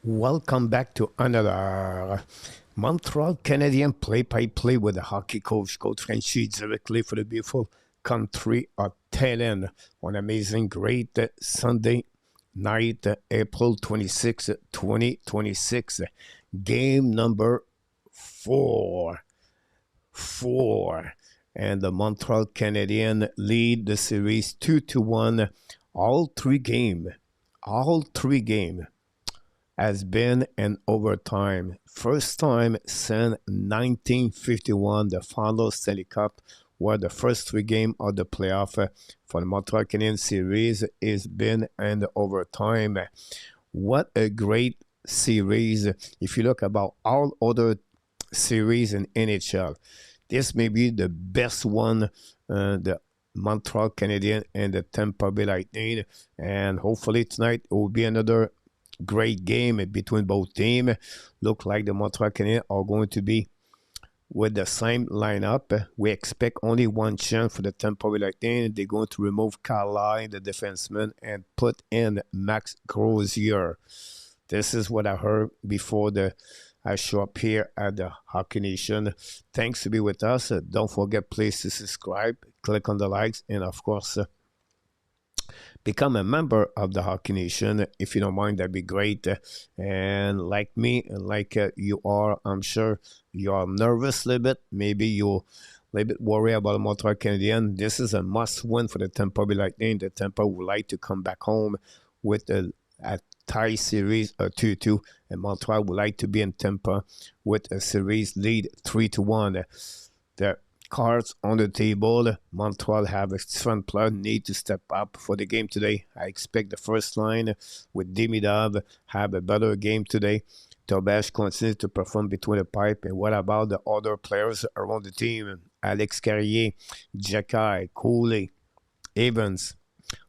Welcome back to another Montreal Canadiens play-by-play with the hockey coach, Coach Frenchy, directly for the beautiful country of Thailand on amazing, great Sunday night, April 26, 2026. Game number 4. And the Montreal Canadiens lead the series 2-1. All three game has been in overtime. First time since 1951, the final Stanley Cup, where the first three games of the playoff for the Montreal Canadiens series is been in overtime. What a great series. If you look about all other series in NHL, this may be the best one, the Montreal Canadiens and the Tampa Bay Lightning. And hopefully tonight it will be another great game between both teams. Look like the Montreal Canadiens are going to be with the same lineup. We expect only one chance for the Tampa Bay Lightning. They're going to remove Carlisle, the defenseman, and put in Max Crozier. This is what I heard before I show up here at the Hockey Nation. Thanks to be with us. Don't forget, please, to subscribe, click on the likes, and of course, become a member of the Hockey Nation. If you don't mind, that'd be great. And like me, and like you are, I'm sure you are nervous a little bit. Maybe you're a little bit worried about the Montreal Canadiens. This is a must-win for the Tampa Bay Lightning. The Tampa would like to come back home with a tie series 2-2, and Montreal would like to be in Tampa with a series lead 3-1. The cards on the table. Montreal have a front player need to step up for the game today. I expect the first line with Demidov have a better game today. Tobash continues to perform between the pipe. And what about the other players around the team? Alex Carrier, Jacky, Cooley, Evans.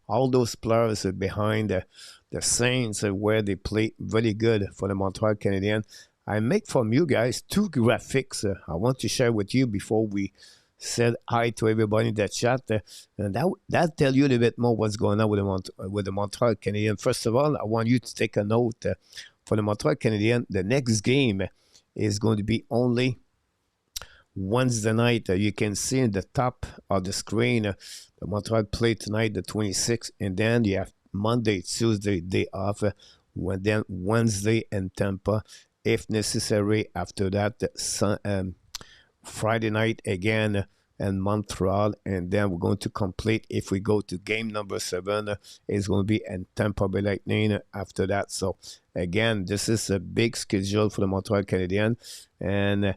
All those players are behind the Saints where they play very good for the Montreal Canadiens. I make from you guys two graphics I want to share with you before we said hi to everybody in the chat. And that tell you a little bit more what's going on with the Montreal Canadiens. First of all, I want you to take a note for the Montreal Canadiens. The next game is going to be only Wednesday night. You can see in the top of the screen, the Montreal play tonight, the 26th, and then you have Monday, Tuesday, day off, then Wednesday in Tampa, if necessary. After that, Friday night again in Montreal, and then we're going to complete, if we go to game number 7, it's going to be in Tampa Bay Lightning after that. So again, this is a big schedule for the Montreal Canadiens, and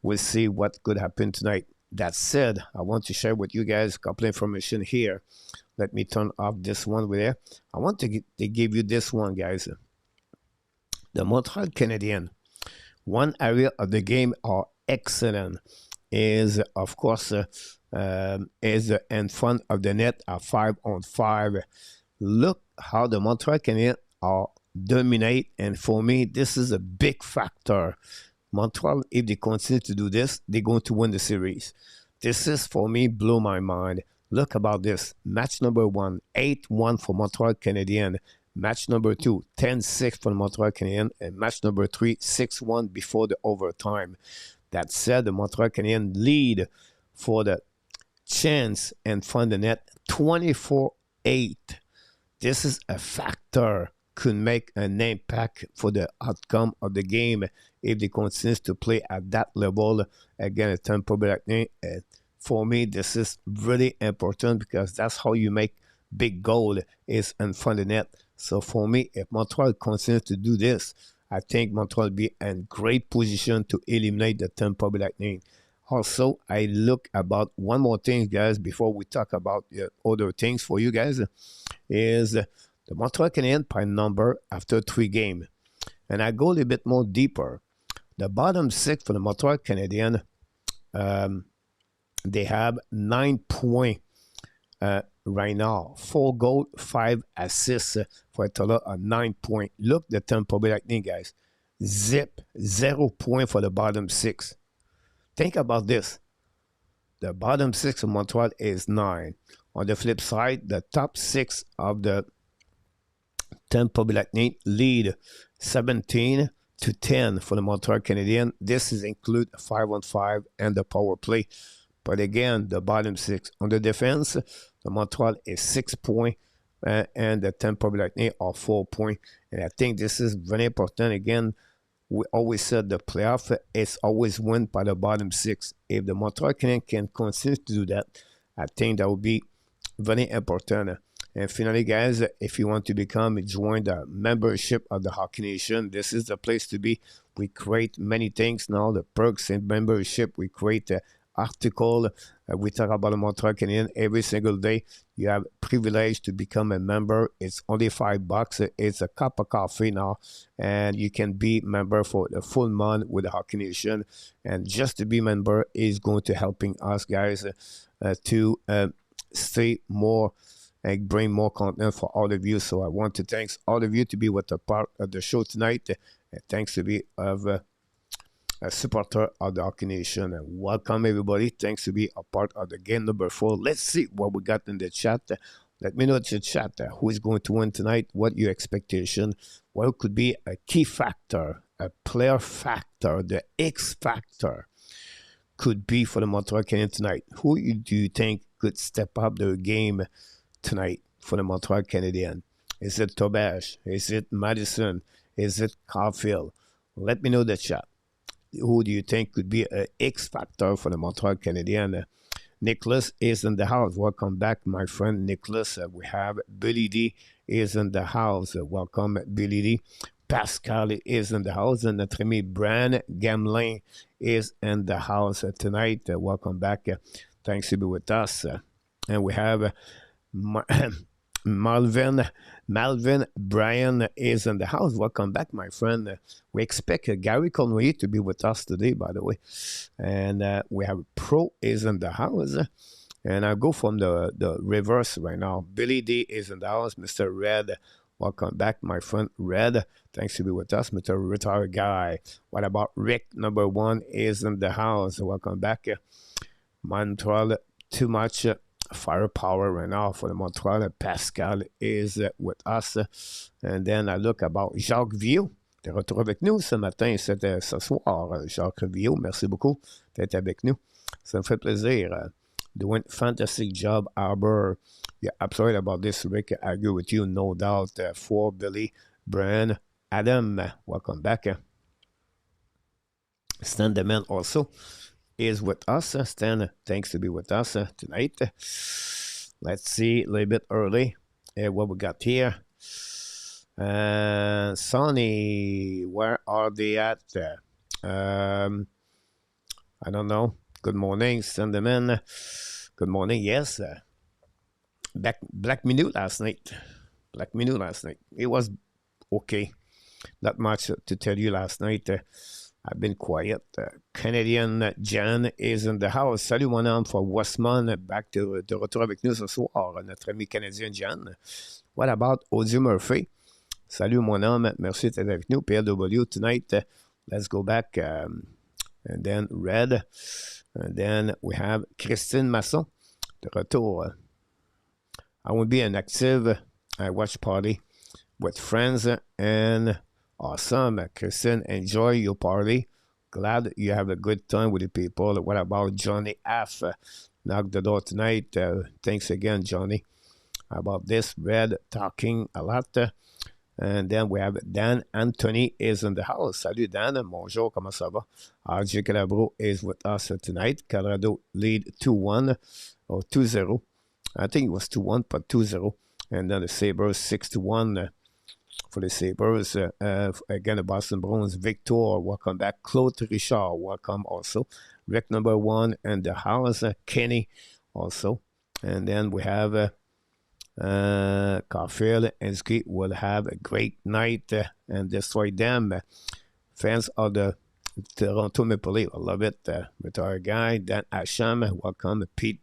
we'll see what could happen tonight. That said, I want to share with you guys a couple of information here. Let me turn off this one over there. I want to give you this one, guys. The Montreal Canadiens, one area of the game are excellent is, of course, is in front of the net at 5-on-5. Look how the Montreal Canadiens are dominate, and for me, this is a big factor. Montreal, if they continue to do this, they're going to win the series. This is, for me, blew my mind. Look about this. Match number 1, 8-1 for Montreal Canadiens. Match number 2, 10-6 for the Montreal Canadiens. And match number 3, 6-1 before the overtime. That said, the Montreal Canadiens lead for the chance in front of the net 24-8. This is a factor. Could make an impact for the outcome of the game if they continue to play at that level against Tampa Bay Lightning. For me, this is really important because that's how you make big goal is in front of the net. So for me, if Montreal continues to do this, I think Montreal will be in great position to eliminate the Tampa Bay Lightning. Also, I look about one more thing, guys, before we talk about other things for you guys, is the Montreal Canadiens by number after 3 games. And I go a little bit more deeper. The bottom 6 for the Montreal Canadiens, they have 9 points right now. 4 goals, 5 assists for a total of 9 points. Look, the Tampa Bay Lightning, guys. Zip, 0 point for the bottom 6. Think about this. The bottom 6 of Montreal is 9. On the flip side, the top 6 of the Tampa Bay Lightning lead 17-10 for the Montreal Canadiens. This is include 5-on-5 and the power play. But again, the bottom six on the defense, the Montreal is 6 points and the Tampa Bay Lightning are 4 points. And I think this is very important. Again, we always said the playoff is always won by the bottom six. If the Montreal Canadiens can continue to do that, I think that would be very important. And finally, guys, if you want to join the membership of the Hockey Nation, this is the place to be. We create many things now, the perks and membership. We create an article. We talk about the Montreal Canadiens every single day. You have privilege to become a member. It's only $5. It's a cup of coffee now. And you can be member for the full month with the Hockey Nation. And just to be member is going to helping us, guys, to stay more and bring more content for all of you. So I want to thank all of you to be with the part of the show tonight. And thanks to be a supporter of the Hockey Nation. And welcome, everybody. Thanks to be a part of the game number 4. Let's see what we got in the chat. Let me know in the chat who is going to win tonight, what your expectation, what could be a key factor, a player factor, the X factor could be for the Montreal Canadiens tonight. Who do you think could step up their game tonight for the Montreal Canadiens? Is it Tobash? Is it Madison? Is it Caulfield? Let me know in the chat. Who do you think could be an X factor for the Montreal Canadiens? Nicholas is in the house. Welcome back, my friend Nicholas. We have Billy D is in the house. Welcome, Billy D. Pascal is in the house. And notre ami Bran Gamelin is in the house tonight. Welcome back. Thanks to be with us. And we have Malvin Brian is in the house. Welcome back, my friend. We expect Gary Conway to be with us today, by the way. And we have Pro is in the house. And I'll go from the reverse right now. Billy D is in the house. Mr. Red, welcome back, my friend Red. Thanks to be with us, Mr. Retired Guy. What about Rick, number 1, is in the house. Welcome back. Montreal, too much firepower right now for the Montreal. Pascal is with us. And then I look about Jacques Viau. Tu es retour avec nous ce matin, c'était ce soir. Jacques Viau, merci beaucoup d'être avec nous. Ça me fait plaisir. Doing fantastic job, Arbor. You're absolutely about this, Rick. I agree with you, no doubt. For Billy, Brian, Adam, welcome back. Stan the Man also is with us. Stan, thanks to be with us tonight. Let's see a little bit early what we got here. Sonny, where are they at? I don't know. Good morning, Sandeman. Good morning. Yes. Black Minute last night. It was okay. Not much to tell you last night. I've been quiet. Canadian Jan is in the house. Salut mon homme for Westmont. Back de retour avec nous ce soir. Notre ami Canadien Jan. What about Ozzy Murphy? Salut mon homme. Merci d'être avec nous. PLW tonight. Let's go back. And then Red. And then we have Christine Masson. De retour. I will be an active watch party with friends and awesome. Christine, enjoy your party. Glad you have a good time with the people. What about Johnny F? Knock the door tonight. Thanks again, Johnny. How about this? Red talking a lot. And then we have Dan Anthony is in the house. Salut Dan. Bonjour, comment ça va? RJ Calabro is with us tonight. Colorado lead 2-1 or 2-0. I think it was 2-1, but 2-0. And then the Sabres 6-1 for the Sabres. Again, the Boston Bruins. Victor, welcome back. Claude Richard, welcome also. Rick number 1 and the house. Kenny also. And then we have Caulfield and Ski will have a great night and destroy them. Fans of the Toronto Maple Leafs, I love it. Retired guy. Dan Asham, welcome. Pete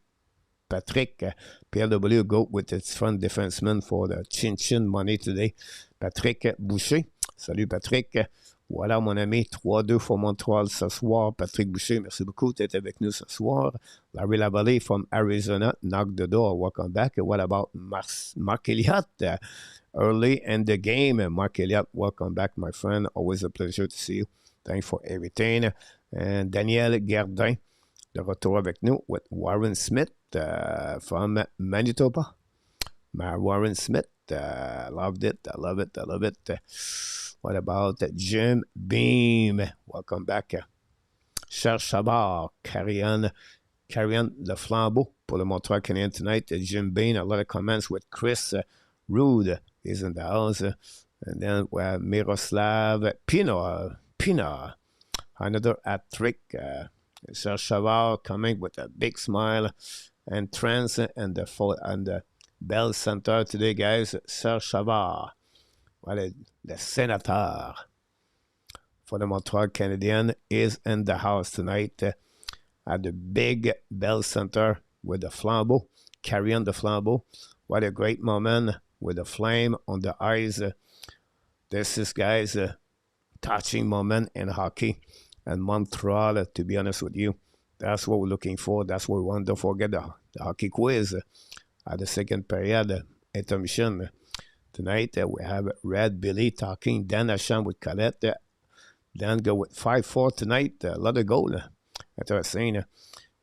Patrick, PLW go with its front defenseman for the chin money today. Patrick Boucher, salut Patrick. Voilà, mon ami, 3-2 pour Montréal ce soir. Patrick Boucher, merci beaucoup d'être avec nous ce soir. Larry Lavalley from Arizona, knock the door, welcome back. What about Mark Elliott? Early in the game, Mark Elliott, welcome back, my friend. Always a pleasure to see you. Thanks for everything. And Daniel Gardin, de retour avec nous with Warren Smith from Manitoba. Warren Smith, loved it, I love it. What about Jim Beam? Welcome back. Cher Chabard, carrying the flambeau pour le Montreal Canadiens tonight. Jim Beam, a lot of comments with Chris Rude is in the house. And then we have Miroslav Pina, another hat-trick. Cher Chabard coming with a big smile. And Trans and the Bell Center today, guys. Cher Chabard. Voilà, the senator for the Montreal Canadiens is in the house tonight at the big Bell Center with the flambeau, carrying the flambeau. What a great moment with the flame on the eyes. This is, guys, a touching moment in hockey. And Montreal, to be honest with you, that's what we're looking for. That's what we want. Don't forget the hockey quiz at the second period, intermission. Tonight, we have Red Billy talking, Dan Asham with Colette. Dan go with 5-4 tonight. A lot of goal. Interesting.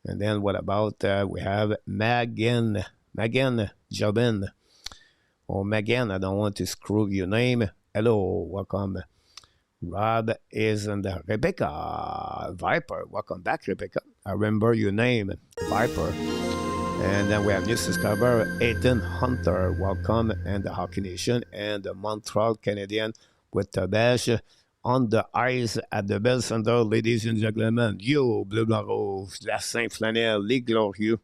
And then what about, we have Megan Jobin. Or Megan, I don't want to screw your name. Hello, welcome. Rob is in the Rebecca Viper. Welcome back, Rebecca. I remember your name, Viper. And then we have new subscriber, Ethan Hunter. Welcome, and the Hockey Nation and the Montreal Canadiens with Tabesh on the ice at the Bell Center, ladies and gentlemen. Yo, Bleu Blanc Rouge, la Saint-Flanelle, les Glorieux,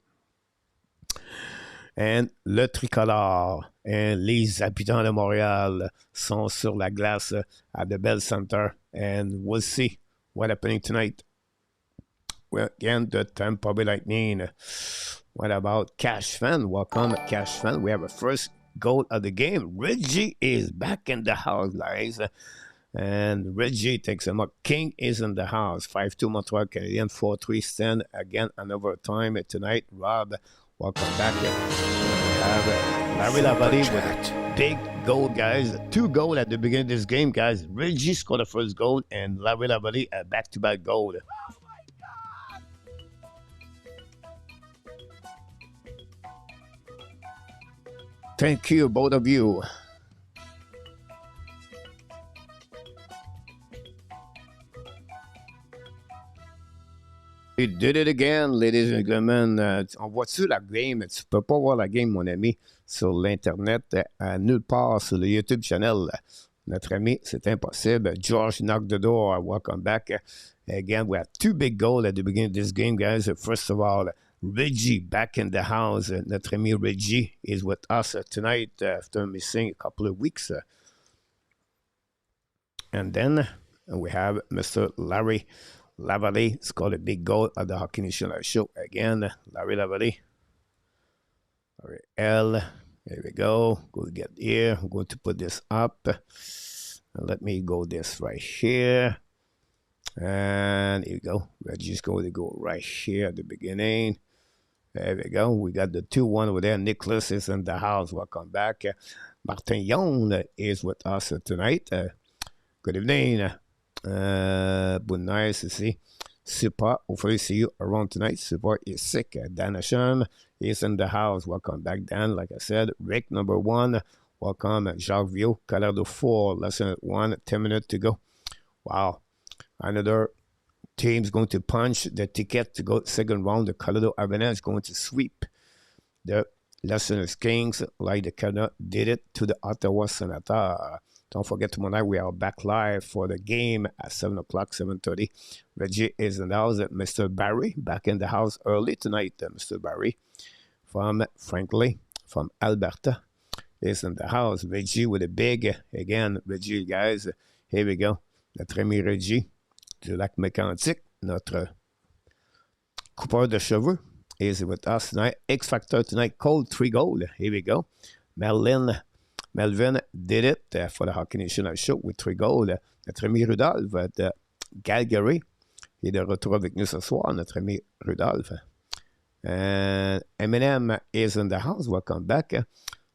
and le Tricolore. And les habitants de Montréal sont sur la glace at the Bell Center. And we'll see what's happening tonight. Well, again, the Tampa Bay Lightning. What about Cash Fan? Welcome, Cash Fan. We have a first goal of the game. Reggie is back in the house, guys. And Reggie takes him up. King is in the house. 5-2 Montreal Canadiens, 4-3 stand again an overtime tonight. Rob, welcome back. We have Larry Lavalley with a big goal, guys. 2 goals at the beginning of this game, guys. Reggie scored the first goal, and Larry Lavalley a back-to-back goal. Thank you, both of you. We did it again, ladies and gentlemen. On voit-tu la game? Tu peux pas voir la game, mon ami, sur l'Internet, nulle part sur le YouTube channel. Notre ami, c'est impossible. George knocked the door. Welcome back. Again, we have 2 big goals at the beginning of this game, guys. First of all, Reggie back in the house. Notre ami Reggie is with us tonight after missing a couple of weeks. And then we have Mr. Larry Lavalley scored a big goal at the Hockey Nation show. Again, Larry Lavalley. Larry L. There we go. Go get here. I'm going to put this up. And let me go this right here. And here we go. Reggie's going to go right here at the beginning. There we go. We got the 2-1 over there. Nicholas is in the house. Welcome back. Martin Young is with us tonight. Good evening. Nice to see. Super. Hopefully see you around tonight. Super is sick. Dan Asham is in the house. Welcome back, Dan. Like I said, Rick number 1. Welcome. Jacques Viau. Colorado 4. Lesson at 1. 10 minutes to go. Wow. Another team's going to punch the ticket to go second round. The Colorado Avalanche is going to sweep the Listeners Kings like the Canada did it to the Ottawa Senators. Don't forget tomorrow night we are back live for the game at 7 o'clock, 7:30. Reggie is in the house. Mr. Barry back in the house early tonight. Mr. Barry from Frankly, from Alberta, is in the house. Reggie with a big, again, Reggie, guys. Here we go. Notre ami Reggie du lac Mécantic, notre coupeur de cheveux, is with us tonight. X Factor tonight, cold 3 goal. Here we go. Melvin did it for the Hockey National Show with 3 goals. Notre ami Rudolph de Calgary est de retour avec nous ce soir, notre ami Rudolph. Eminem is in the house. Welcome back.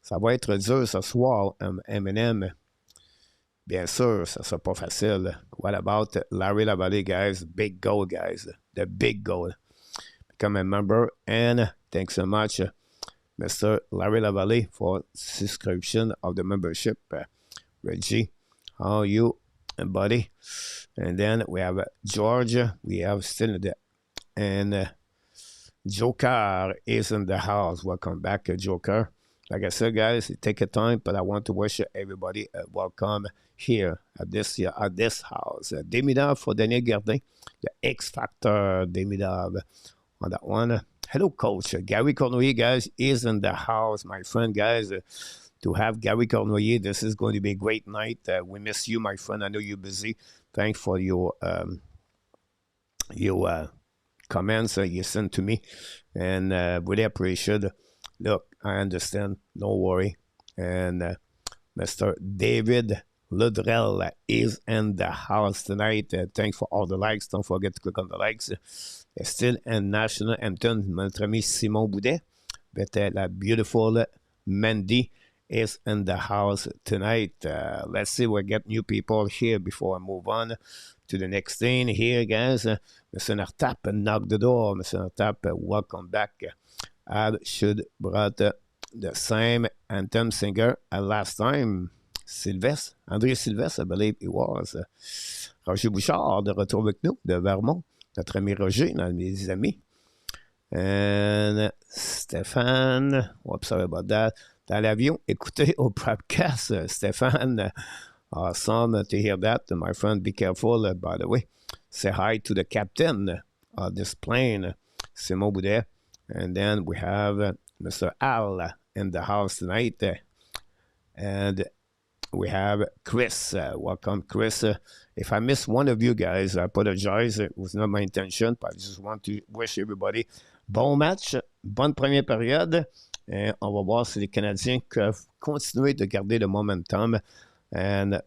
Ça va être dur ce soir, Eminem. Bien sûr, ça sera pas facile. What about Larry Lavallée, guys? Big goal, guys. The big goal. Become a member, and thanks so much, Mr. Larry Lavallée, for subscription of the membership. Reggie, how are you, buddy? And then we have George. We have still the and Joker is in the house. Welcome back, Joker. Like I said, guys, take a time, but I want to wish everybody welcome here at this house. Demidov for Daniel Gardin, the X Factor Demidov on that one. Hello, Coach. Gary Cornoyer, guys, is in the house, my friend, guys. To have Gary Cornoyer, this is going to be a great night. We miss you, my friend. I know you're busy. Thanks for your comments you sent to me, and really appreciate it. Look, I understand. No worry. And Mr. David Ludrell is in the house tonight. Thanks for all the likes. Don't forget to click on the likes. Still in National Hampton, notre ami Simon Boudet. But la beautiful Mandy is in the house tonight. Let's see, we'll get new people here before I move on to the next thing here, guys. Mr. Nartap, knock the door. Mr. Nartap, welcome back. I should brought the same anthem singer last time. Sylvestre, André Sylvestre, I believe it was. Roger Bouchard, de retour avec nous, de Vermont. Notre ami Roger, mes amis. And Stéphane, whoops, sorry about that. Dans l'avion, écoutez au podcast, Stéphane. Awesome to hear that, my friend. Be careful, by the way. Say hi to the captain of this plane, Simon Boudet. And then we have Mr. Al in the house tonight. And we have Chris. Welcome, Chris. If I miss one of you guys, I apologize. It was not my intention, but I just want to wish everybody bon match, bonne première période. Et on va voir si les Canadiens peuvent continuer de garder le momentum and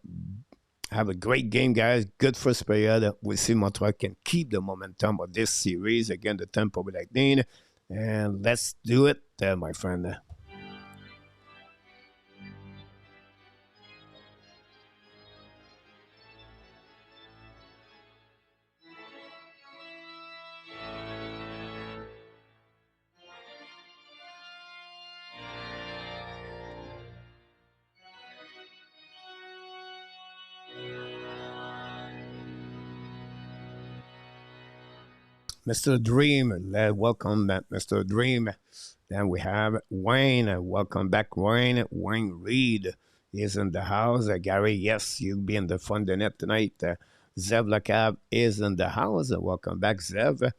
have a great game, guys. Good first period. We'll see Montreal can keep the momentum of this series against the Tampa Bay Lightning. And let's do it, my friend. Mr. Dream, welcome back, Mr. Dream. Then we have Wayne. Welcome back, Wayne. Wayne Reed is in the house. Gary, yes, you'll be in the fun the net tonight. Zev Lacab is in the house. Welcome back, Zev.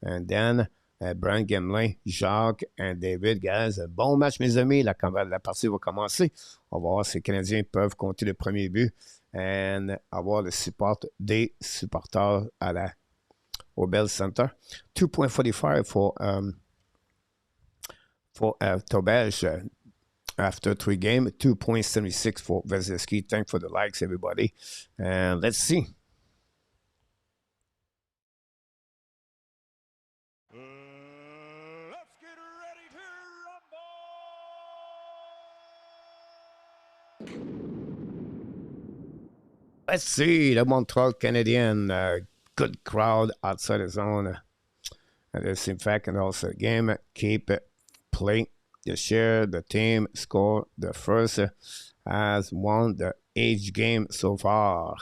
And then Brian Gamelin, Jacques and David, guys. Bon match, mes amis. La partie va commencer. On va voir si les Canadiens peuvent compter le premier but et avoir le support des supporters au Bell Center. 2.45 for Tobej after 3 games. 2.76 for Vezeski. Thanks for the likes, everybody. And let's see. Let's get ready to rumble! Let's see. The Montreal Canadiens. Good crowd outside the zone. And this, in fact, and also the game. Keep it, play, the share, the team, score. The first has won the age game so far.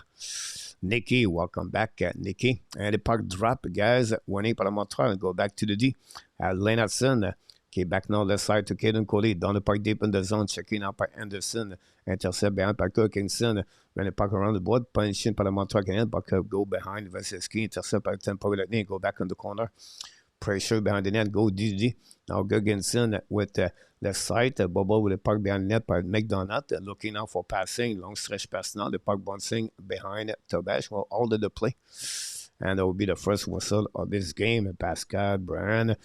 Nikki, welcome back, Nikki. And the puck drop, guys. Winning par le Montreal. Go back to the D. Lennartson. Okay, back now, left side to Caden Coley. Down the puck deep in the zone. Checking out by Anderson. Intercept behind by Kirkinson. When the puck around the board. Punching by the Montreal Canadiens. Puck go behind Vasilevsky. Intercept by Tampa Bay Lightning. Go back on the corner. Pressure behind the net. Go DD. Now Gergensen with the left side. Bobo with the puck behind the net by McDonald. Looking out for passing. Long stretch pass now. The puck bouncing behind Tobej. Well, all of the play. And that will be the first whistle of this game. Pascal, Brian,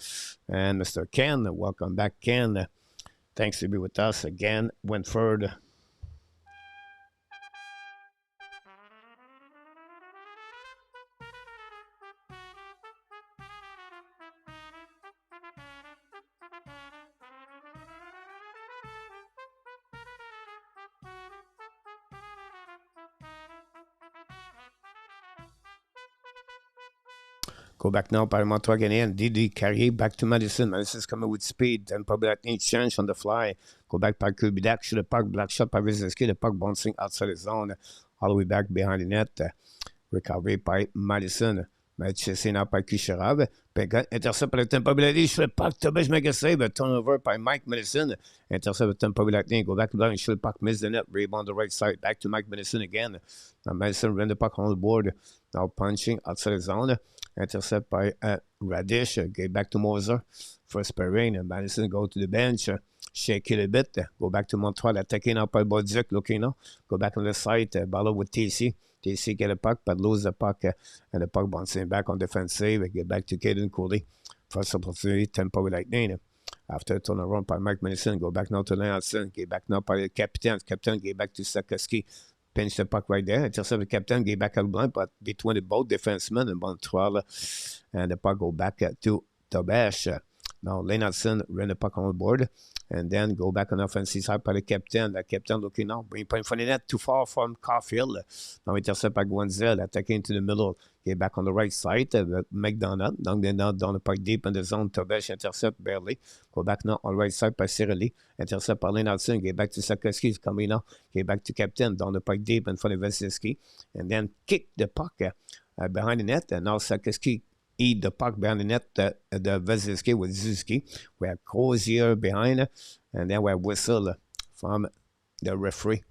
and Mr. Ken. Welcome back, Ken. Thanks to be with us again. Winford. Go back now par Montreal Canadiens. Didi Carrier back to Madison. Madison's coming with speed. Tampa Bay Lightning change on the fly. Go back par Kubidak. Shoot the puck. Black shot par Vasilevsky. The puck bouncing outside the zone. All the way back behind the net. Recovery par Madison. Match now par Kucherov. Intercept par le Tampa Bay Lightning. Shoot the puck. Tobias make a save. Turnover by Mike Madison. Intercept the Tampa Bay Lightning. Go back to the shoot the puck. Miss the net. Rebound on the right side. Back to Mike Madison again. Now Madison ran the puck on the board. Now punching outside the zone. Intercept by Radish. Get back to Moser. First pairing. Madison go to the bench. Shake it a bit. Go back to Montreal. Attacking now by Bodzik. Looking now. Go back on the side. Ball with TC. TC get a puck, but lose the puck. And the puck bouncing back on defensive. Get back to Caden Cooley. First opportunity. Tampa Bay Lightning. After a turnaround by Mike Madison. Go back now to Nelson. Get back now by the captain. Captain get back to Slafkovsky. Pinch the puck right there. Intercept the captain, get back out blank, but between the both defensemen in Montreal, and the puck go back to Tobias. Now Lennartson ran the puck on the board, and then go back on the offensive side by the captain. The captain looking now, bring point from the net, too far from Caulfield. Now intercept by Guenzel, attacking to the middle. Get back on the right side, McDonald. Down the puck deep in the zone. Tobias intercept barely. Go back now on the right side by Cirelli. Intercept by Lennartson. Get back to Slafkovsky. Coming now. Get back to captain. Down the puck deep in front of Vasilevsky. And then kick the puck behind the net. And now Slafkovsky eat the puck behind the net. The Vasilevsky with Zuski. We have Crozier behind. And then we have whistle from the referee.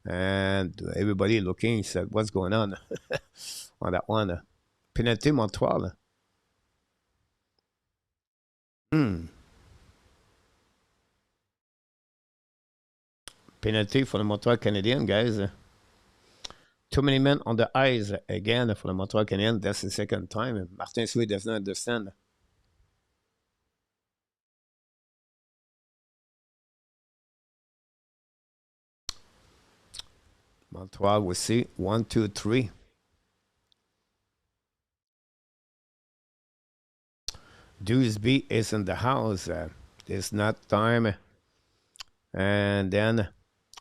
And everybody looking said, what's going on? On that one. Penalty Montreal. Penalty for the Montreal Canadiens, guys. Too many men on the ice again for the Montreal Canadiens. That's the second time. Martin Sweet does not understand. Montreal, we see 1, 2, 3. Dewsby is in the house. It's not time. And then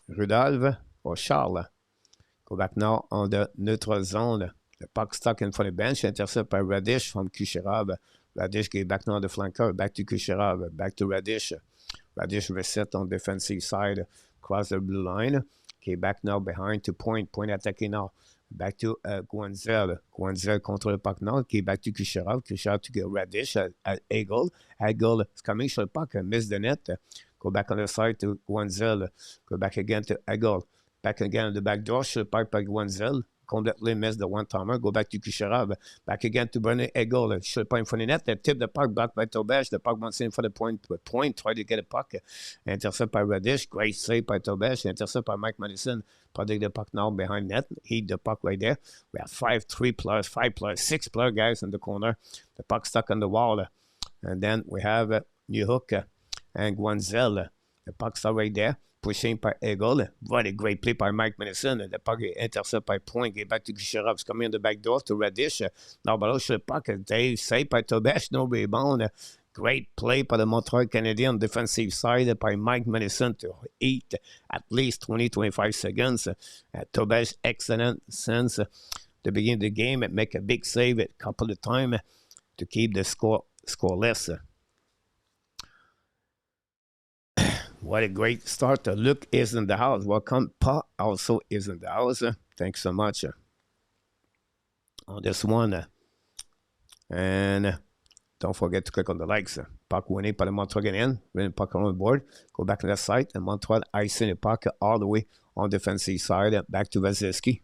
Rudolph or Charles. Go back now on the neutral zone. The puck stuck in front of the bench. Intercept by Radish from Kucherov. Radish get back now on the flanker. Back to Kucherov. Back to Radish. Radish reset on defensive side. Cross the blue line. Okay, back now behind to Point. Point attacking now. Back to Guenzel. Guenzel control the puck now. Okay, back to Kucherov. Kucherov to get Radish at Eagle. Eagle is coming for the puck and miss the net. Go back on the side to Guenzel. Go back again to Eagle. Back again on the back door. Shoot the puck by Guenzel. Completely missed the one-timer. Go back to Kucherov. Back again to Bernie Eagle. Shoot the puck in front of the net. They tip the puck back by Tobias. The puck bouncing for the Point. Point try to get a puck. Intercept by Radish. Great save by Tobias. Intercept by Mike Madison. Protect the puck now behind net. Heat the puck right there. We have 3 players, 5 players, 6 player guys in the corner. The puck stuck on the wall. And then we have New Hook and Guenzel. The puck stuck right there. Pushing by Eagle. What a great play by Mike Madison. The puck intercept by Point. Get back to Kucherov. It's coming in the back door to Radish. Now, but also the puck. Dave saved by Tobias. No rebound. Great play by the Montreal Canadiens defensive side by Mike Madison to eat at least 20-25 seconds. Tobias excellent since the beginning of the game. Make a big save a couple of times to keep the score scoreless. What a great start. Luke is in the house. Welcome. Pa also is in the house. Thanks so much on this one. And don't forget to click on the likes. Puck winning by the Montreal Canadiens. Winning puck on the board. Go back to that side. And Montreal icing the puck all the way on the defensive side. Back to Vasilevsky.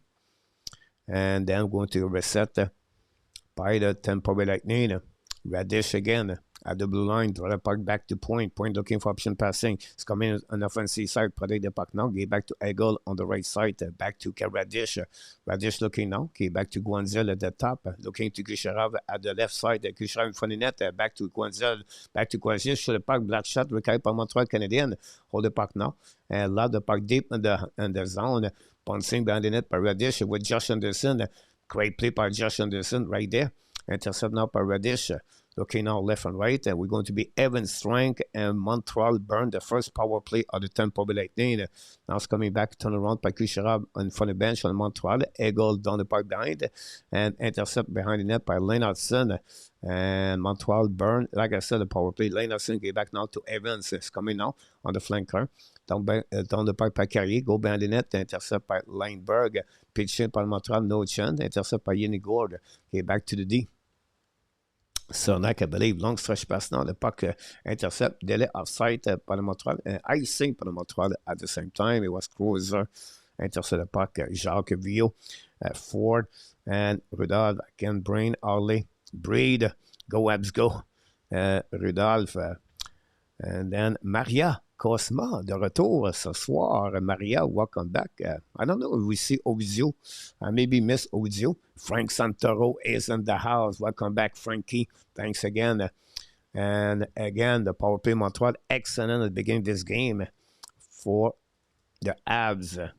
And then going to reset by the Tampa Bay Lightning. Radish again. At the blue line, draw the puck back to Point. Point looking for option passing. It's coming on the offensive side. Protect the puck now. Get back to Eagle on the right side. Back to Radish. Radish looking now. Okay, back to Guenzel at the top. Looking to Kucherov at the left side. Kucherov in front of the net. Back to Guenzel. Back to Guenzel. Shoot the puck. Black shot. Recovered by Montreal Canadiens. Hold the puck now. And lob the puck deep in the zone. Bouncing behind the net by Radish with Josh Anderson. Great play by Josh Anderson right there. Intercept now by Radish. looking now left and right, and we're going to be Evan Strang and Montreal burn the first power play of the Tampa Bay Lightning. Now it's coming back, turn around by Kucherov in front of the bench on Montreal, Eagle down the park behind, and intercept behind the net by Lane Hutson. And Montreal burn, like I said, the power play. Lane Hutson get back now to Evans. It's coming now on the flanker. Down the park by Carrier, go behind the net, intercept by Lineberg. Pitch in by Montreal, no chance. Intercept by Yanni Gord. Okay, back to the D. Cernak, I believe, long stretch pass now. The puck intercept, delay offside by the Montreal. Icing by the Montreal at the same time. It was Cruiser. Intercept the puck. Jacques Villot, Ford, and Rudolph. Again, Brain, Harley, Breed. Go, Habs, go. Rudolph. And then Maria Cosma de retour ce soir. Maria, welcome back. I don't know if we see Ovidio. I maybe miss Ovidio. Frank Santoro is in the house. Welcome back, Frankie. Thanks again. And again, the power play Montreal, excellent at the beginning of this game for the Habs.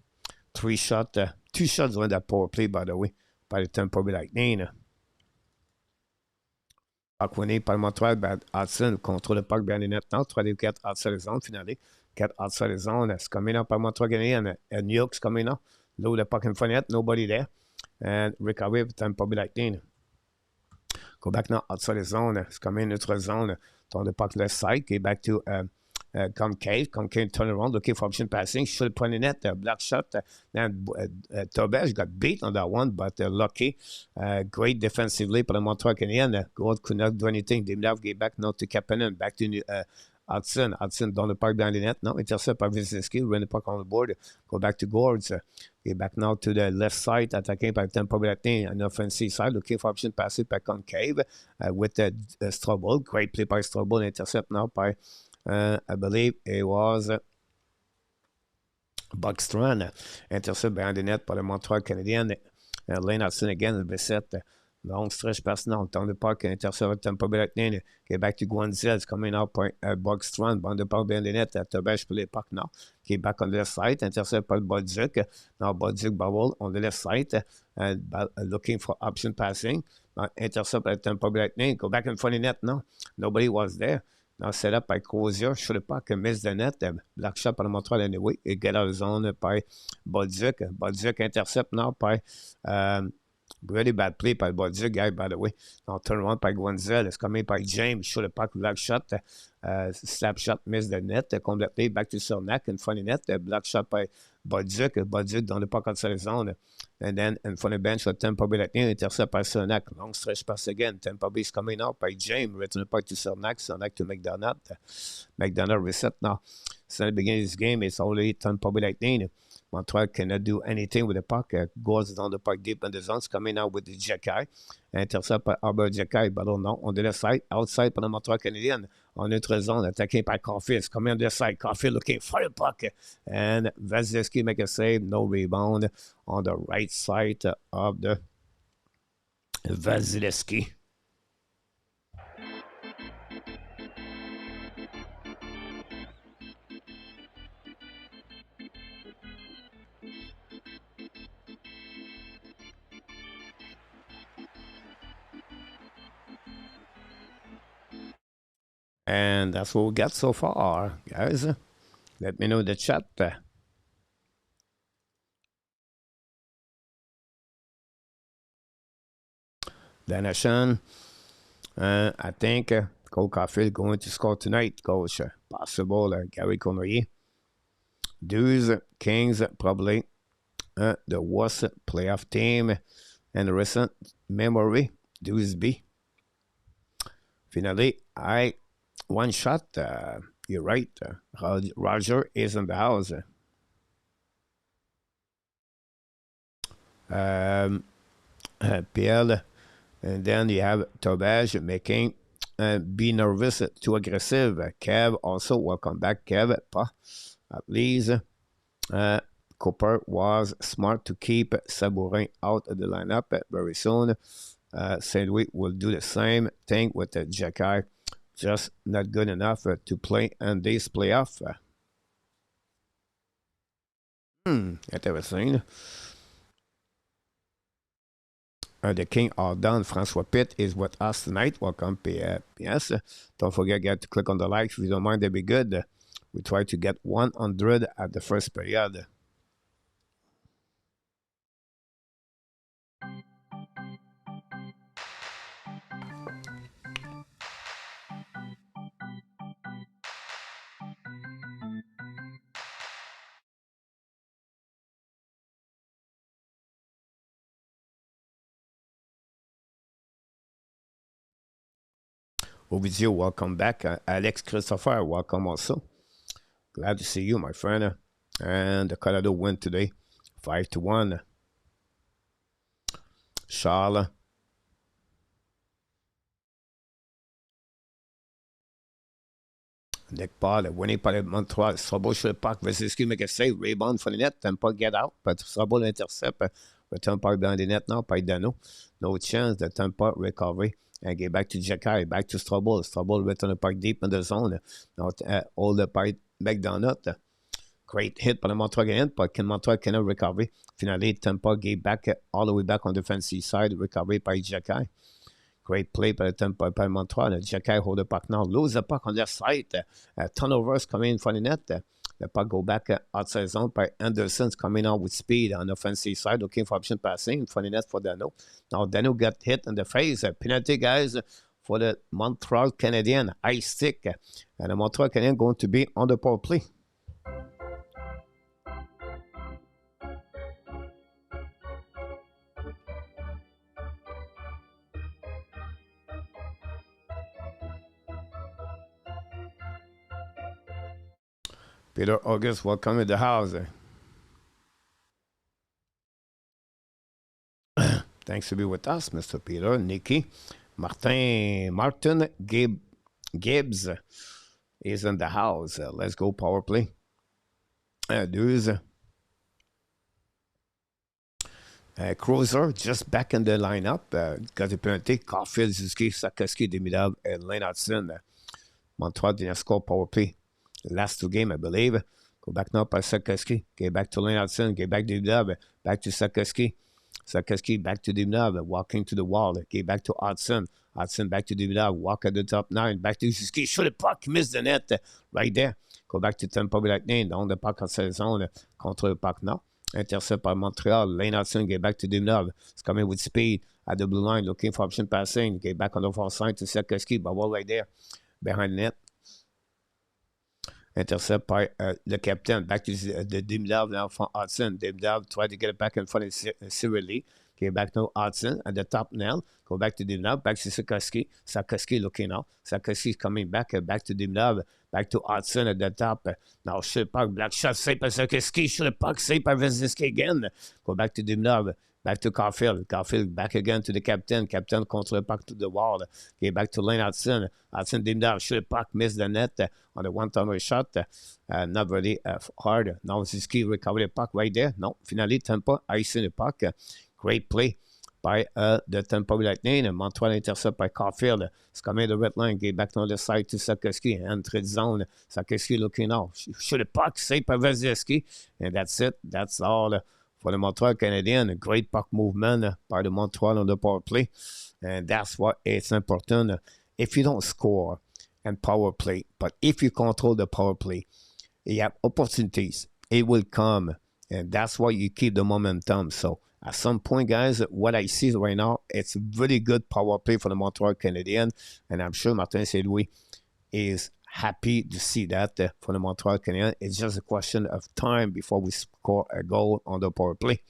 2 shots on that power play, by the way, by the Tampa Bay Lightning. Aquané par Montreal, Hudson, contrôle le puck bien net now. 3 des 4 outside the zone, finally. 4 outside the zone. It's coming up by Montreal Canadiens. And New York's coming up. Low the puck in front net, nobody there. And recovery with Tampa Bay Lightning. Go back now outside the zone. It's coming into the zone. Turn the puck left side. Get back to Concave. Concave turn around, looking for option passing. Should point the net. Black shot. Then Tobes got beat on that one, but lucky. Great defensively for the Montreal Canadiens. God could not do anything. They have get back now to Kapanen. Back to Hudson. Hudson down the park behind the net. Now intercept by Wyszynski. Run the puck on the board. Go back to Gords. Get back now to the left side. Attacking by Tampa Bay Lightning. On the offensive side. Looking for option passing by Concave. With Strobel. Great play by Strobel. Intercept now by I believe it was Buckstrand. Intercept behind the net by the Montreal Canadiens. Lane Hudson again, the beset. Long stretch pass now. Down the park. Intercept with Tampa Bay Lightning. Get back to Guanzel. Coming out by Buckstrand. Behind the park behind the net. Tobesh play the puck now. Get back on the left side. Intercept by Bodzik. Now Bodzik bubble on the left side. And looking for option passing. Intercept by Tampa Bay Lightning. Go back in front of the net now. Nobody was there. Now set up by Crozier. Should have pas miss the net. Black shot par le Montreal anyway. Et get out of zone by Bodzik. Bodzik intercept now by really bad play by Bodzik guy, by the way. Now turn around by Guanzel. It's coming by James. Should have pas black shot. Slap shot miss the net. Completely back to Cernak in front of the net. Black shot by Bodzik. Bodzik dans le puck outside the zone. And then in front of the bench, Tampa Bay Lightning intercept by Cernak. Long stretch pass again. Tampa Bay is coming out by James. Return the puck to Cernak. Cernak to McDonald. McDonald reset now. Since the beginning of this game, it's only Tampa Bay Lightning. Montreal cannot do anything with the puck. Goes down the puck deep in the zone. It's coming out with the Jekai. Intercept by Albert Jekai. Ballon now on the left side. Outside by the Montreal Canadiens. On notre zone. Attaqué by Caulfield. It's coming on the side. Caulfield looking for the puck. And Vasilevsky make a save. No rebound on the right side of the Vasilevsky. And that's what we got so far, guys. Let me know in the chat. Danashan, I think Cole Caulfield going to score tonight, Coach. Possible, Gary Connery. 12 Kings, probably the worst playoff team in recent memory. 12B. Finally, one shot. You're right. Roger is in the house. Pierre, and then you have Tobage making be nervous, too aggressive. Kev also, welcome back, Kev. At least Cooper was smart to keep Sabourin out of the lineup very soon. St. Louis will do the same thing with the Jekai. Just not good enough to play in this playoff. Interesting. The King are done. Francois Pitt is with us tonight. Welcome, PS. Don't forget to click on the like. If you don't mind, that'd be good. We try to get 100 at the first period. Ovidio, welcome back. Alex Christopher, welcome also. Glad to see you, my friend. And the Colorado win today, 5-1. Charles. Nick Paul, winning par Montreal. Strabo sur le parc. Vasilevski make a save. Rebound for the net. Tampa get out. But Strabo l'intercept. Return par behind the net now. By Dano. No chance. The Tampa recovery. And get back to Jacky. Back to Strabo. Strabo return the park deep in the zone. Now hold the park back down net. Great hit par le Montreal Canadiens. But Montreal cannot recover. Finally, Tampa gave back all the way back on the defensive side. Recovery by Jacky. Great play by the Tampa Bay Montreal. Jacky hold the puck now. Lose the puck on their side. Turnovers coming in for the net. The puck go back outside zone by Anderson's coming out with speed on the offensive side. Looking for option passing for the net for Dano. Now Dano got hit in the face. Penalty, guys, for the Montreal Canadiens. High stick. And the Montreal Canadiens going to be on the power play. Peter August, welcome to the house. Thanks to be with us, Mr. Peter. Nikki. Martin Gibbs is in the house. Let's go power play. Dudes. Cruiser just back in the lineup. Got the penalty. Caulfield, Zuski, Slafkovsky, Demidov, and Lane Hutson. Montreal didn't score power play. Last two games, I believe. Go back now by Slafkovsky. Get back to Lane Hutson. Get back to Demidov. Back to Slafkovsky. Slafkovsky back to Demidov. Walking to the wall. Get back to Hutson. Hudson back to Demidov. Walk at the top 9. Back to Zuski. Shoot the puck. Miss the net. Right there. Go back to Tampa Bay Lightning. Down the puck outside zone. Contre le puck now. Intercept by Montreal. Lane Hutson get back to Demidov. It's coming with speed at the blue line. Looking for option passing. Get back on the far side to Slafkovsky. Ball right there. Behind the net. Intercept by the captain. Back to the Demidov now for Hudson. Demidov tried to get it back in front of Cyril Lee. Get back to Hudson at the top now. Go back to Demidov. Back to Slafkovsky. Slafkovsky looking now. Slafkovsky is coming back. Back to Demidov. Back to Hudson at the top. Now, shoot the puck. Black shot saved by Slafkovsky. Shoot the puck saved by Vasilevski again. Go back to Demidov. Back to Caulfield. Caulfield back again to the captain. Captain contre le puck to the wall. Get back to Lane Hutson. Hudson Demidov. Shoot the puck. Miss the net on the one-timer shot. Not very hard. Now, Vasilevski recovered the puck right there. No, finally, Tampa icing the puck. Great play by the Tampa Bay Lightning. Montreal intercept by Caulfield. It's coming the red line. Get back on the side to Slafkovsky. Entrée de zone. Slafkovsky looking out. Shoot the puck. Saved by Vasilevski. And that's it. That's all for the Montreal Canadiens. Great puck movement by the Montreal on the power play. And that's what it's important. If you don't score and power play, but if you control the power play, you have opportunities. It will come. And that's why you keep the momentum. So, at some point, guys, what I see right now, it's a really good power play for the Montreal Canadiens. And I'm sure Martin Saint-Louis is happy to see that for the Montreal Canadiens. It's just a question of time before we score a goal on the power play.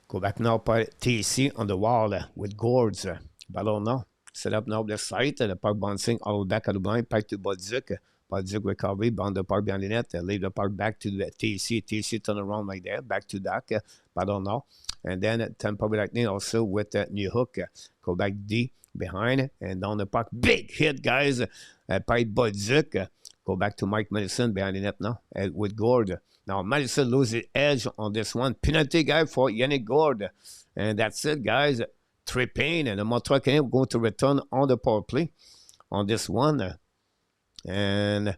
Go back now by TC on the wall with Gourds. Ballon now. Set up now the side. The puck bouncing all the way back at the blind. Back to Bodzik. Bodzik recovery. Bound the puck behind the net. Leave the puck back to the TC. TC turn around like that. Back to Dak. Ballon now. And then Tampa Bay Lightning also with New Hook. Go back D behind and down the puck. Big hit, guys. By Bodzik. Go back to Mike Madison behind the net now with Gord. Now, Madison loses edge on this one. Penalty, guy, for Yannick Gord. And that's it, guys. Tripping. And the Montreal Canadiens going to return on the power play on this one. And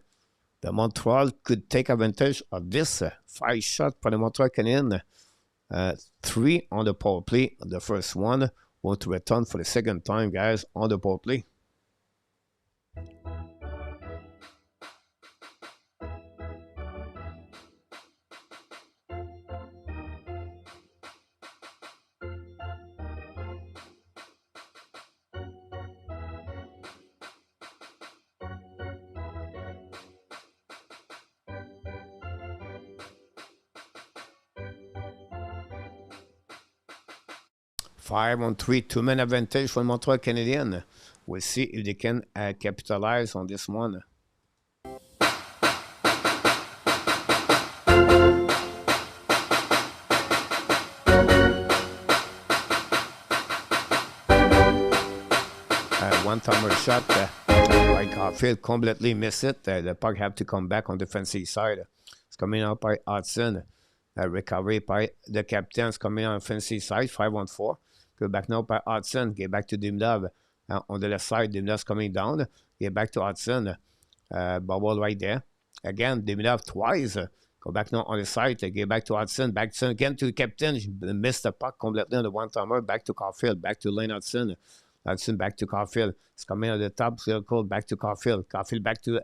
the Montreal could take advantage of this 5 shot for the Montreal Canadiens. 3 on the power play. The first one want to return for the second time, guys, on the power play. Five on 3, 2-man advantage for Montreal Canadiens. We'll see if they can capitalize on this one. One-timer shot by Caulfield, completely missed it. The puck have to come back on the defensive side. It's coming out by Hutson. Recovery by the captains coming on the offensive side, 5 on 4. Go back now by Hutson. Get back to Dimlov. On the left side, Dimlov's coming down. Get back to Hutson. Bubble right there. Again, Dimlov twice. Go back now on the side. Get back to Hutson. Back to, again to the captain. Missed the puck completely on the one-timer. Back to Caulfield. Back to Lane Hutson. Hutson back to Caulfield. It's coming on the top. Circle back to Caulfield. Caulfield back to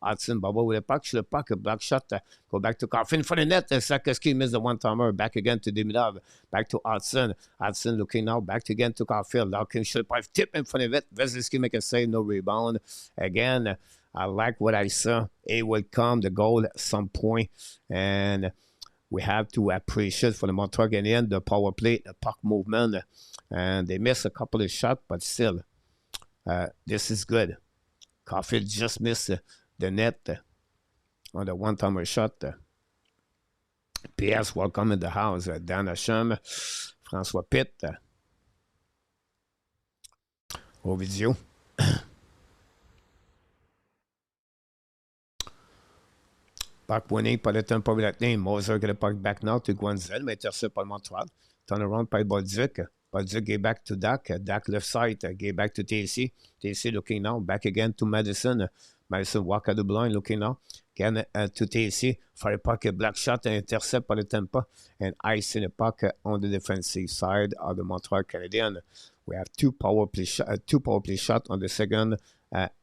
Hutson. Bubble with a puck. Shoot the puck. A block shot. Go back to Caulfield for the net. Slafkovsky missed the one-timer. Back again to Demidov. Back to Hutson. Hutson looking now. Back again to Caulfield. Now can shoot the puck. Tip in front of it. Veselski make a save. No rebound. Again, I like what I saw. It will come. The goal at some point. And we have to appreciate for the Montreal Canadiens the power play, the puck movement. And they missed a couple of shots, but still, this is good. Caulfield just missed the net on the one-timer shot. PS, welcome in the house. Dan Hacham, François Pitt. Ovidio. Puck winning par le Tampa Bay Lightning. Moser get the puck back now to Guanzel, mais intercepté par Montreal. Turn around by Bolduc. Bolduc get back to Dak. Dak left side. Get back to TC. TC looking now. Back again to Madison. Madison walk at the blind looking now. Again to TC. Fire puck, a black shot and intercept by the Tampa. And ice in the puck on the defensive side of the Montreal Canadiens. We have two power play shots on the second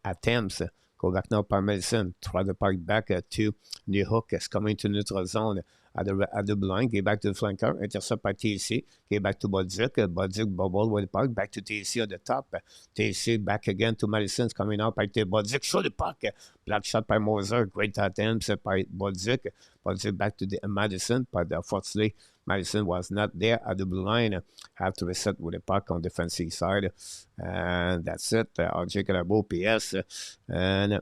attempts. Go back now by Madison. Try the puck back to New Hook. It's coming to neutral zone at the blind. Get back to the flanker. Intercept by TC. Get back to Bolduc. Bolduc bubble with the puck. Back to TC on the top. TC back again to Madison. It's coming out by Bolduc. Show the puck. Black shot by Moser. Great attempts by Bolduc. Bolduc back to the Madison. But unfortunately, Madison was not there at the blue line. Have to reset with the puck on defensive side. And that's it. RJ Calabo, PS. And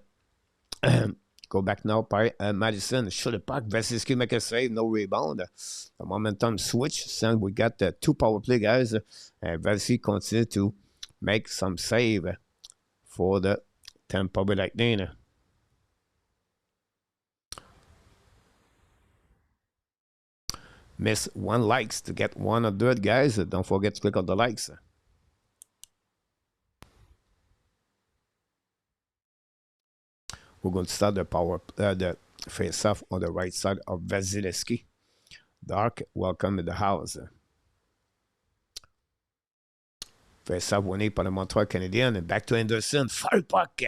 go back now by Madison. Shoot the puck. Veselski make a save. No rebound. The momentum switch. So we got the two power play guys. And Veselski continue to make some save for the Tampa Bay Lightning. Miss 1 likes to get 100, guys. Don't forget to click on the likes. We're going to start the face-off on the right side of Vasilevsky. Dark, welcome to the house. Face-off winning by the Montreal Canadiens. And back to Anderson. Fire puck.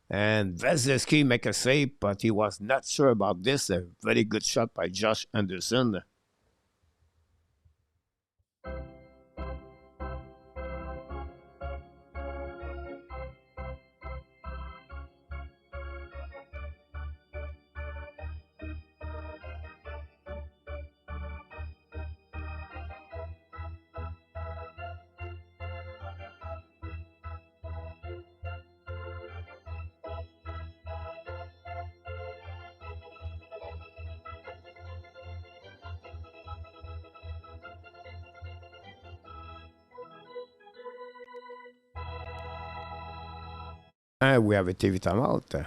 And Vasilevsky make a save, but he was not sure about this. A very good shot by Josh Anderson. And we have a TV timeout.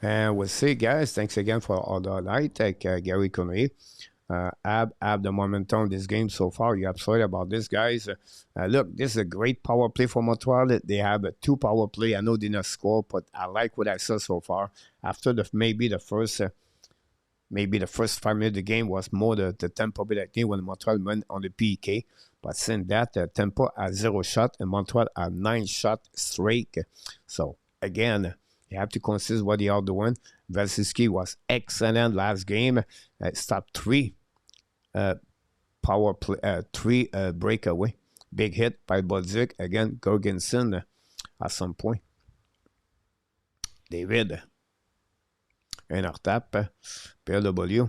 And we'll see, guys. Thanks again for all the light, like Gary Connery. Have the momentum this game so far. You're absolutely about this, guys. Look, this is a great power play for Montreal. They have a 2 power play. I know they did not score, but I like what I saw so far. After maybe the first 5 minutes of the game was more the Tampa Bay Lightning when Montreal went on the PK. But since that, Tampa has 0 shot and Montreal has 9 shots straight. So, again, you have to consider what they are doing. Vasilevsky was excellent last game. Stopped 3 power play, 3 breakaway. Big hit by Bodzik. Again, Gorgensen at some point. David. Un retape. PLW.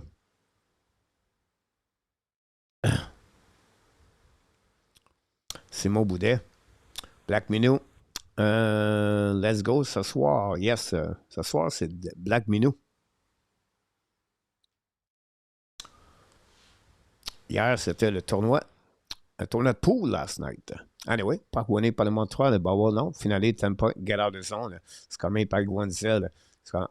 Simon Boudet. Black Minou. Let's go ce soir. Yes, ce soir, c'est Black Minou. Hier, c'était le tournoi. Un tournoi de pool last night. Anyway, pas gagné par le Montreal, bah well, non. Finally, Tampa get out of zone. It's coming by Gwenzel.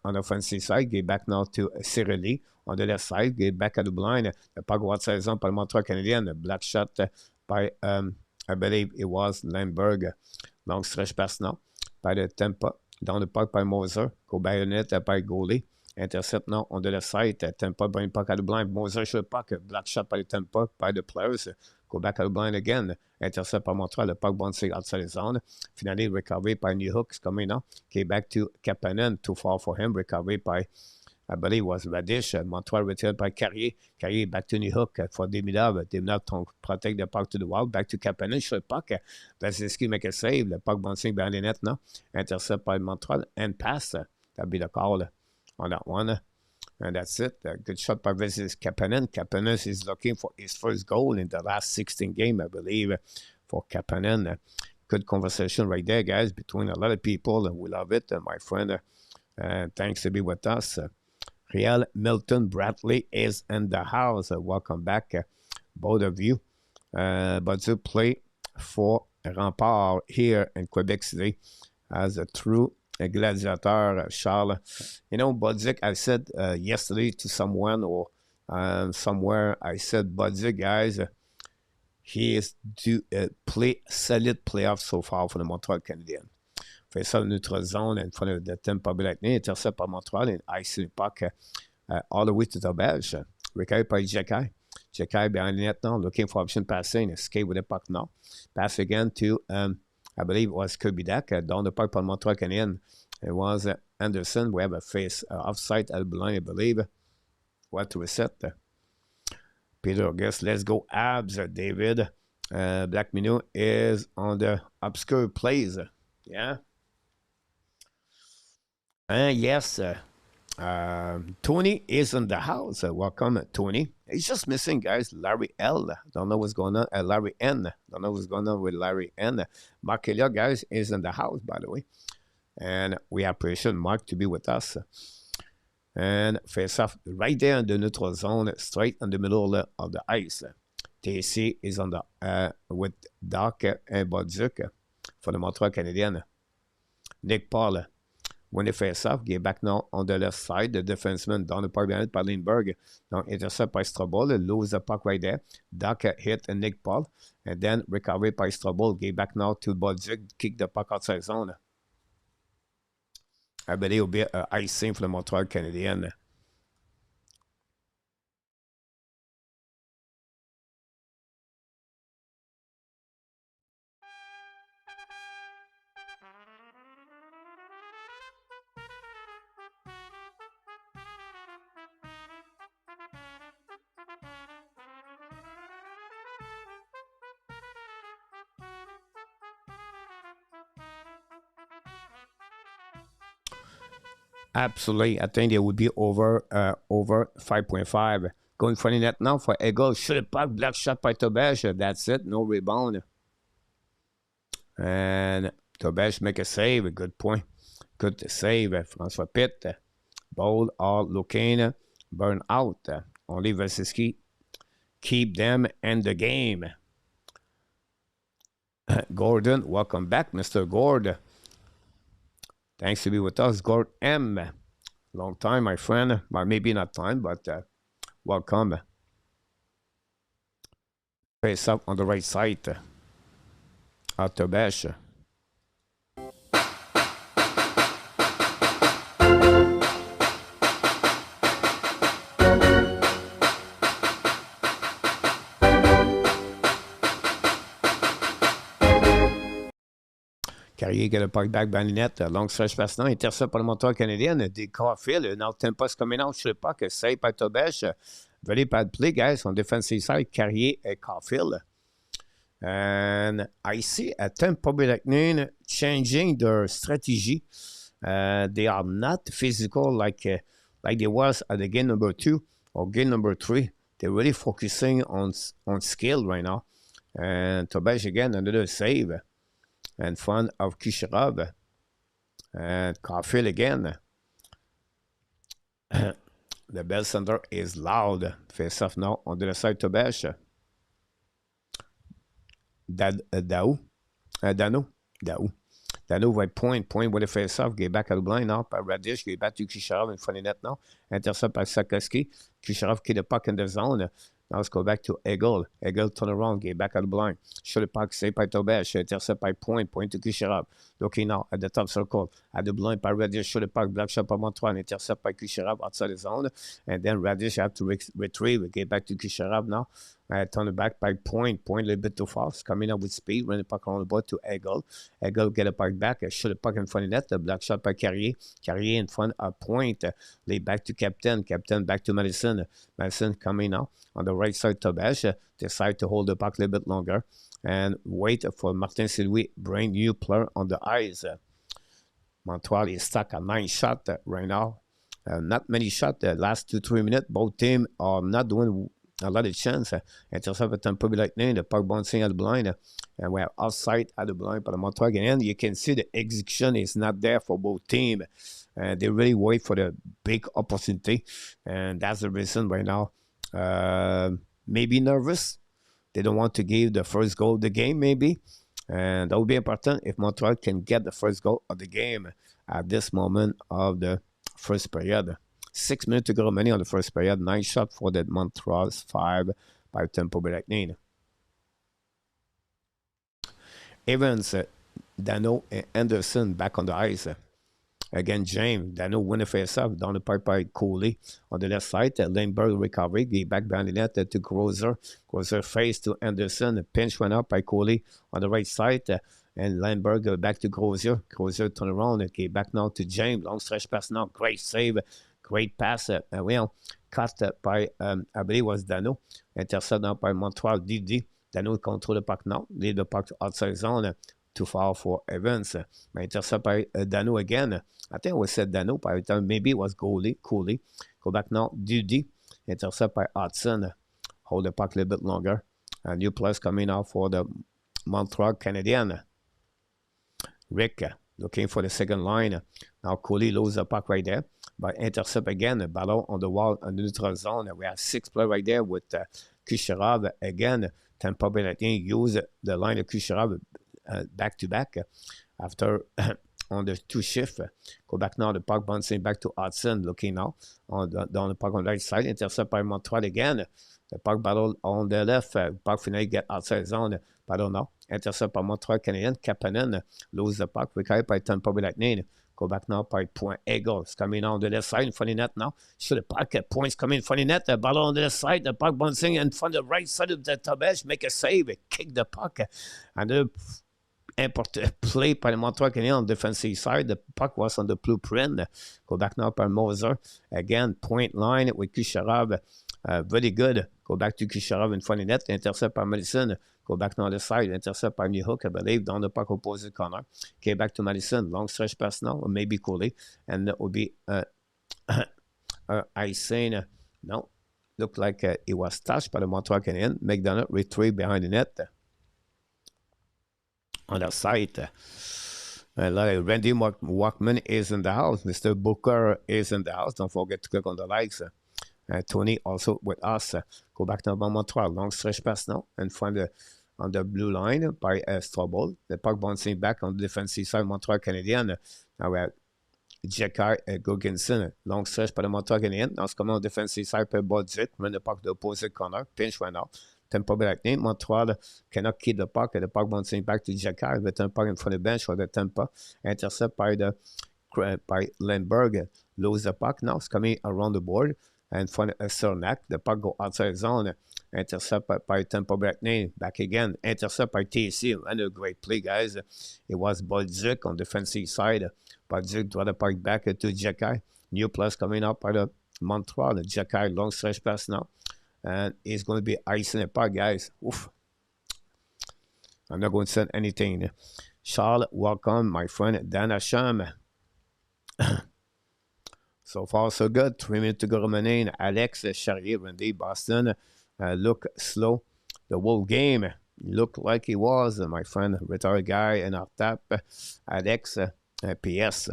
On the offensive side, get back now to Cirelli. On the left side, get back at the blind. Pas outside the zone par le Montreal Canadiens. Black shot by, I believe it was Lemberg. Long stretch pass now by the Tampa. Down the puck by Moser. Go by the net by goalie. Intercept now on the left side. Tampa bring puck at the blind. Moser shoot puck. Black shot by the Tampa by the players. Go back at the blind again. Intercept by Montreal. The puck bouncing outside the zone. Finally recovered by New Hook. Coming now. Came back to Kapanen. Too far for him. Recovered by, I believe it was Radish. Montreal returned by Carrier. Carrier back to New Hook for Demidov. Demidov protect the puck to the wall. Back to Kapanen. Short puck. Vasilevsky make a save. The puck bouncing behind the net now. Intercept by Montreal. And pass. That'll be the call on that one. And that's it. A good shot by Kapanen. Kapanen is looking for his first goal in the last 16 games, I believe, for Kapanen. Good conversation right there, guys, between a lot of people, and we love it. My friend, thanks to be with us. Real Milton Bradley is in the house. Welcome back, both of you. But to play for Rempart here in Quebec City as a true gladiator, Charles. You know, Bodzik, I said yesterday to someone or somewhere, I said, Bodzik, guys, he is to play solid playoffs so far for the Montreal Canadiens. Fait ça neutral zone in front of the Tampa Bay Lightning, intercept par Montreal and ice the puck all the way to the bench. Recovered by Jekai. Jekai behind the net now, looking for option passing, escape with the puck now. Pass again to I believe it was Kirby-Dak down the park by Montreal Canadiens. It was Anderson. We have a face offside at the line, I believe. What to reset? Peter, I guess let's go Habs, David. Black Minou is on the obscure plays. Yeah. And yes, Tony is in the house. Welcome, Tony. He's just missing, guys. Larry L. Don't know what's going on. Larry N. Don't know what's going on with Larry N. Mark Elliott, guys, is in the house, by the way. And we appreciate Mark to be with us. And face off right there in the neutral zone, straight in the middle of the ice. TC is on the with Doc and Bodzik for the Montreal Canadiens. Nick Paul. When they face off, get back now on the left side. The defenseman down the park behind by Lindbergh. Now intercept by Strobel. Lose the puck right there. Doc hit and Nick Paul. And then recovery by Strobel. Get back now to Bodzik. Kick the puck outside zone. I believe it will be an icing for the Montreal Canadiens. Absolutely. I think it would be over 5.5. Going for the net now for Eagle. Shoot it back. Black shot by Tobesh. That's it. No rebound. And Tobesh make a save. A good point. Good save. François Pitt. Bold all looking. Burn out. Only Vasilevsky keep them in the game. Gordon, welcome back, Mr. Gord. Thanks to be with us, Gord M. Long time, my friend. Well, maybe not time, but welcome. Face up on the right side. Autobesh. Carrier get a puck back by the net. Long stretch pass now. Intercept par le Montreal Canadiens. Des Caulfield. Now Tampa's coming out. Je sais pas que c'est by Tobesh. Very bad play, guys, on defensive side. Carrier and Caulfield. And I see a Tampa Bay Lightning changing their strategy. They are not physical like they was at the game number 2 or game number 3. They're really focusing on skill right now. And Tobesh again, another save. And fun of Kucherov. And Caulfield again. The bell center is loud. Face off now on the side to Besh. Dano va être point with the face off. Get back at the blind now par Radish. Get back to Kucherov in front of net now. Intercept by Slafkovsky. Kucherov keep the puck in the zone. Now let's go back to Eagle. Eagle turn around, get back at the blind. Show the puck, save by Tobesh. Intercept by point to Kucherov. Looking now at the top circle. At the blind by Radish. Show the puck, black shot by Montreal. Intercept by Kucherov outside the zone. And then Radish have to retrieve. Get back to Kucherov now. Turn it back by point. Point a little bit too fast. Coming up with speed. Run the puck around the board to Eagle. Eagle get the puck back. Show the puck in front of net. The black shot by Carrier. Carrier in front of point. Lay back to Captain. Captain back to Madison. Madison coming now. On the right side, Tobesh decide to hold the puck a little bit longer and wait for Martin St-Louis, bring new player on the ice. Montreal is stuck at 9 shots right now. Not many shots. The last 2-3 minutes, both teams are not doing a lot of chance. Intercept at Tampa Bay Lightning, the puck bouncing at the blind. And we have offside at the blind by the Montreal Canadiens. You can see the execution is not there for both teams. They really wait for the big opportunity. And that's the reason right now. Maybe nervous. They don't want to give the first goal of the game, maybe. And that would be important if Montreal can get the first goal of the game at this moment of the first period. 6 minutes to go remaining on the first period. 9 shots for the Montreal's 5 by Tampa Bay Lightning. Evans, Dano, and Anderson back on the ice. Again, James, Dano win the face-off down the pipe by Cooley. On the left side, Lindbergh recovery, get back behind the net to Grozer. Grozer face to Anderson. The pinch went up by Cooley on the right side. And Lindbergh back to Grozer. Grozer turn around and get back now to James. Long stretch pass now. Great save. Great pass. Cut by, I believe it was Dano. Intercept now by Montreal. Didi. Dano control the puck now. Lead the puck to outside zone. Too far for Evans. Intercept by Dano again. I think we said Dano by the time. Maybe it was Cooley. Go back now. Didi. Intercept by Hutson. Hold the puck a little bit longer. A new plus coming out for the Montreal Canadiens. Rick looking for the second line. Now Cooley loses the puck right there. But intercept again. Ballon on the wall in the neutral zone. We have 6 players right there with Kucherov again. Tampa Bay Lightning use the line of Kucherov back-to-back after on the 2 shift. Go back now, the puck bouncing back to Hudson, looking now on the puck on the right side. Intercept by Montreal again. The puck battle on the left. Puck finally get outside zone. Battle now. Intercept by Montreal Canadiens. Kapanen lose the puck. Recovered by Tampa Bay Lightning. Go back now by point. Eagle is coming on the left side in front of net now. Should the puck points coming in front of net. The ball on the left side. The puck bouncing in front of the right side of the Tobesh. Make a save. Kick the puck. And the important play by the Montreal Canadiens on the defensive side. The puck was on the blueprint. Go back now by Moser. Again, point line with Kucherov. Very good. Go back to Kucherov in front of net. Intercept by Madison. Go back now on the side. Intercept by New Hook, I believe, down the puck opposite corner. Okay, back to Madison. Long stretch pass now, or maybe Cooley. And that would be I saying no. Looked like it was touched by the Montreal Canadiens. McDonough retrieve behind the net. On the side. Randy Walkman is in the house. Mr. Booker is in the house. Don't forget to click on the likes. Tony also with us. Go back to Montreal. Long stretch pass now. And find on the blue line by Strobel. The puck bouncing back on the defensive side. Montreal Canadiens. Now we have Jekai Guggenson. Long stretch par le Montreal Canadiens. Dans ce moment, on defensive side par Bolduc. Run the puck de opposite corner. Pinch went out. Tampa Bay Lightning. Montreal cannot keep the puck. The puck bouncing back to Jekai. With a puck in front of the bench for the Tampa. Intercept by Lindbergh. Lose the puck. Now it's coming around the board. And front of Cernak. The puck go outside zone. Intercept by Tampa Bay Lightning. Back again. Intercept by TC. And a great play, guys. It was Bolduc on defensive side. Bolduc draw the puck back to Jekai. New plus coming up by the Montreal. Jekai long stretch pass now. And he's going to be icing the puck, guys. Oof. I'm not going to send anything. Charles, welcome, my friend Dan Hacham. So far, so good. 3 minutes to go remaining. Alex Charrier, Randy, Boston. Look slow. The whole game looked like he was, my friend. Retired guy in our tap. Alex, PS.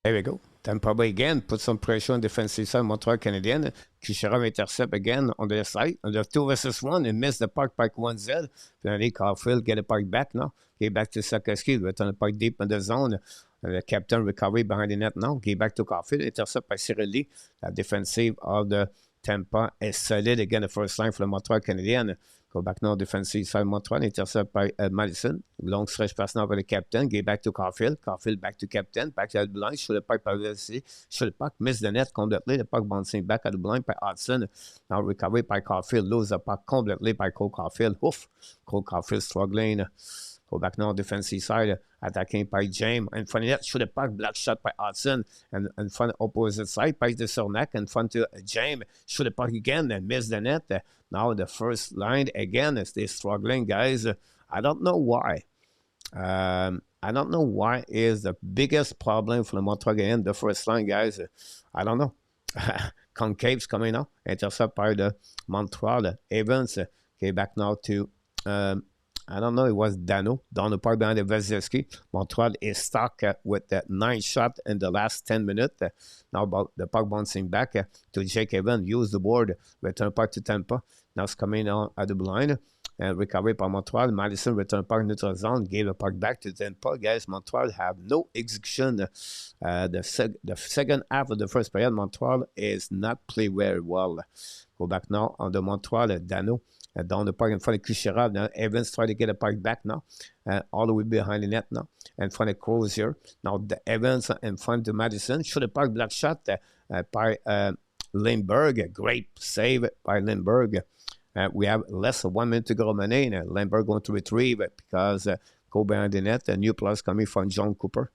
There we go. Tampa Bay again put some pressure on defensive side. Montreal Canadiens. Kucherov intercept again on the side. On the 2 versus 1, and missed the puck by 1-0. Finally, Caulfield get the puck back now. Get back to Slafkovsky. Return the puck deep in the zone. The captain recovery behind the net now. Get back to Caulfield. Intercept by Cyril Lee. The defensive of the Tampa is solid. Again, the first line for the Montreal Canadiens. Go back now, defensive side Montreal, intercept by Madison. Long stretch pass now by the captain. Get back to Caulfield. Caulfield back to captain. Back to the blind. Shoot the puck by VC. Shoot the puck. Miss the net completely. The puck bouncing back at the blind by Hutson. Now recovered by Caulfield. Lose the puck completely by Cole Caulfield. Oof. Cole Caulfield struggling. Go back now, defensive side, attacking by James. In front of that, shoot the puck, block shot by Hudson. And in front of opposite side, by the Cernak. In front of James, shoot the puck again and miss the net. Now the first line again is they're struggling, guys. I don't know why. I don't know why is the biggest problem for the Montreal Canadiens, the first line, guys. I don't know. Concave's coming up, intercept by the Montreal. Evans came back now to I don't know, it was Dano down the park behind the Vasilevsky. Montreal is stuck with 9 shots in the last 10 minutes. Now about the puck bouncing back to Jake Evans. Use the board. Return puck to Tampa. Now it's coming on at the blind. Recovery by Montreal. Madison return puck neutral zone. Gave the puck back to Tampa. Guys, Montreal have no execution. The second half of the first period, Montreal is not play very well. Go back now on the Montreal. Dano. Down the park in front of Kucherov. Now Evans trying to get the puck back now. All the way behind the net now. In front of Crozier. Now the Evans in front of Madison. Shoot the puck, block shot by Lindbergh. Great save by Lindbergh. We have less than 1 minute to go remaining. Lindbergh going to retrieve it because go behind the net. A new plus coming from John Cooper.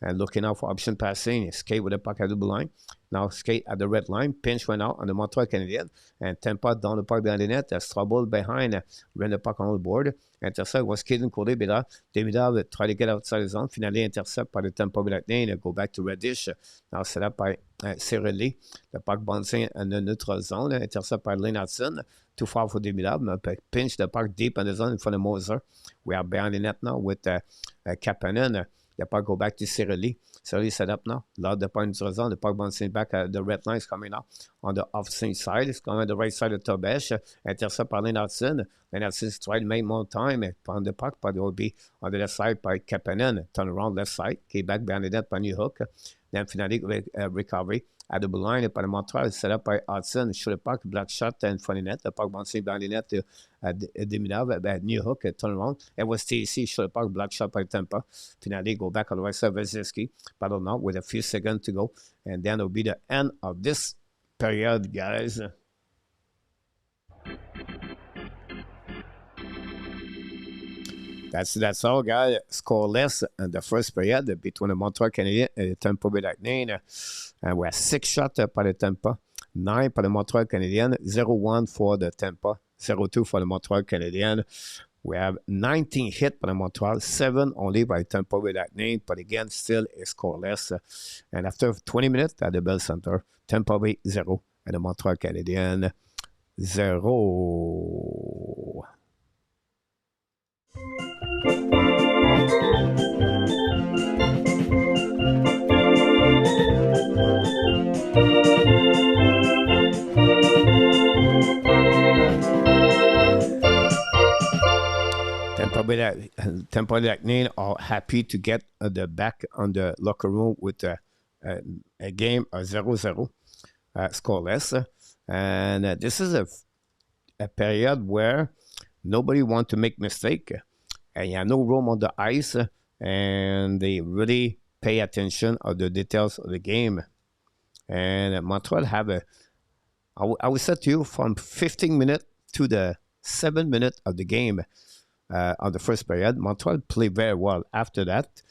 And looking out for option passing. Skate with the puck at the blue line. Now skate at the red line. Pinch went out on the Montreal Canadiens. And Tampa down the puck behind the net. Trouble behind. Ran the puck on the board. Intercept was Kaden Cody Bedard. Demidov tried to get outside the zone. Finally intercept by the Tampa Bay Lightning. Go back to Reddish. Now set up by Cyril Lee. The puck bouncing in the neutral zone. Intercept by Lynn Hudson. Too far for Demidov. Pinch the puck deep in the zone in front of Moser. We are behind the net now with Kapanen. The puck go back to Cyril Lee. Cyril Lee set up now. Loud the puck into the zone. The puck bouncing back at the red line is coming out on the offside side. It's coming on the right side of Tobesh. Intercept by Lennartson. Lennartson trying to make more time on the puck, but it will be on the left side by Kapanen. Turn around left side. Came back behind the net by New Hook. Then finally recovery at the blue line by the Montreal. Set up by Hudson. Shoot the puck. Black shot in front of the net. The puck bouncing behind the net to Demidov. New Hook. Turn around. It was TC. Shoot the puck. Black shot by Tampa. Finally go back on the right side of Vasilevsky. Battle now with a few seconds to go. And then it will be the end of this period, guys. That's all, guys. Scoreless in the first period between the Montreal Canadiens and the Tampa Bay Lightning. And we have 6 shots by the Tampa, 9 for the Montreal Canadiens, 0-1 for the Tampa, 0-2 for the Montreal Canadiens. We have 19 hits by Montreal, 7 only by Tampa Bay Lightning, but again, still is scoreless. And after 20 minutes at the Bell Center, Tampa Bay 0 and the Montreal Canadiens 0. Tampa Bay Lightning are happy to get the back on the locker room with a game 0-0, scoreless. And this is a period where nobody wants to make mistake. And you have no room on the ice, and they really pay attention of the details of the game. And Montreal have I will say to you, from 15 minutes to the 7 minutes of the game on the first period, Montreal played very well. After that,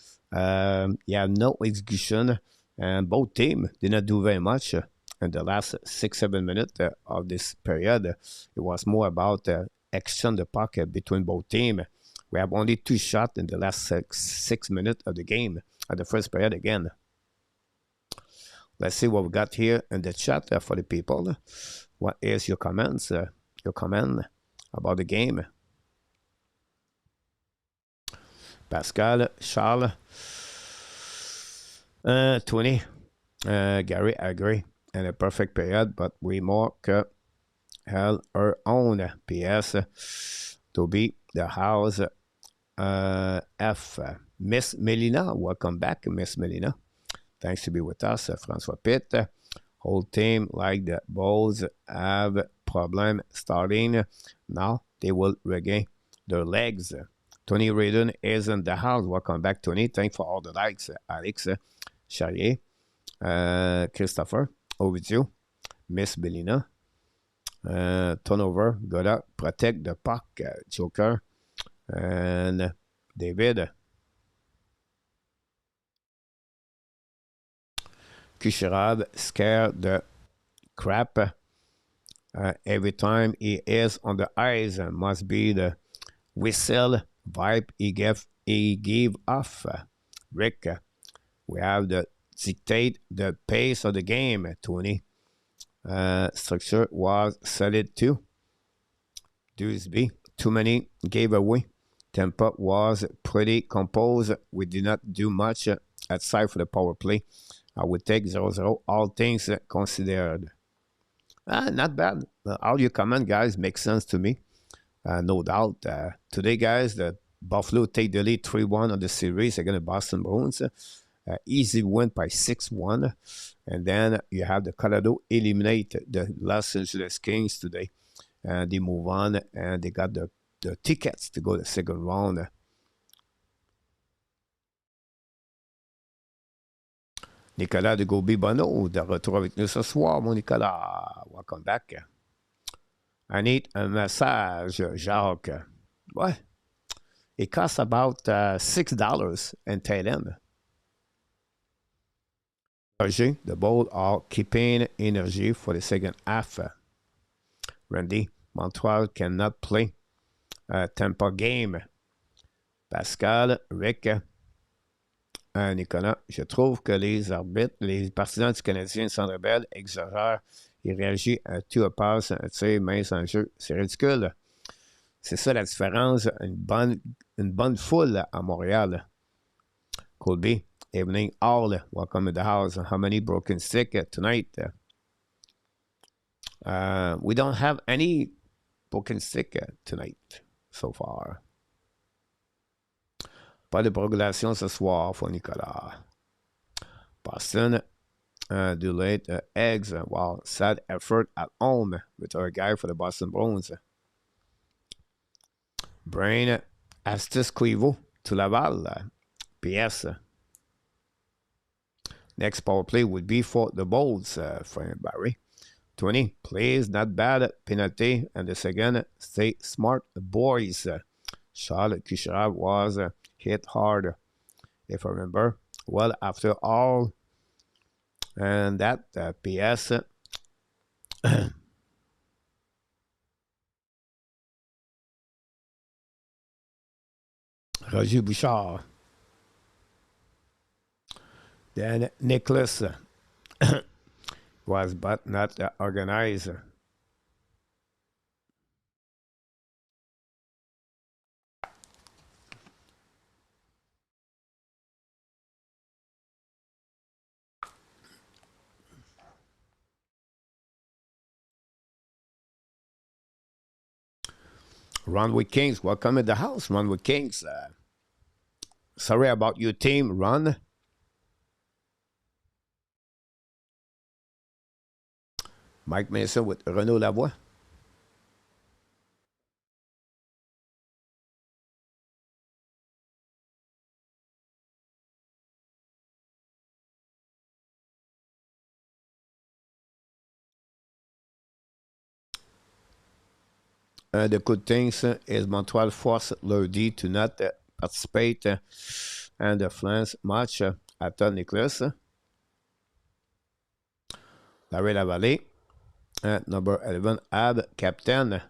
you have no execution, and both teams did not do very much in the last 6-7 minutes of this period. It was more about exchange the puck between both teams. We have only 2 shots in the last 6 minutes of the game at the first period again. Let's see what we got here in the chat for the people. What is your comments? Your comment about the game? Pascal, Charles, 20. Gary, agree. And a perfect period, but we mark held our own. PS to be the house. F. Miss Melina, welcome back, Miss Melina. Thanks to be with us, François Pitt. Whole team like the Bulls have problem starting. Now they will regain their legs. Tony Radon is in the house. Welcome back, Tony. Thanks for all the likes. Alex, Charrier, Christopher, Ovidio, Miss Belina. Turnover, gotta protect the puck. Joker, and David. Kucherov scared the crap every time he is on the ice. Must be the whistle vibe he gave off. Rick, we have to dictate the pace of the game. Tony, structure was solid too. Dewsby, too many gave away. Tampa was pretty composed. We did not do much outside for the power play. I would take 0-0, all things considered. Not bad. All your comment, guys, make sense to me. No doubt. Today, guys, the Buffalo take the lead 3-1 on the series against the Boston Bruins. Easy win by 6-1. And then you have the Colorado eliminate the Los Angeles Kings today. And they move on, and they got the tickets to go to the second round. Nicolas de Gauby-Bonneau, de retour avec nous ce soir, mon Nicolas. Welcome back. I need un massage, Jacques. Ouais. It costs about $6 in Thailand. Roger, the Bulls are keeping energy for the second half. Randy, Montreal cannot play Tampa game. Pascal, Rick, Nicolas, je trouve que les arbitres, les partisans du Canadien s'en rebellent, exagèrent, ils réagissent à tout à passe, un tir, main sans jeu. C'est ridicule. C'est ça la différence. Une bonne foule à Montréal. Colby, evening all. Welcome to the house. How many broken stick tonight? We don't have any broken stick tonight so far. Pas de prolongation ce soir pour Nicolas. Boston, do late eggs. Wow, sad effort at home with our guy for the Boston Bruins. Brain, Astis Clevo to Laval. PS. Next power play would be for the Bulls, for Barry. 20 plays, not bad. Penalty, and the second, stay smart, boys. Charles Kucherov was hit hard, if I remember. Well, after all, and that PS. Roger Bouchard. Then Nicholas was but not the organizer. Ronwood Kings, welcome in the house, Ronwood Kings. Sorry about your team, Ron. Mike Mason with Renaud Lavoie. Un des good things is Montreal force leur D to not participate in the France match after Nicholas. Larry Lavallée, number 11, Ab, captain.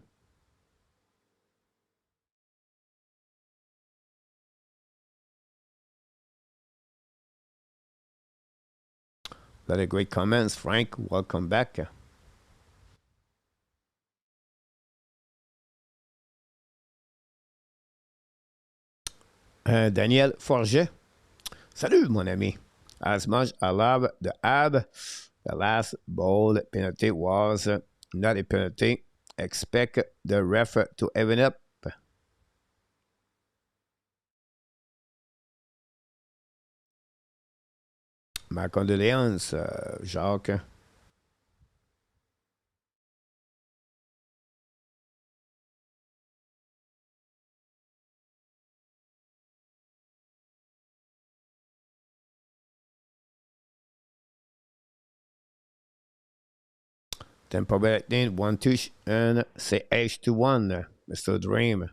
Very great comments, Frank. Welcome back. Daniel Forget. Salut, mon ami. As much I love the Ab, the last bold penalty was not a penalty. Expect the ref to even up. Ma condoléance, Jacques. Tampa Bay Lightning, 1-2, and c'est H2-1, Mr. Dream.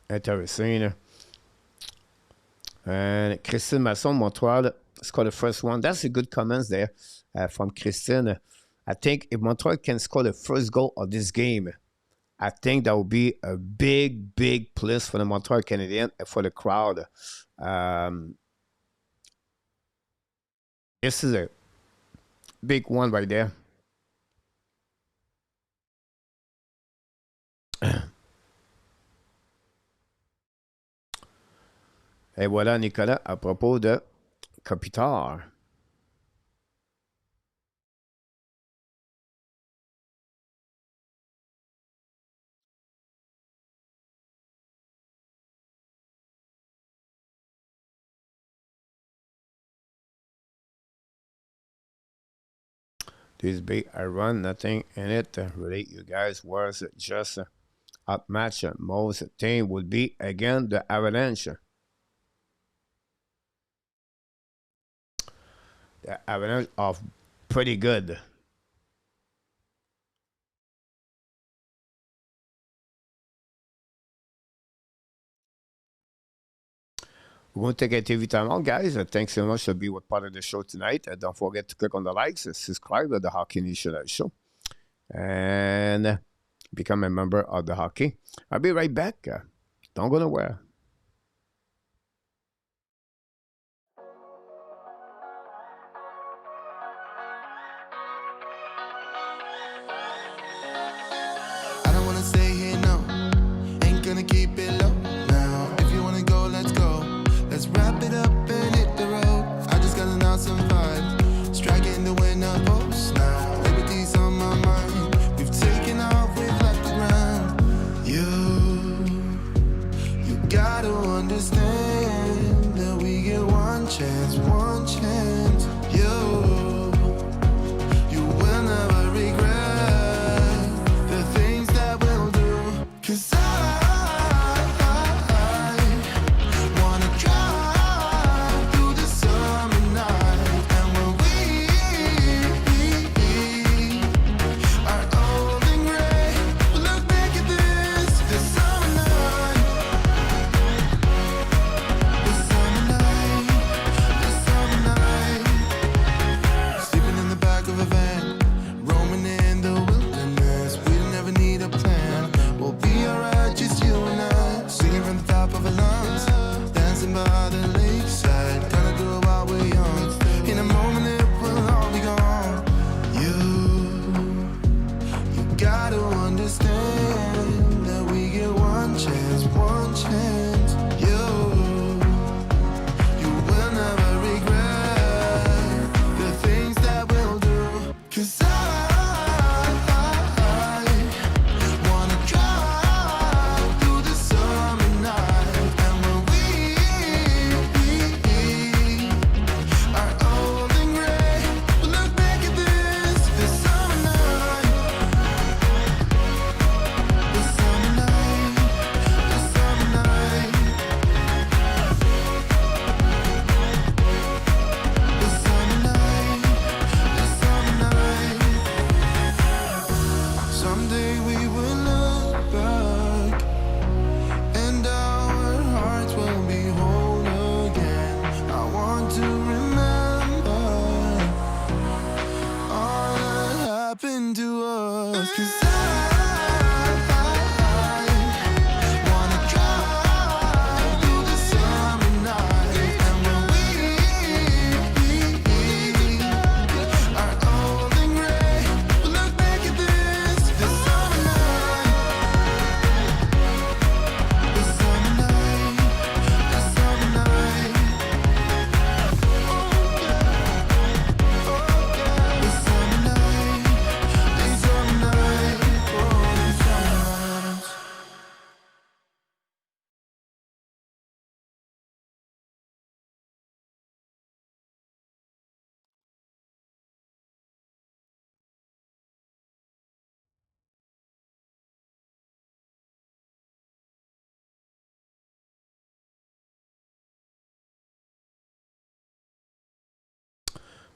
Intéressant. And Christine Masson, Montreal scored the first one. That's a good comments there from Christine. I think if Montreal can score the first goal of this game, I think that would be a big, big plus for the Montreal Canadiens and for the crowd. This is a big one right there. Et voilà, Nicolas, à propos de Kopitar. This big I run, nothing in it. Really, you guys was just outmatched. Most team would be again the Avalanche. The Avalanche are pretty good. We're going to take it to Vitamon, guys. Thanks so much for being part of the show tonight. Don't forget to click on the likes, subscribe to the Hockey Nation Show, and become a member of the Hockey. I'll be right back. Don't go nowhere. I don't wanna stay here, no. Ain't gonna keep it low. Now, if you wanna go, let's go. Let's wrap it up and hit the road. I just got an awesome vibe. Striking the winner post now. Liberty's on my mind. We've taken off, we've left the ground. You got 'Cause I wanna drive through the summer night. And when we are old and gray, we'll look back at this summer night. The summer night, the summer night. The summer night, the summer night. Someday we will look back, and our hearts will be whole again. I want to remember all that happened to us. 'Cause I wanna drive through the summer night. And when we are old and gray, we'll look back at this summer night. The summer night, the summer night. Oh yeah, the summer night, the summer night, oh the summer night.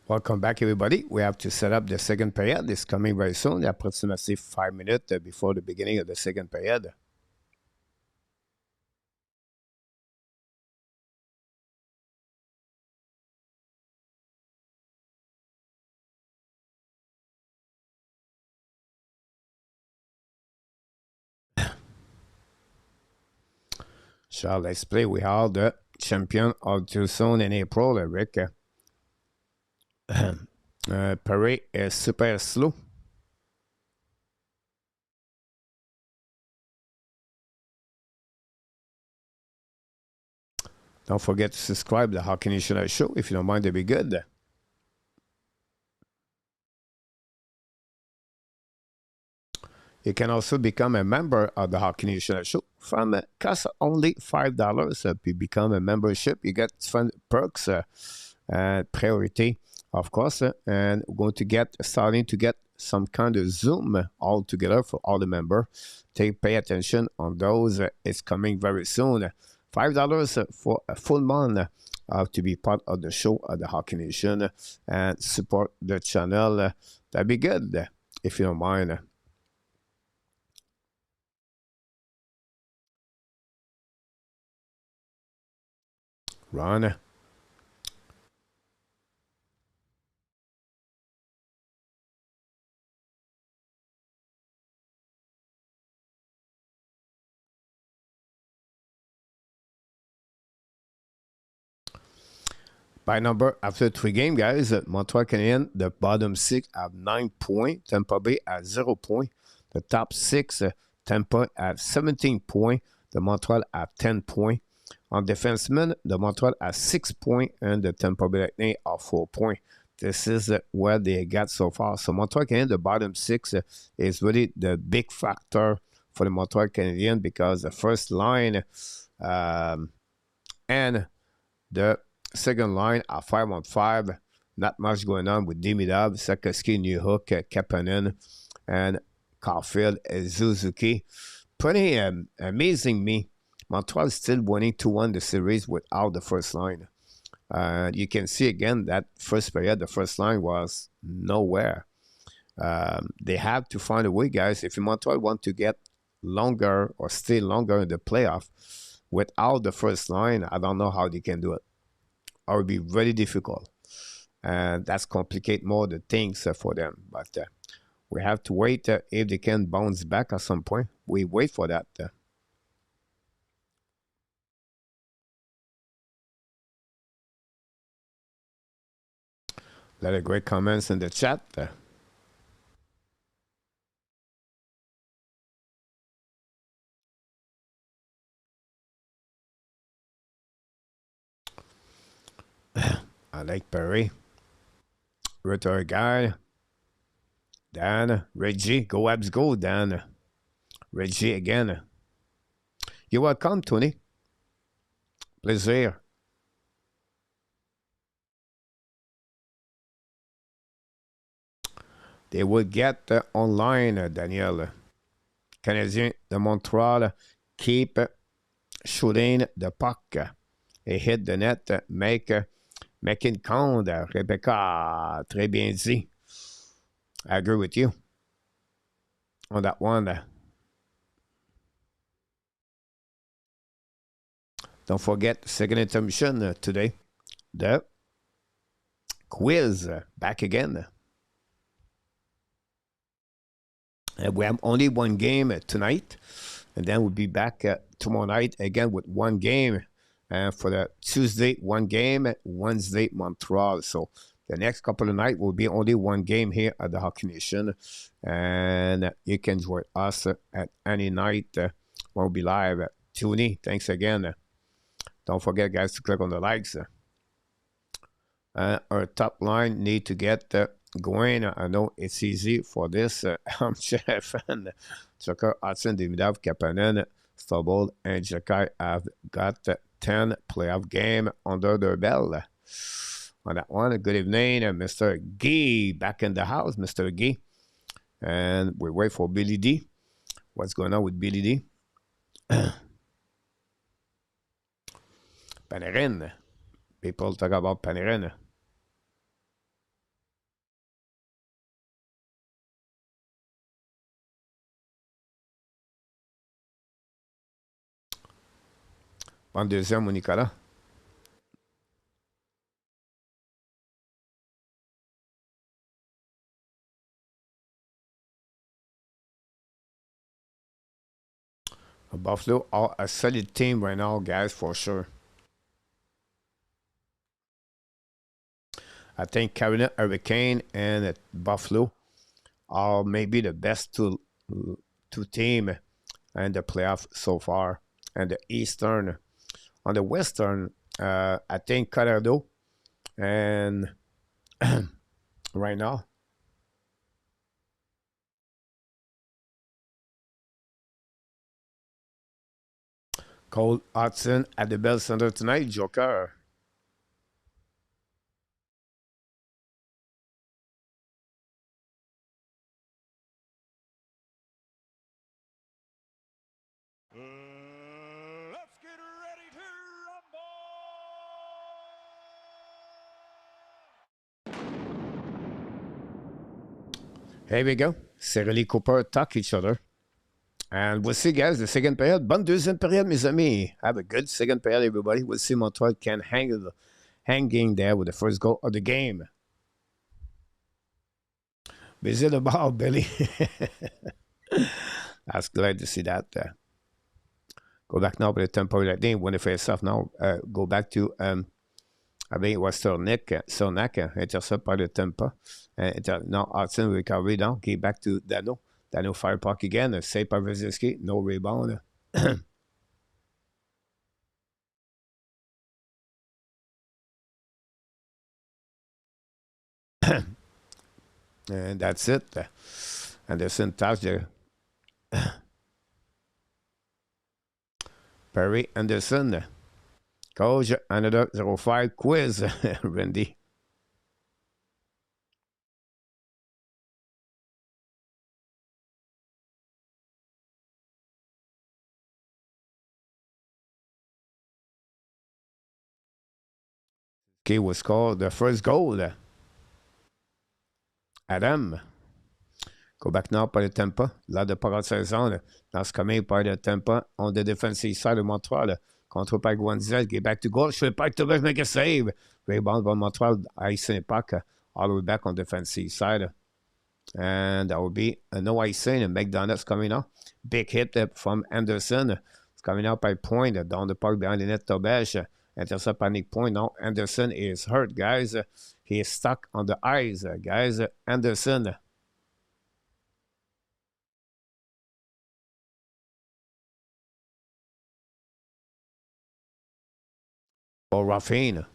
Welcome back, everybody. We have to set up the second period. It's coming very soon, approximately 5 minutes before the beginning of the second period. So let's play. We are the champion of Tucson in April, Rick. Perry is super slow. Don't forget to subscribe to the Hockey National Show. If you don't mind, it'd be good. You can also become a member of the Hockey National Show. From cost only $5 to become a membership. You get fun perks, priority, of course, and we're going to starting to get some kind of Zoom all together for all the members. Pay attention on those. It's coming very soon. $5 for a full month to be part of the show at the Hockey Nation and support the channel. That'd be good if you don't mind. Ron. By number, after 3 games, guys, Montreal Canadiens, the bottom 6 have 9 points. Tampa Bay at 0 points. The top 6, Tampa at 17 points. The Montreal at 10 points. On defensemen, the Montreal at 6 points. And the Tampa Bay Lightning at 4 points. This is where they got so far. So Montreal Canadiens, the bottom 6, is really the big factor for the Montreal Canadiens because the first line and the second line are 5-on-5. Not much going on with Demidov, Slafkovsky, Newhook, Kapanen, and Caulfield, Suzuki. Pretty amazing me. Montreal is still winning 2-1 the series without the first line. You can see again that first period, the first line was nowhere. They have to find a way, guys. If Montreal want to get longer or stay longer in the playoff without the first line, I don't know how they can do it. It would be very difficult. And that's complicate more the things for them. But we have to wait if they can bounce back at some point. We wait for that. A lot of great comments in the chat. I like Perry. Retired guy. Dan, Reggie, go Habs, go, Dan. Reggie again. You're welcome, Tony. Plaisir. They will get online, Daniel. Canadiens de Montreal keep shooting the puck. They hit the net, making count. Rebecca, très bien dit. I agree with you on that one. Don't forget, second intermission today. The quiz back again. We have only one game tonight, and then we'll be back tomorrow night again with one game. And for the Tuesday, one game, Wednesday, Montreal. So the next couple of nights will be only one game here at the Hockey Nation. And you can join us at any night when we'll be live. Tony, thanks again. Don't forget, guys, to click on the likes. Our top line need to get going. I know it's easy for this armchair fan. Tucker, Hutson, Demidov, Kapanen, Stubble, and Jakai have got 10 playoff game under their belt. On that one, good evening, Mr. Gee, back in the house, Mr. Gee. And we wait for Billy D. What's going on with Billy D? Panarin. People talk about Panarin. En deuxième, mon Nicolas. Buffalo are a solid team right now, guys, for sure. I think Carolina Hurricane and Buffalo are maybe the best two team in the playoff so far. And the Eastern, on the Western, I think Colorado and right now. Cole Hudson at the Bell Center tonight, Joker. Let's get ready to rumble! Here we go. Cyril Cooper talk each other. And we'll see, guys, the second period. Bonne deuxième période, mes amis. Have a good second period, everybody. We'll see Montreal can hanging there with the first goal of the game. Visit the ball, Billy. I was glad to see that. Go back now to the Tampa Bay Lightning. Win the face-off now. Go back to, I think it was Cernak, intercept par le Tampa. No, Hudson recovery now. Get back to Dano. Dano fire puck again. Save by Vasilevsky. No rebound. And that's it. Anderson touched there. Perry Anderson. Coach, another 05 quiz, Randy. Okay, was called the first goal. Adam. Go back now par le Tampa. Là, de par saison, dans ce coming par le Tampa, on the defensive side of Montreal. Control by Guanzet. Get back to goal. Should back to back, make a save. Rebound by Montreal. Icing puck all the way back on defensive side. And that will be a no icing. And McDonald's coming out. Big hit from Anderson. It's coming out by Point down the park behind the net. Tobesh. Intercept by Nick Point. Now Anderson is hurt, guys. He is stuck on the ice, guys. Anderson. Or Raffine.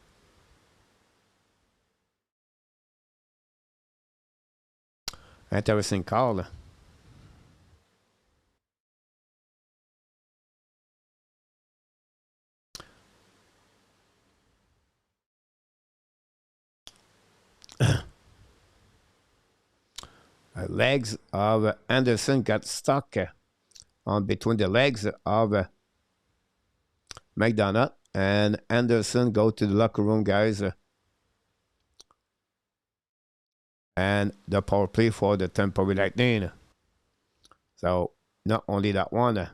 Interesting call. Legs of Anderson got stuck on between the legs of McDonough, and Anderson go to the locker room, guys. And the power play for the Tampa Bay Lightning. So not only that one.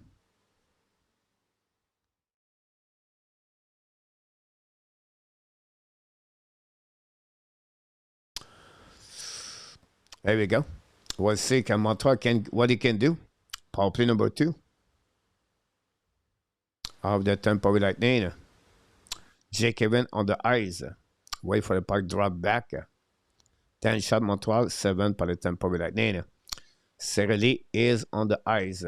There we go. We'll see what he can do. Power play number 2 of the Tampa Bay Lightning. Jake Evans on the ice. Wait for the puck drop back. 10 shot Montreal, 7 par the Tampa Bay Lightning. Cirelli is on the ice.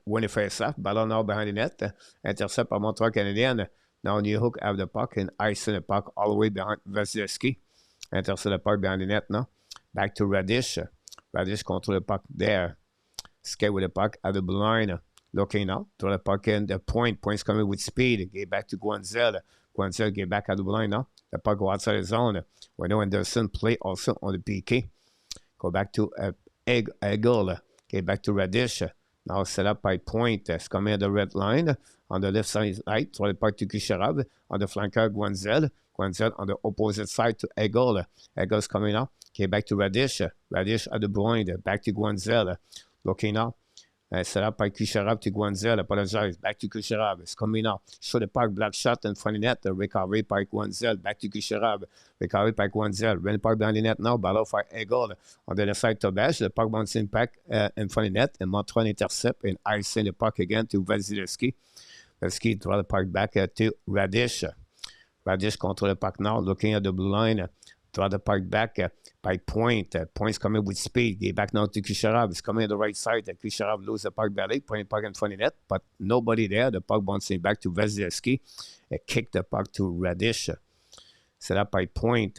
When he face off, ballon now behind the net. Intercept par Montreal Canadiens. Now New Hook have the puck and icing the puck all the way behind Vasilevsky. Intercept the puck behind the net now. Back to Radish. Radish control the puck there. Skate with the puck at the blue line. Looking now. Throw the puck in the point. Points coming with speed. Get back to Guanzel. Guanzel get back at the blue line now. The puck go outside the zone. We know Anderson play also on the PK. Go back to Eagle. Get back to Radish. Now set up by Point. It's coming at the red line. On the left side, right. Throw the puck to Kucherov. On the flanker, Guanzel. Guanzel on the opposite side to Eagle. Eagle's coming out. Okay, back to Radish. Radish at the blind. Back to Guanzel. Looking up. Set up by Kucherov to Guanzel. Apologize. Back to Kucherov. It's coming out. Show the puck. Black shot in front of the net. Recovery by Guanzel. Back to Kucherov. Recovery by Guanzel. Run the puck behind the net now. Battle for Eagle. On the left side, Tobash. The puck bouncing back in front of the net. And Montreal intercept. And icing the puck again to Vasilevsky. Vasilevsky draw the puck back to Radish. Radish control the puck now. Looking at the blue line. Draw the puck back by Point. Point's coming with speed. Get back now to Kucherov. It's coming on the right side. Kucherov loses the puck belly. Point the puck in front of the net. But nobody there. The puck bouncing back to Vasilevsky. Kick the puck to Radish. Set up by Point.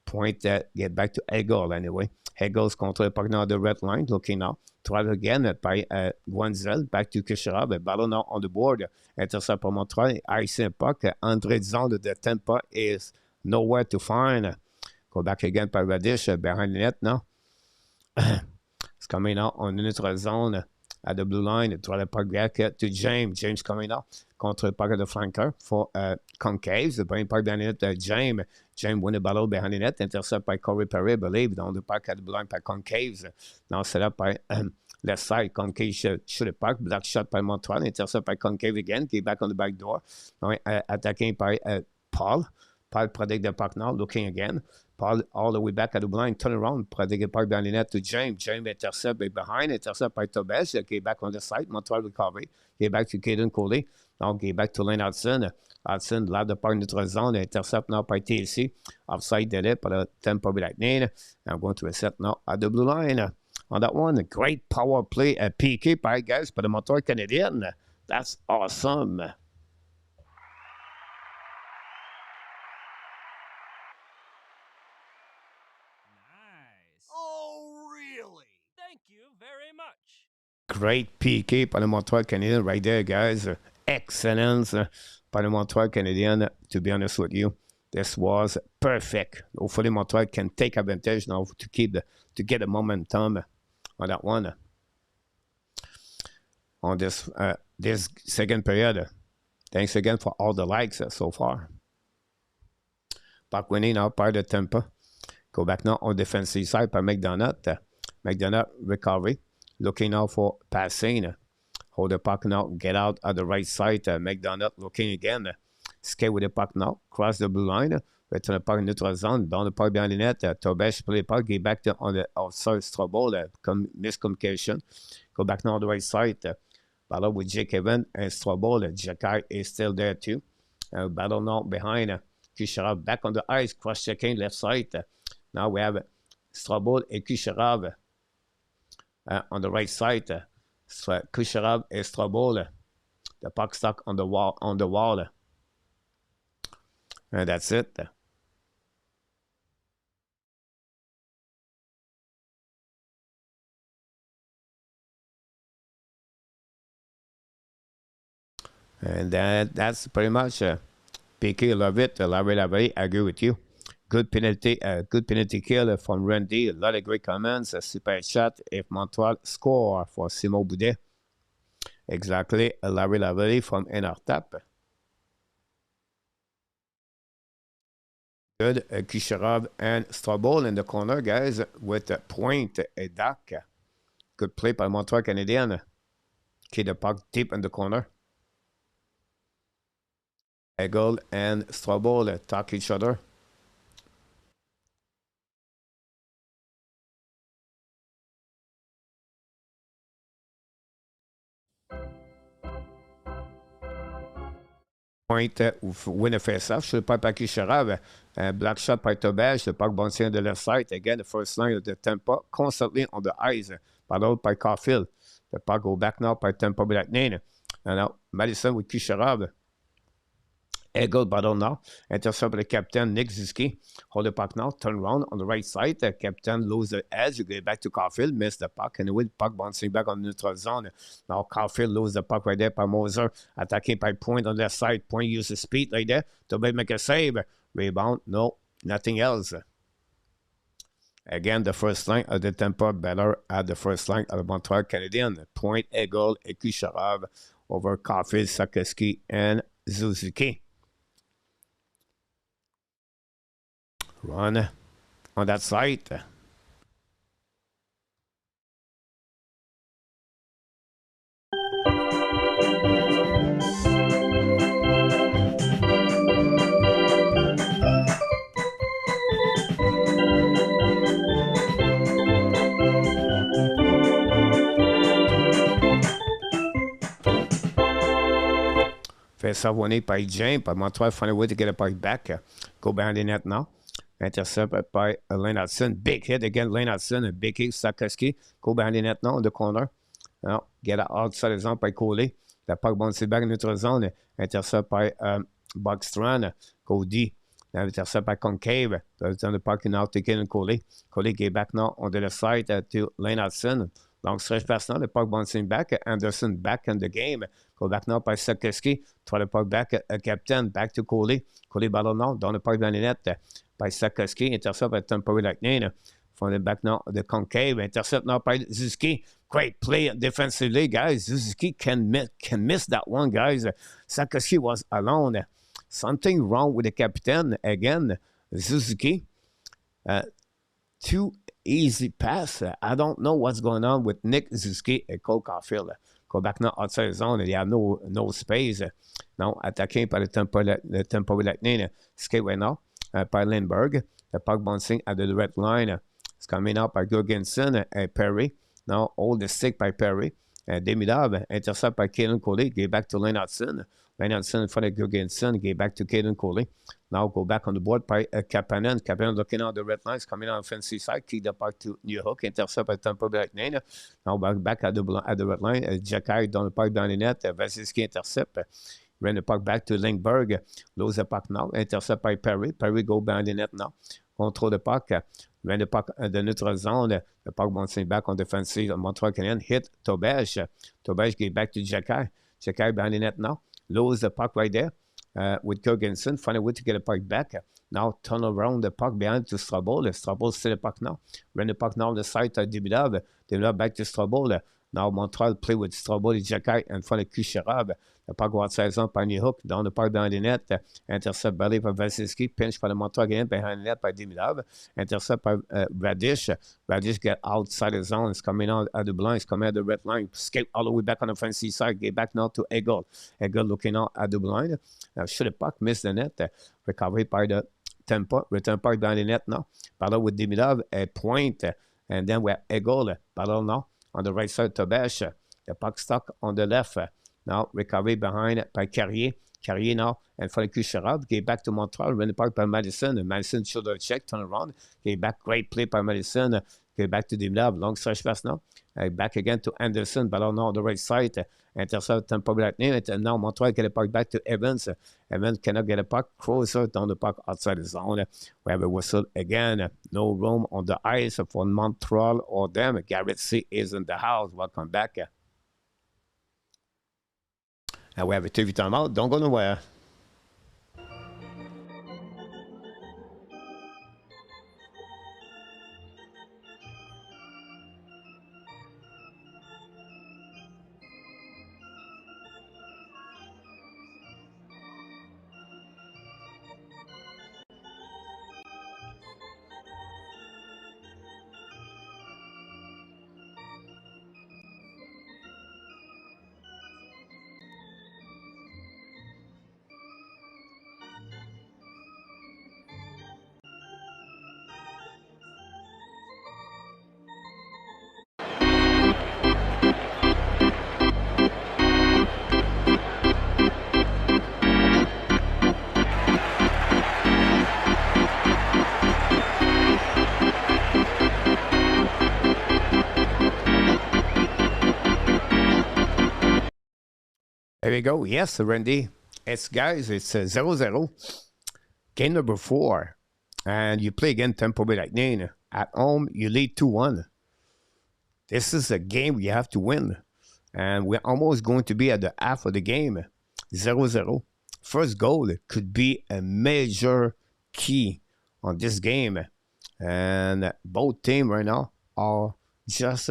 Point get back to Eagle anyway. Eagle's control the puck now on the red line. Looking now. Try again by Guanzel. Back to Kucherov. Ballon now on the board. Intercept for Montreal. Icing the puck. André Zone de Tampa is nowhere to find. Go back again by Radish behind the net now. It's coming out on the neutral zone at the blue line. Draw the puck back to James. James coming out. Contre the puck at the flanker for Concaves. The brain puck behind the net. James. James win the battle behind the net. Intercept by Corey Perry, I believe. Down the puck at the blue line by Concaves. Now set up by left side. Concave shoot the puck. Black shot by Montreal. Intercept by Concave again. Get back on the back door. Now attacking by Paul. Paul protect the puck now. Looking again. Paul all the way back at the blind, turn around, protect the puck behind the net to James. James intercept behind, intercept by Tobias. Get back on the side, Montreal recovery. Get back to Caden Coley. Now get back to Lane Hudson. Hudson lave the puck in the zone. Intercept now by TLC. Offside delay par the Tampa Bay Lightning. I'm going to reset now at the blue line. On that one, a great power play at PK by guys for the Montreal Canadiens. That's awesome. Great PK par le Montreal Canadiens right there, guys. Excellence par le Montreal Canadiens, to be honest with you. This was perfect. Hopefully Montreal can take advantage now to get the momentum on that one. On this second period. Thanks again for all the likes so far. Puck winning now by the Tampa. Go back now on defensive side by McDonough. McDonough recovery. Looking now for passing. Hold the puck now. Get out at the right side. McDonough looking again. Skate with the puck now. Cross the blue line. Return the puck in neutral zone. Down the puck behind the net. Tobias play the puck. Get back on the outside Strobel. Miscommunication. Go back now on the right side. Battle with Jake Evans and Strobel. Jacky is still there too. Battle now behind. Kucherov back on the ice. Cross-checking left side. Now we have Strobel and Kucherov. On the right side, Kucherov and Strobel. The puck stuck on the wall. And that's it. And that's pretty much PK, love it. Larry Lavery, I agree with you. Good penalty kill from Randy. A lot of great comments. A super chat. If Montreal score for Simon Boudet. Exactly. Larry Lavery from Tap. Good. Kucherov and Strobel in the corner, guys, with Point et Dak. Good play by Montreal Canadiens. Keep the puck deep in the corner. Eagle and Strobel talk each other. Point win a face-off. Sur le puck par Kucherov. Black shot by Tobage. Le puck bouncing on the left side. Again, the first line of the Tampa constantly on the ice. Followed by Caulfield. The puck go back now by Tampa Bay Lightning. And now Madison with Kucherov. Eagle battle now. Intercept by the captain, Nick Zuski. Hold the puck now. Turn around on the right side. The captain loses the edge. You get back to Caulfield. Miss the puck. And with the puck bouncing back on the neutral zone. Now Caulfield loses the puck right there by Moser. Attacking by Point on the left side. Point uses speed right there to make a save. Rebound. No, nothing else. Again, the first line of the Tampa better at the first line of the Montreal Canadiens. Point, Eagle, and Kucherov over Caulfield, Slafkovsky, and Suzuki. Run on that side. Face-off winning by James, but Montreal find a way to get it back. Go behind the net now. Intercepted by Lane Hudson. Big hit again, Lane Hudson. A big hit, Slafkovsky. Go behind the net now in the corner. Now, get it outside the zone by Coley. The puck bounces back in neutral zone. Intercepted by Buckstrand. Go D. Now intercepted by Concave. That's on the puck now taking Coley. Coley get back now on the left side to Lane Hudson. Long stretch pass now. The puck bouncing back. Anderson back in the game. Go back now by Slafkovsky. Try the puck back. Captain back to Coley. Coley battle now. Down the puck behind the net. By Slafkovsky, intercept by Tampa Bay Lightning. From the back now, the Concave, intercept now by Suzuki. Great play defensively, guys. Suzuki can miss that one, guys. Slafkovsky was alone. Something wrong with the captain again. Suzuki. Too easy pass. I don't know what's going on with Nick Suzuki and Cole Caulfield. Go back now outside the zone. They have no space. Now attacking by the Tampa Bay Lightning. Skate right now. By Lindbergh. The puck bouncing at the red line. It's coming out by Gurgensen and Perry. Now hold the stick by Perry. Demidov intercept by Caden Coley. Get back to Lane Hudson. Lane Hudson in front of Gurgensen. Get back to Caden Coley. Now go back on the board by Kapanen. Kapanen looking out the red lines. Coming out on the offensive side. Keep the puck to New Hook. Intercept by Tampa Bay Lightning. Now back at the red line. Jacky down the puck down the net. Vasilevsky intercept. Ran the puck back to Lindbergh. Lose the puck now. Intercept by Perry. Perry go behind the net now. Control the puck. Ran the puck at the neutral zone. The puck bouncing back on defensive. Montreal Canadiens hit Tobage. Tobage get back to Jacky. Jacky behind the net now. Lose the puck right there with Gurgensen. Find a way to get the puck back. Now turn around the puck behind to Strobel. Strobel still the puck now. Ran the puck now on the side to Demidov. Demidov back to Strobel. Now Montreal play with Strobel and Jacky in front of Kucherov. The puck go outside zone by New Hook. Down the puck down the net. Intercept belly by Vasilevsky. Pinch by the Montreal again behind the net by Demidov. Intercept by Radish. Radish get outside the zone. It's coming out at the blind. It's coming at the red line. Skate all the way back on the offensive side. Get back now to Eagle. Eagle looking out at the blind. Now should the puck miss the net. Recovery by the Tampa. Return puck down the net now. Battle with Demidov. A point. And then we have Eagle. Battle now. On the right side, Tobesh. The puck stuck on the left. Now, recovery behind by Carrier. Carrier now, and for the Kucherov. Get back to Montreal. Run the puck by Madison. Madison shoulder check, turn around. Get back, great play by Madison. Get back to Demidov. Long stretch pass now. Back again to Anderson. Ballon now on the right side. Intercept Tampa Bay Lightning. And now Montreal get the puck back to Evans. Evans cannot get a puck closer down the puck outside the zone. We have a whistle again. No room on the ice for Montreal or them. Garrett C is in the house. Welcome back. And we have a TV timeout. Don't go nowhere. There we go. Yes, Randy. It's 0-0. Game number 4. And you play again Tampa Bay Lightning. At home, you lead 2-1. This is a game you have to win. And we're almost going to be at the half of the game. 0-0. First goal could be a major key on this game. And both teams right now are just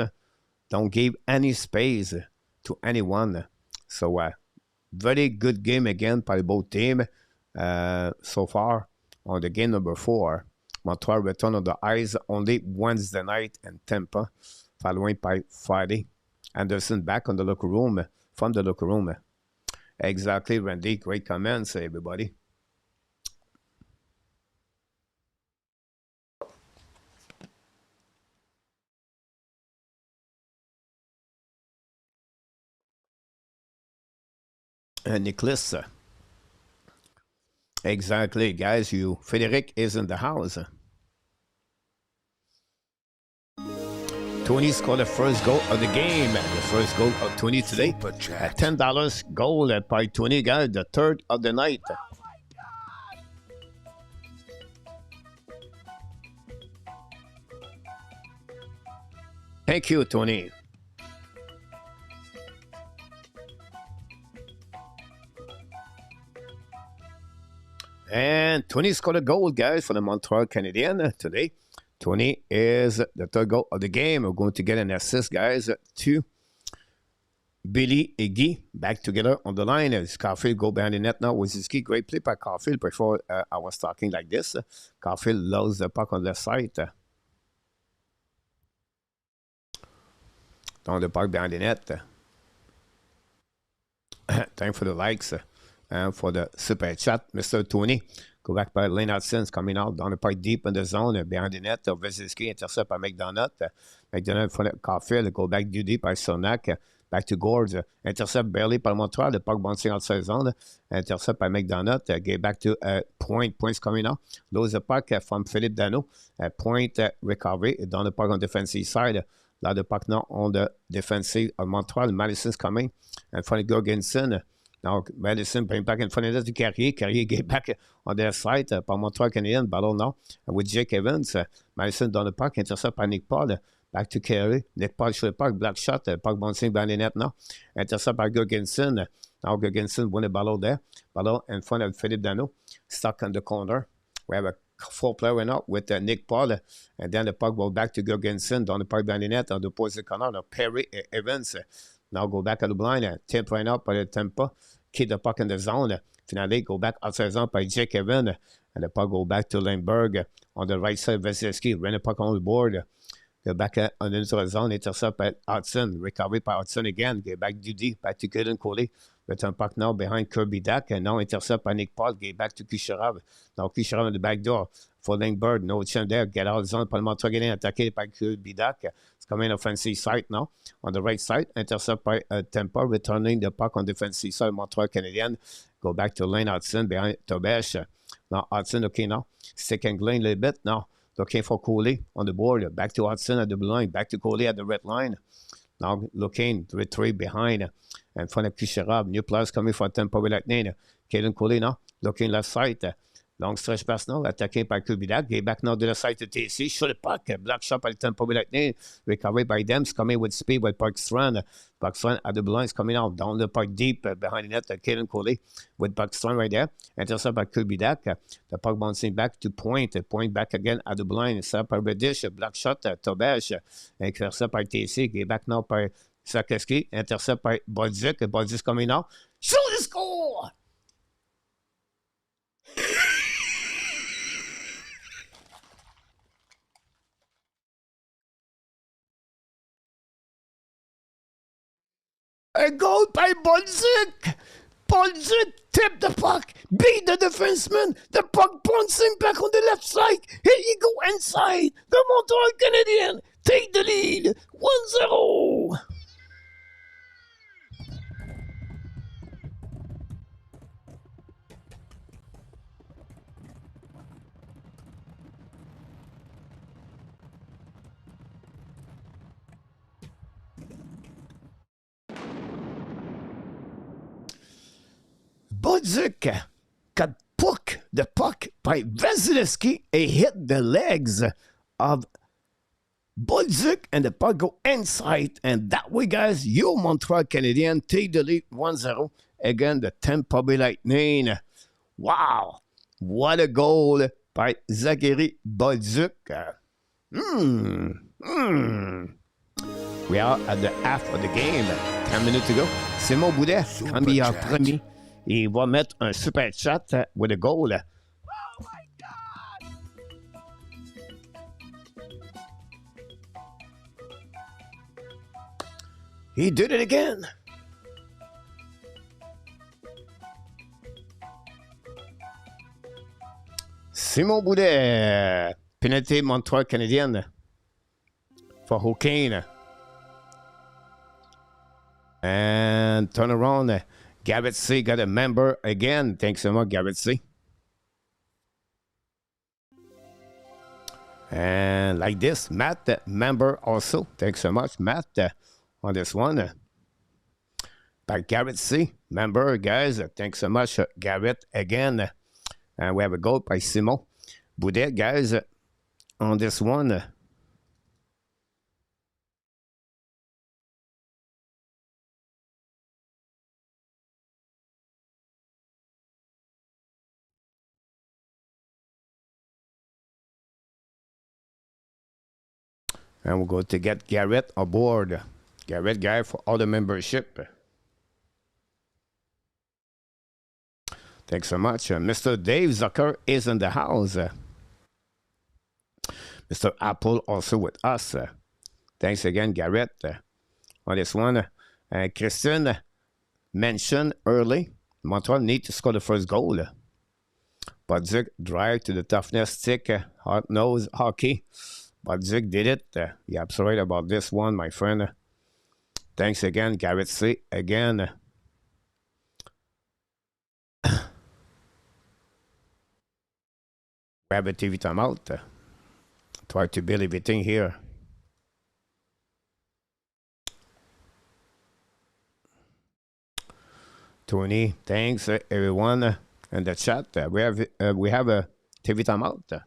don't give any space to anyone. So, very good game again by both teams so far on the game number 4. Montreal return on the ice only Wednesday night in Tampa, following by Friday. Anderson back on the locker room, from the locker room. Exactly, Randy. Great comments, everybody. And Nicholas. Exactly, guys. Frederic is in the house. Tony scored the first goal of the game. The first goal of Tony today. A $10 goal by Tony, guys. The third of the night. Thank you, Tony. And Tony scored a goal, guys, for the Montreal Canadiens today. Tony is the third goal of the game. We're going to get an assist, guys, to Billy and Guy back together on the line. Caulfield go behind the net now with his key. Great play by Caulfield. Before I was talking like this, Caulfield lost the puck on the left side. Down the puck behind the net. Thanks for the likes. And for the super chat, Mr. Tony. Go back by Lane Hutson coming out down the park deep in the zone behind the net. Vezinski intercept by McDonough. McDonough in front of Caulfield. Go back deep by Sonak. Back to Gores. Intercept barely by Montreal. The puck bouncing outside zone. Intercept by McDonough. Get back to Point. Points coming out. Lose the puck from Philippe Dano. Point recovery down the park on the defensive side. Là, the puck now on the defensive of Montreal. Madison's coming. In front of Jorgensen. Now, Madison bring back in front of the Carrier. Carrier get back on their side par Montreal Canadiens. Ballon now with Jake Evans. Madison dans le puck. Intercept par Nick Paul. Back to Carrier. Nick Paul sur le puck. Black shot. Puck bouncing by the net now. Intercept par Jorgensen. Now, Jorgensen won the ballon there. Ballon in front of Philippe Dano. Stuck on the corner. We have a 4-player now with Nick Paul. And then the puck goes back to Jorgensen down the puck by the net on the opposite corner. Now, Perry Evans. Now go back at the blind. Tip right now by the Tampa. Keep the puck in the zone. Finally, go back outside zone by Jake Evans. And the puck go back to Lindbergh on the right side. Vezinski ran the puck on the board. Go back on the neutral zone. Intercept by Hudson. Recovery by Hudson again. Get back Dudy. Back to Kaden Coley. Return puck now behind Kirby Dak. And now intercept by Nick Paul. Get back to Kucherov. Now Kucherov in the back door for Lindbergh. No chance there. Get out of the zone. Par le Montreal Canadiens. Attaqué by Kirby Dak. It's coming offensive side now. On the right side. Intercept by Tampa. Returning the puck on defensive side. Montreal Canadiens. Go back to Lane Hudson behind Tobesh. Now Hudson okay now. Stick and Glenn a little bit now. Looking for Coley on the board. Back to Hudson at the blue line. Back to Coley at the red line. Now looking to retrieve behind. In front of Kucherov. New players coming for Tampa Bay Lightning. Kaden Coley now. Looking left side. Long stretch pass now, attaqué par Kubidak. Get back now to the side to TC. Shoot the puck. Block shot by the Tampa Bay Lightning. Recovered by them. Coming with speed by Parkstrand. Parkstrand at the blue lines coming out. Down the park deep behind the net. Kaden Coley with Parkstrand right there. Intercept by Kubidak. The puck bouncing back to Point. Point back again at the blind. Set by Reddish. Block shot. Tobesh. Intercept by TC. Get back now by Slafkovsky. Intercept by Bolduc. Bolduc coming out. Shoot the score! A goal by Bolduc! Bolduc tipped the puck, beat the defenseman, the puck bouncing back on the left side. Here you go inside. The Montreal Canadiens take the lead 1-0. Bolduc got the puck by Vasilevsky and hit the legs of Bolduc, and the puck go inside. And that way, guys, your Montreal Canadiens take the lead 1-0 against the Tampa Bay Lightning. Wow, what a goal by Zachary Bolduc. We are at the half of the game. 10 minutes to go. Simon Boudet, premier premier. Il va mettre un super chat with a goal. Oh my God! He did it again. Simon Boudet, penalty Montreal Canadiens for Hurricane. And turn around. Garrett C got a member again. Thanks so much, Garrett C. And like this, Matt, member also. Thanks so much, Matt, on this one. By Garrett C, member, guys. Thanks so much, Garrett, again. And we have a goal by Simon Boudet, guys, on this one. And we'll go to get Garrett aboard. Garrett, guy, for all the membership. Thanks so much. Mr. Dave Zucker is in the house. Mr. Apple also with us. Thanks again, Garrett, on this one. Christian mentioned early, Montreal need to score the first goal. Bolduc drive to the toughness stick, hard-nosed hockey. Bolduc did it. You're absolutely right about this one, my friend. Thanks again, Garrett C. Again. Grab a TV timeout. Try to build everything here. Tony, thanks everyone in the chat. We have a TV timeout.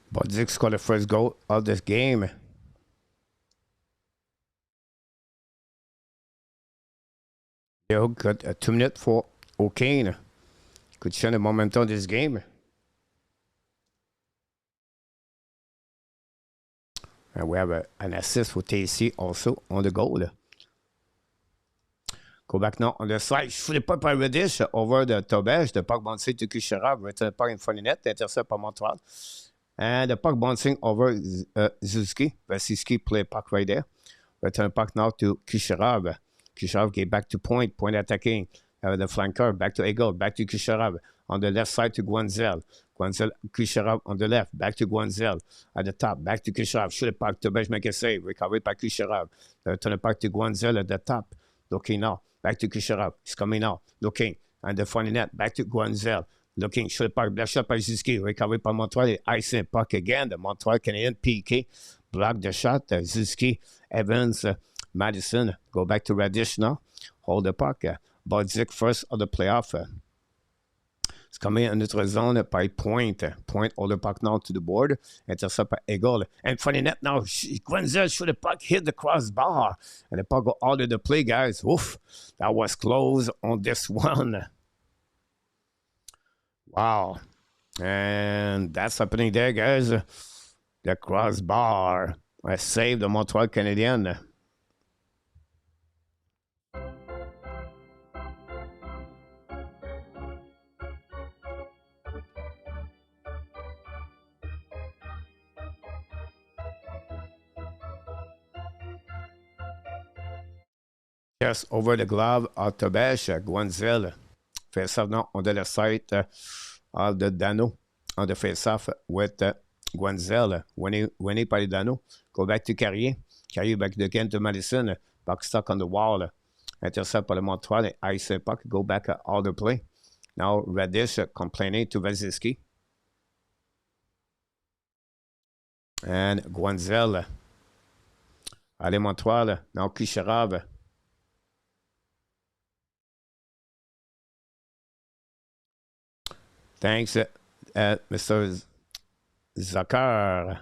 Bolduc scored the first goal of this game. Leo got a 2 minute for O'Kane. Could show the momentum of this game. And we have an assist for TC also on the goal. Go back now on the side. Shooted puck by Reddish over the Tobej. The puck bouncing to Kucherov. Return puck in front of net. Intercept by Montreal. And the puck bouncing over Zuski. Vasilevsky play puck right there. Return puck now to Kucherov. Kucherov get back to point. Point attacking. The flanker. Back to Eagle. Back to Kucherov. On the left side to Guanzel. Guanzel, Kucherov on the left. Back to Guanzel. At the top. Back to Kucherov. Shoot it puck. Tobej make a save. Recovered by Kucherov. Return the puck to Guanzel at the top. Looking now. Back to Kucherov. He's coming now. Looking. And the front net. Back to Guanzel. Looking. Shoot it puck. Black shot by Zuski. Recovered by Montreal. Icing puck again. The Montreal Canadiens PK. Block the shot. Zuski. Evans. Madison. Go back to Radish now. Hold the puck. Bodzik first of the playoff. It's coming in notre zone by Point. Point hold the puck now to the board. Intercept by Eagle. And funny net now. Gwenzel shoot the puck, hit the crossbar. And the puck go out of the play, guys. Oof. That was close on this one. Wow. And that's happening there, guys. The crossbar. I saved the Montreal Canadiens. Yes, over the glove of Tobej, Guanzel. Face-off now on the left side of the Dano. On the face-off with Guanzel. Winnie by Dano. Go back to Carrier. Carrier back again to Madison. Puck stuck on the wall. Intercept by the Montreal. Ice puck. Go back all the play. Now Radish complaining to Vasilevsky. And Guanzel. Allez, Montreal. Now Kucherov. Thanks, Mr. Zakar.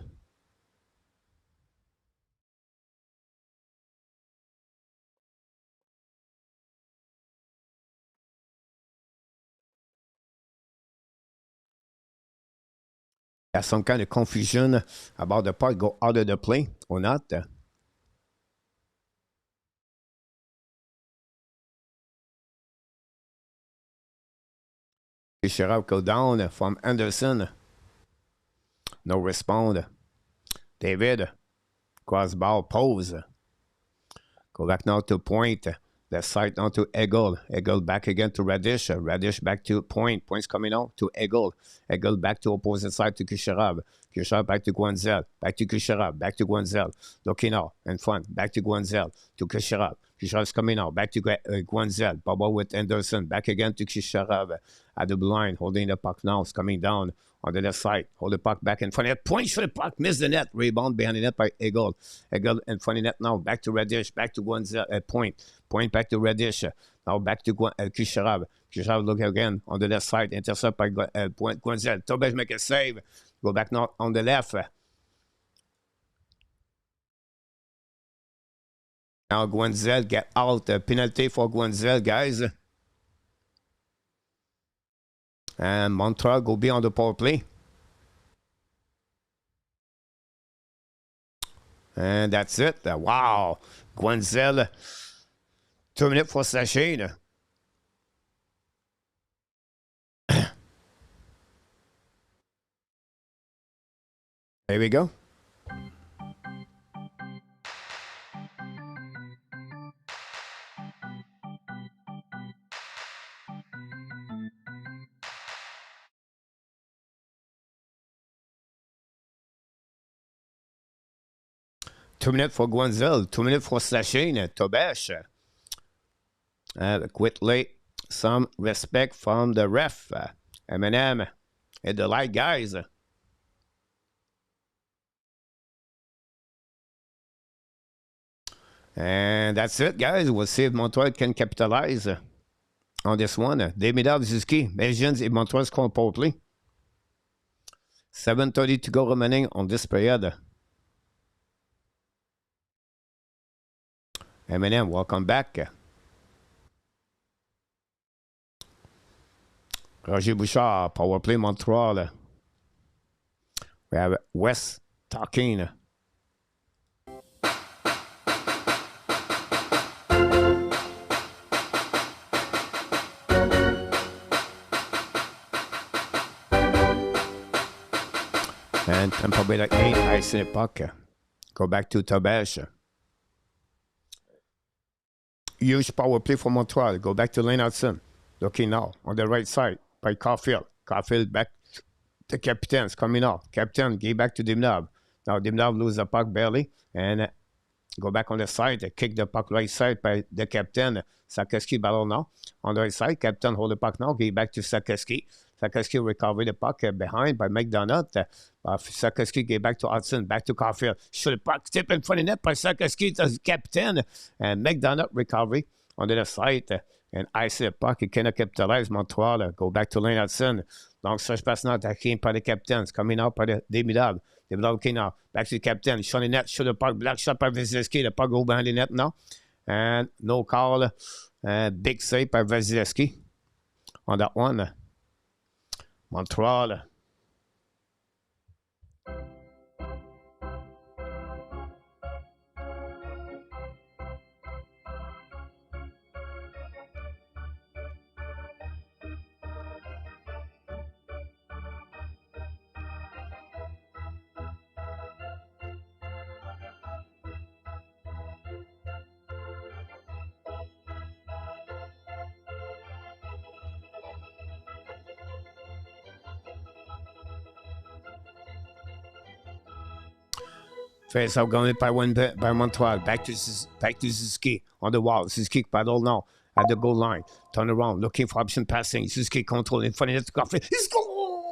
There's some kind of confusion about the puck go out of the play or not. Kucherov go down from Anderson. No respond. David. Crossbar pose. Go back now to Point. Left side now to Eagle. Eagle back again to Radish. Radish back to Point. Point's coming out to Eagle. Eagle back to opposite side to Kucherov. Kucherov back to Guanzel. Back to Kucherov. Back to Guanzel. Looking out in front. Back to Guanzel. To Kucherov. Kucherov's coming out. Back to Guanzel. Bubba with Anderson. Back again to Kucherov. At the blue line. Holding the puck now. It's coming down on the left side. Hold the puck back in front of net. Point for the puck. Miss the net. Rebound behind the net by Eagle. Eagle in front of net now. Back to Radish. Back to Guanzel. Point. Point back to Radish. Now back to Kucherov. Kucherov look again on the left side. Intercept by Point. Guanzel. Tobej make a save. Go back now on the left. Now Guanzel get out. Penalty for Guanzel, guys. And Montreal go be on the power play. And that's it. Wow. Guanzel. 2 minutes for sachet. There we go. Two minutes for Guanzel, 2 minutes for Slashane, Tobej. Quickly, some respect from the ref, M&M, and the light guys. And that's it, guys. We'll see if Montreal can capitalize on this one. Demidov, Zuski, Belgians et Montreal score powerfully. 7:30 to go remaining on this period. M&M, welcome back. Roger Bouchard, power play Montreal. We have Wes talking. And Tampa Bay Lightning, ice the puck. Go back to Tabesh. Huge power play for Montreal. Go back to Lane Hudson. Looking now on the right side by Caulfield. Caulfield back. The captain's coming out. Captain, give back to Dimnov. Now Dimnov lose the puck barely. And go back on the side. Kick the puck right side by the captain. Slafkovsky battle now. On the right side, captain hold the puck now. Give back to Slafkovsky. Slafkovsky recover the puck behind by McDonough. Slafkovsky gave back to Hudson. Back to Caulfield. Shoot the puck. Tip in front of the net by Slafkovsky to captain. And McDonough recovery on the left side. And ice the puck. He cannot capitalize. Montreal. Go back to Lane Hudson. Long stretch pass now. Attacking by the captains. Coming out by the Demidov. Demidov okay now. Back to the captain. Shot the net. Shoot the puck. Black shot by Vasilevsky. The puck go behind the net now. And no call. Big save by Vasilevsky on that one. Montreal. Face off going by one by Montreal. Back to Suzuki on the wall. Suzuki paddle now at the goal line. Turn around, looking for option passing. Suzuki control in front of the Caulfield. He's goal!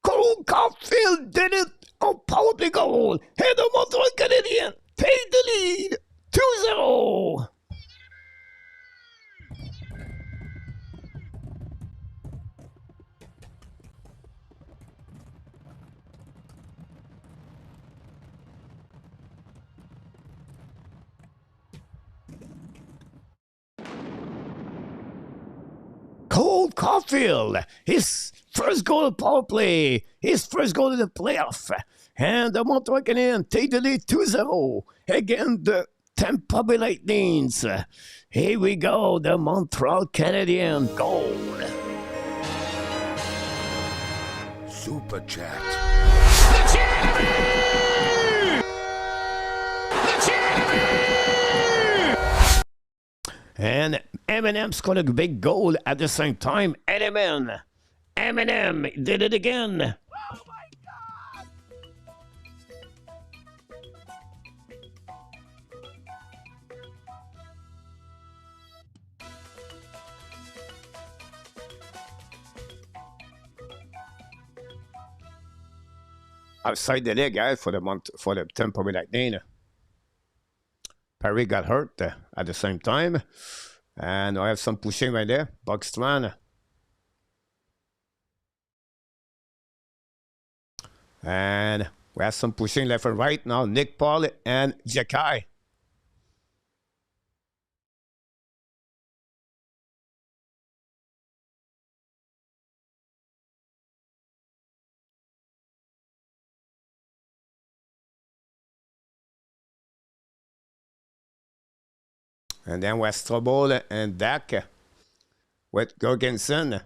Cole Caulfield did it on power play goal. And the Montreal Canadiens take the lead 2-0. Cole Caulfield, his first goal of power play, his first goal of the playoff. And the Montreal Canadiens take the lead 2-0 against the Tampa Bay Lightning. Here we go, the Montreal Canadiens goal. Super Chat. And Eminem scored a big goal at the same time. Eminem did it again. Oh my God! Outside the leg, guys, for the Tampa Bay Lightning. Perry got hurt at the same time. And I have some pushing right there. Buckstrand. And we have some pushing left and right now. Nick Paul and Jacky. And then Westrobol and Dak with Jorgensen.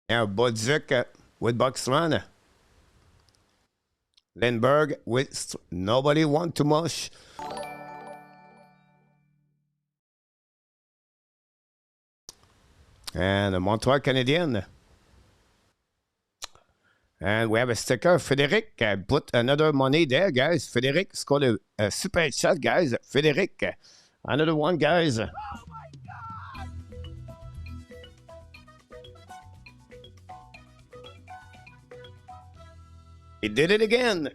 And Bodzik with Buckstrand. Lindbergh with nobody want too much. And the Montreal Canadiens. And we have a sticker. Frederic put another money there, guys. Frederic scored a super shot, guys. Frederic. Another one, guys. Oh my God! He did it again.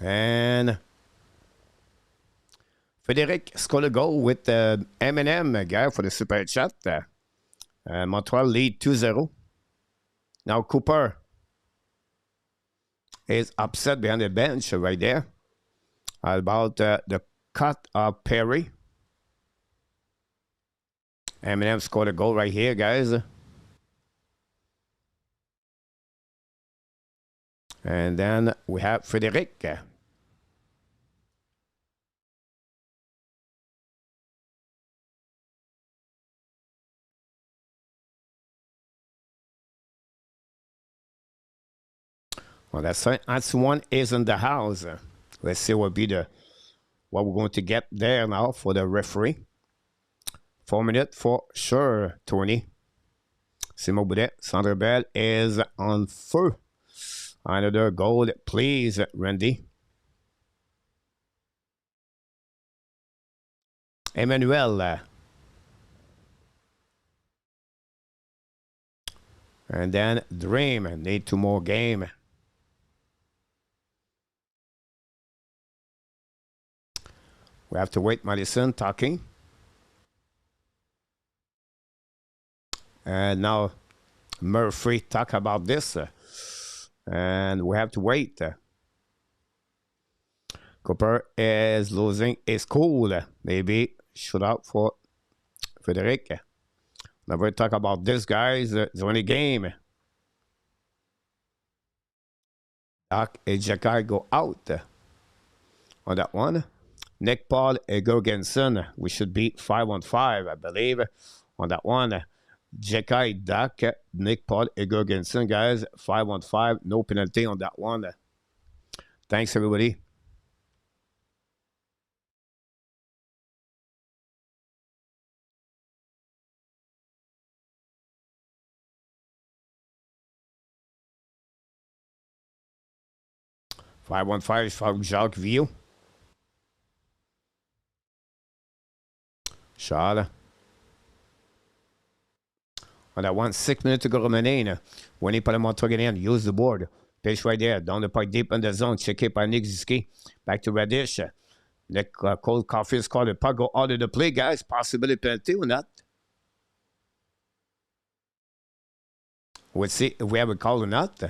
And Frederic scored a goal with the Eminem guy for the super chat. Montreal lead 2-0. Now Cooper is upset behind the bench right there about the cut of Perry. Eminem scored a goal right here, guys. And then we have Frederic. Well, that's one is in the house. Let's see what we're going to get there now for the referee. 4 minutes for sure, Tony. Simon Boudet, Sandra Bell is on feu. Another goal, please, Randy. Emmanuel. And then Dream, need 2 more game. We have to wait, Madison talking. And now Murphy talk about this. And we have to wait. Cooper is losing his cool. Maybe shoot out for Frederic. Never talk about this, guys. It's only game. Doc and Jakai go out on that one. Nick Paul and Gergensen. We should be 5-on-5, I believe, on that one. Jakai, Doc, Nick Paul and Gergensen, guys. 5-on-5. No penalty on that one. Thanks, everybody. Five on five from Jacques Villot. Charles. On that one, 6 minutes to go remaining. Winning par le Montreal Canadiens. Use the board. Pitch right there. Down the park, deep in the zone. Checké by Nick Ziski. Back to Radish. Nick Cole Caulfield scored the puck. Go out of the play, guys. Possibility penalty or not. We'll see if we have a call or not.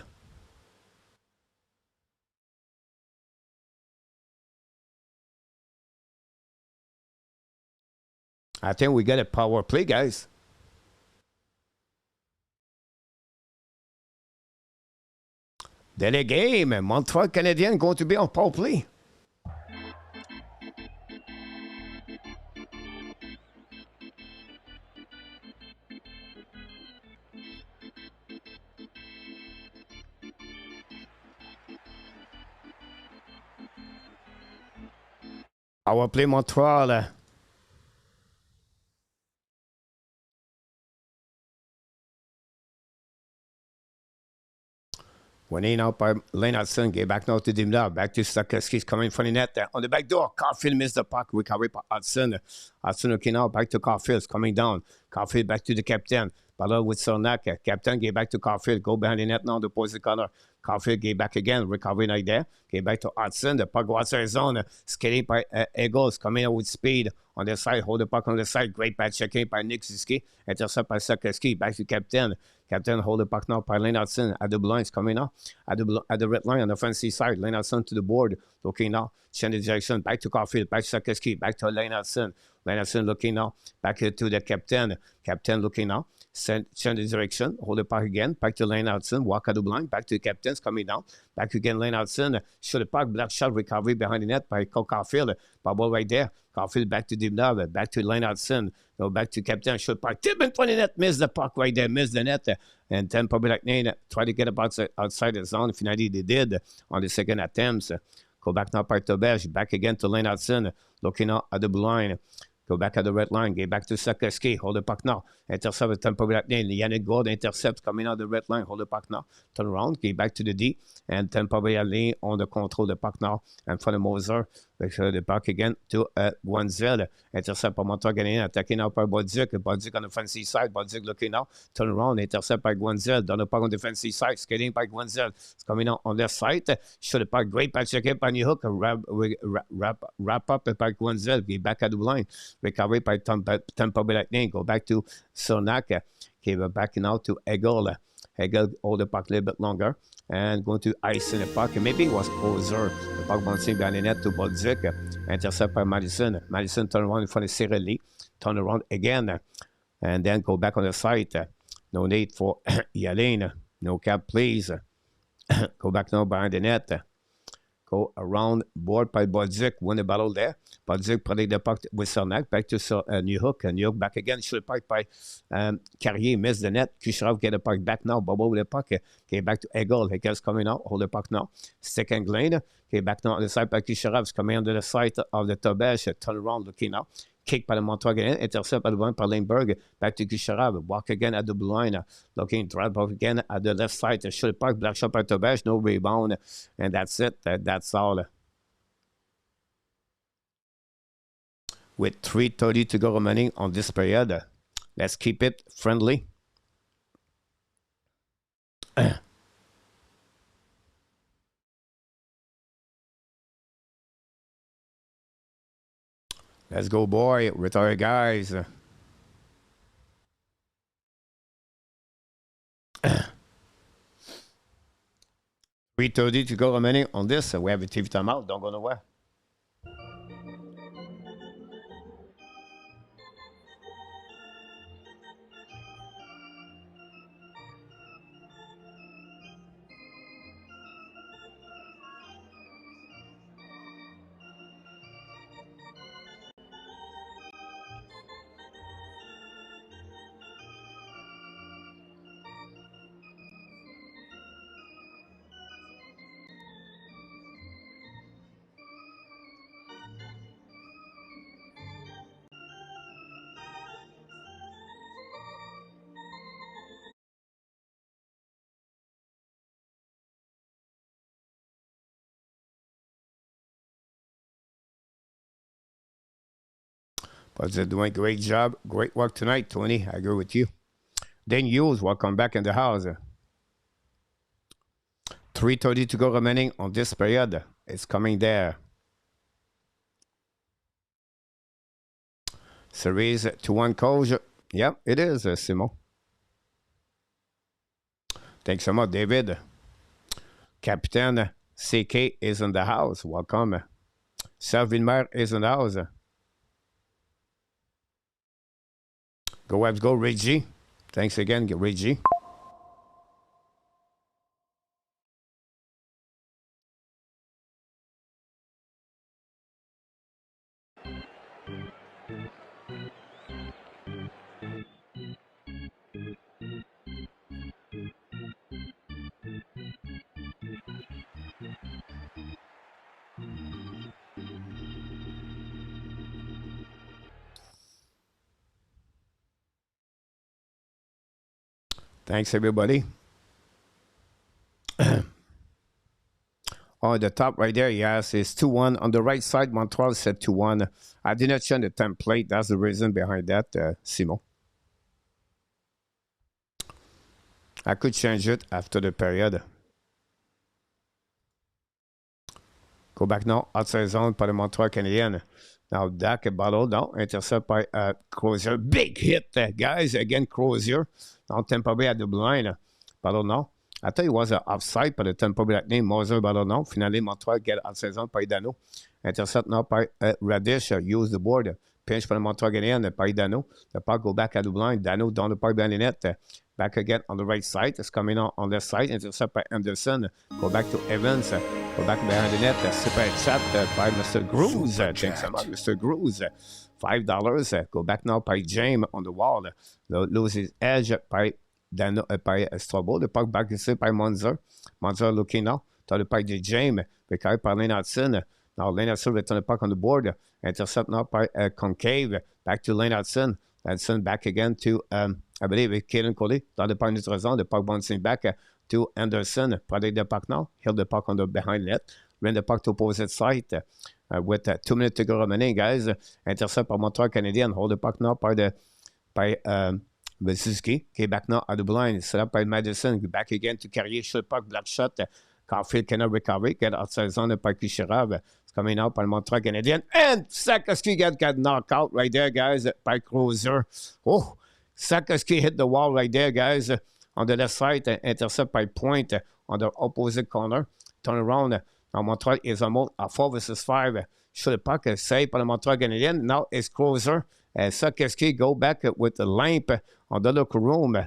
I think we got a power play, guys. Delay game. Montreal Canadiens going to be on power play. Power play Montreal. Winning out by Lennartson. Get back now to Dimna. Back to Slafkovsky. Coming from the net. On the back door. Caulfield missed the puck. Recovery by Hutson. Hutson looking now. Back to Caulfield. Coming down. Caulfield back to the captain. Ballon with Cernak. Captain get back to Caulfield. Go behind the net now. The opposite corner. Caulfield get back again. Recovery right there. Get back to Hutson. The puck goes outside zone. Skating by Eagles. Coming out with speed. On the side. Hold the puck on the side. Great back checking by Nick Ziski. Intercept by Slafkovsky. Back to captain. Captain hold the puck now by Lennartson at the blinds coming now at the red line on the offensive side. Lennartson to the board, looking now, change the direction, back to Caulfield, back to Slafkovsky, back to Lennartson. Lennartson looking now, back to the captain. Captain looking now, change the direction, hold the puck again, back to Lennartson, walk at the blind, back to the captains coming down, back again Lennartson, shoot the puck, black shot recovery behind the net by Caulfield, ball right there. Caulfield back to Dimna, back to Lennartson, go back to captain, shoot puck, tip in front of the net, miss the puck right there, miss the net, and Tampa Bay Lightning try to get up outside the zone. Finally, they did on the second attempts. Go back now by Tobesh, back again to Lennartson, looking out at the blue line. Go back at the red line, get back to Slafkovsky, hold the puck now. Intercept with Tampa Bay Lightning. Yannick Gourde intercepts coming out the red line, hold the puck now. Turn around, get back to the D, and Tampa Bay Lightning on the control the puck now. And for the Moser, the puck again to Guanzel. Intercept by Montreal Canadiens, attacking now by Bodzik. Bodzik on the offensive side, Bodzik looking now. Turn around, intercept by Guanzel. Down the puck on the defensive side, skating by Guanzel. It's coming out on their side. Shoot the puck, great patch check by New Hook. Wrap up by Guanzel, get back at the line. Recovery by Tampa Bay Lightning. Go back to Cernak. Okay, back now to Eagle. Eagle hold the puck a little bit longer. And going to ice in the puck. And maybe it was Ozer. The puck bouncing behind the net to Bodzik. Intercept by Madison. Madison turn around in front of Cirelli. Turn around again. And then go back on the side. No need for Yalene. No cap, please. Go back now behind the net. Go around board by Bodzik, win the battle there. Bodzik protect the puck with Cernak, back to New Hook, and New Hook back again. Shoot the puck by Carrier, miss the net. Kucherov get the puck back now. Bobo with the puck. Okay, back to Egel. Egel's coming out, hold the puck now. Stick and Glenn. Okay, back now on the side by Kucherov's coming under the side of the Tobesh. Turn around, looking now. Kick by the Montreal Canadiens, intercept by the one by Lindbergh, back to Kucherov, walk again at the blue line, looking, drive off again at the left side, shoot the puck, black shot by Tobesh, no rebound, and that's it, that's all. With 3:30 to go remaining on this period, let's keep it friendly. Let's go, boy, with our guys. 3:30 to go remaining on this. We have a TV timeout. Don't go nowhere. But they're doing a great job. Great work tonight, Tony. I agree with you. Then Hughes, welcome back in the house. 3:30 to go remaining on this period. It's coming there. Series 2-1 coach. Yep, it is, Simon. Thanks so much, David. Captain CK is in the house. Welcome. Selvinmer is in the house. Go Webs, go, Reggie. Thanks again, Reggie. Thanks, everybody. On the top right there, yes, it's 2-1. On the right side, Montreal said 2-1. I did not change the template. That's the reason behind that, Simon. I could change it after the period. Go back now, outside zone by the Montreal Canadiens. Now, Dak, battle, now, intercept by Crozier. Big hit, guys. Again, Crozier. Now, Tampa Bay at the blind. Battle now. I thought it was an offside by the Tampa Bay Lightning. Moser, battle now. Finally, Montreal get outside zone by Dano. Intercept now by Radish. Use the board. Pinch by the Montreal Canadiens by Dano. The puck go back at the blind. Dano down the puck behind the net. Back again on the right side. It's coming on the side. Intercept by Anderson. Go back to Evans. Go back behind the net. Super chat by Mr. Grooze. Thanks so much, Mr. Grooze. $5. Go back now by James on the wall. Lose his edge by Strobo. The puck back is by Monzer. Monzer looking now. To the puck to James. Recovered by Lane Hudson. Now Lane Hudson return the puck on the board. Intercept now by Concave. Back to Lane Hudson. Hudson back again to, I believe, Kaden Coley. Dans the puck neutral zone. The puck bouncing back to Anderson. Protect the puck now. Held the puck on the behind net. Ran the puck to opposite side. With 2 minutes to go remaining, guys. Intercept by Montreal Canadiens. Hold the puck now by Vesuski. Okay, back now at the blind. Set up by Madison. Back again to Carrier. Shot puck, black shot. Caulfield cannot recover. Get outside zone by Kucherov. It's coming out by Montreal Canadiens. And Slafkovsky got knocked out right there, guys, by Crozier. Oh, Slafkovsky hit the wall right there, guys. On the left side, intercept by Point on the opposite corner. Turn around. Now Montreal is almost a 4 versus 5. Shoot the puck, saved by the Montreal Canadiens. Now it's Crozier. Slafkovsky go back with the lamp on the locker room.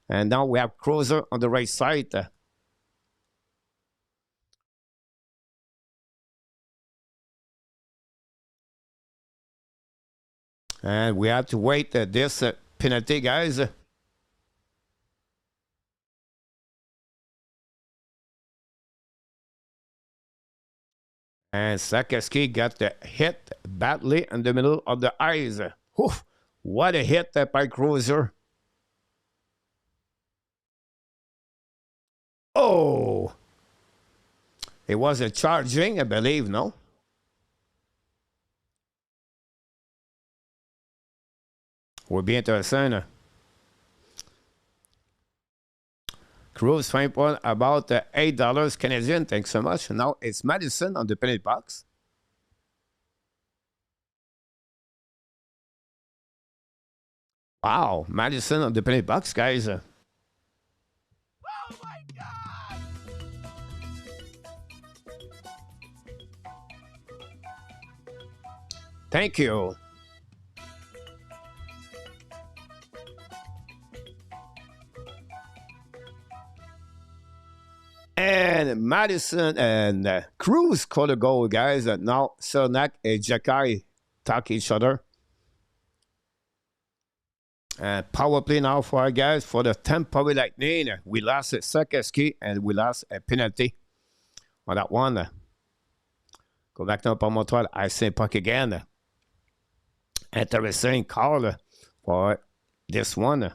And now we have Crozier on the right side. And we have to wait this penalty, guys. And Slafkovsky got the hit badly in the middle of the eyes. Oof, what a hit by Cruiser. Oh! It was a charging, I believe, no? Will be interesting. Cruz fine point about $8 Canadian. Thanks so much. Now it's Madison on the penalty box. Wow, Madison on the penalty box, guys. Oh my God! Thank you. And Madison and Cruz scored a goal, guys. Now Cernak and Jakai talk each other. And power play now for our guys for the Tampa Bay Lightning. We lost a Slafkovsky and we lost a penalty on that one. Go back now for Montreal. I say puck again. Interesting call for this one.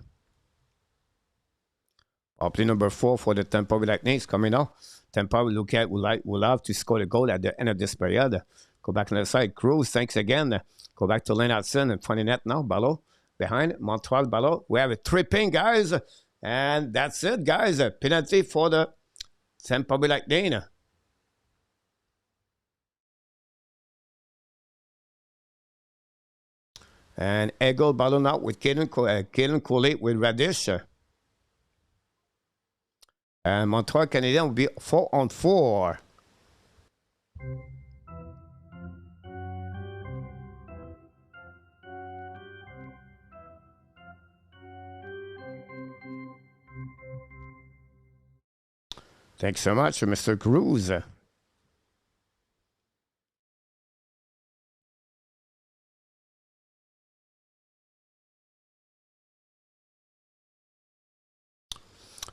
Power play number 4 for the Tampa Bay Lightning is coming out. Tampa will have to score a goal at the end of this period. Go back on the side. Cruz, thanks again. Go back to Lane Hudson in front of net now. Ballot behind Montreal. Ballot. We have a tripping, guys. And that's it, guys. A penalty for the Tampa Bay Lightning. And Eagle Ballot now with Caden Cooley with Radish. And Montreal Canadiens will be 4-on-4. Thanks so much, Mr. Cruz.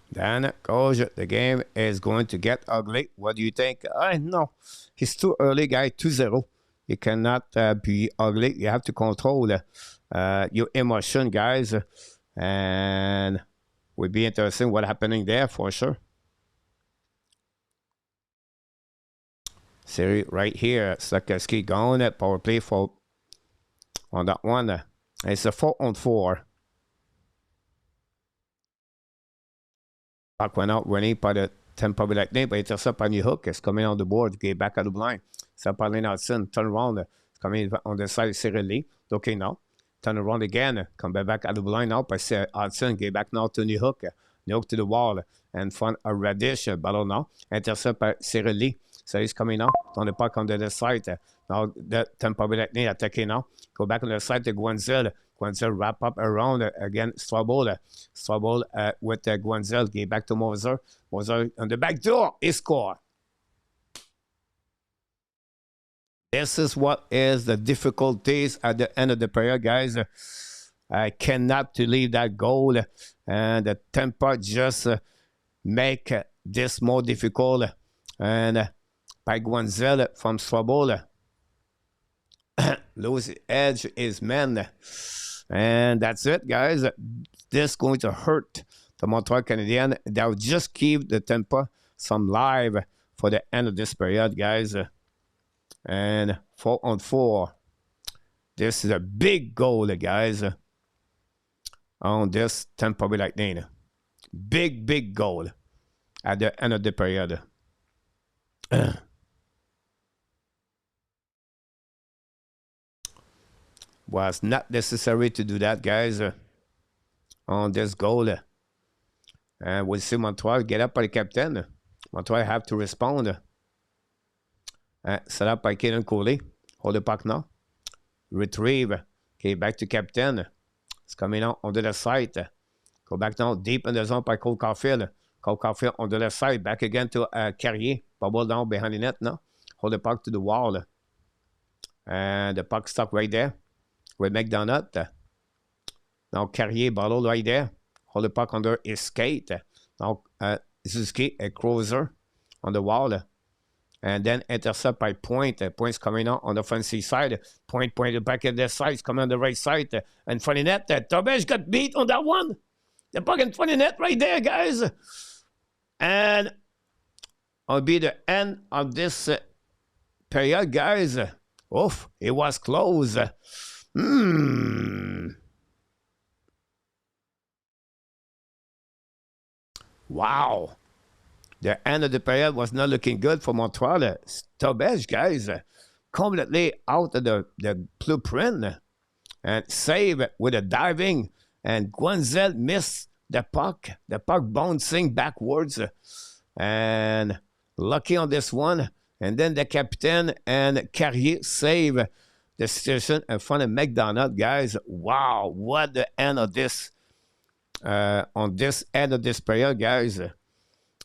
Then, Coach, the game is going to get ugly. What do you think? I know. It's too early, guy. 2-0. You cannot be ugly. You have to control your emotion, guys. And will be interesting what happening there for sure. See right here, Slafkovsky going at power play for on that one. It's a 4-on-4. Puck went out running by the Tampa Bay Lightning, but it's up on the hook. It's coming on the board, get back at the blind. C'est par Lane Hudson, turn around. It's coming on the side, Cyril Lee. Okay, now. Turn around again. Come back at the blind now. But Hudson, get back now to the hook. The hook to the wall. And front a Radish. Ballon now. Intercept by Cyril Lee. So he's coming now. On the puck on the side. Now the Tampa Bay Lightning attacking now. Go back on the side to Guenzel. Guenzel wrap up around again. Strobel with Guenzel. Get back to Moser. Moser on the back door. He scored. This is what is the difficulties at the end of the period, guys. I cannot leave that goal. And the Tampa just make this more difficult. And by Guenzel from Strobel. Lose edge is man. And that's it, guys. This is going to hurt the Montreal Canadiens. They'll just keep the Tampa some live for the end of this period, guys. And 4-on-4. This is a big goal, guys, on this Tampa Bay Lightning. Big goal at the end of the period. Was not necessary to do that, guys, on this goal. And we'll see Montreal get up by the captain. Montreal have to respond. Set up by Caden Cooley. Hold the puck now. Retrieve. Okay, back to captain. It's coming out on the left side. Go back now deep in the zone by Cole Caulfield. Cole Caulfield on the left side. Back again to Carrier. Bubble down behind the net now. Hold the puck to the wall. And the puck stuck right there. with McDonough. Now Carrier bottle right there. Hold the puck under his skate. Now Suzuki, a closer on the wall. And then intercept by Point. Point's coming out on the offensive side. Point back at the side. It's coming on the right side. And funny net. Tobej got beat on that one. The puck in funny net right there, guys. And it'll be the end of this period, guys. Oof, it was close. Wow. The end of the period was not looking good for Montreal. Tobej, guys, completely out of the blueprint. And save with a diving. And Guenzel missed the puck. The puck bouncing backwards. And lucky on this one. And then the captain and Carrier save the situation in front of McDonough, guys. Wow, what the end of this, on this end of this period, guys.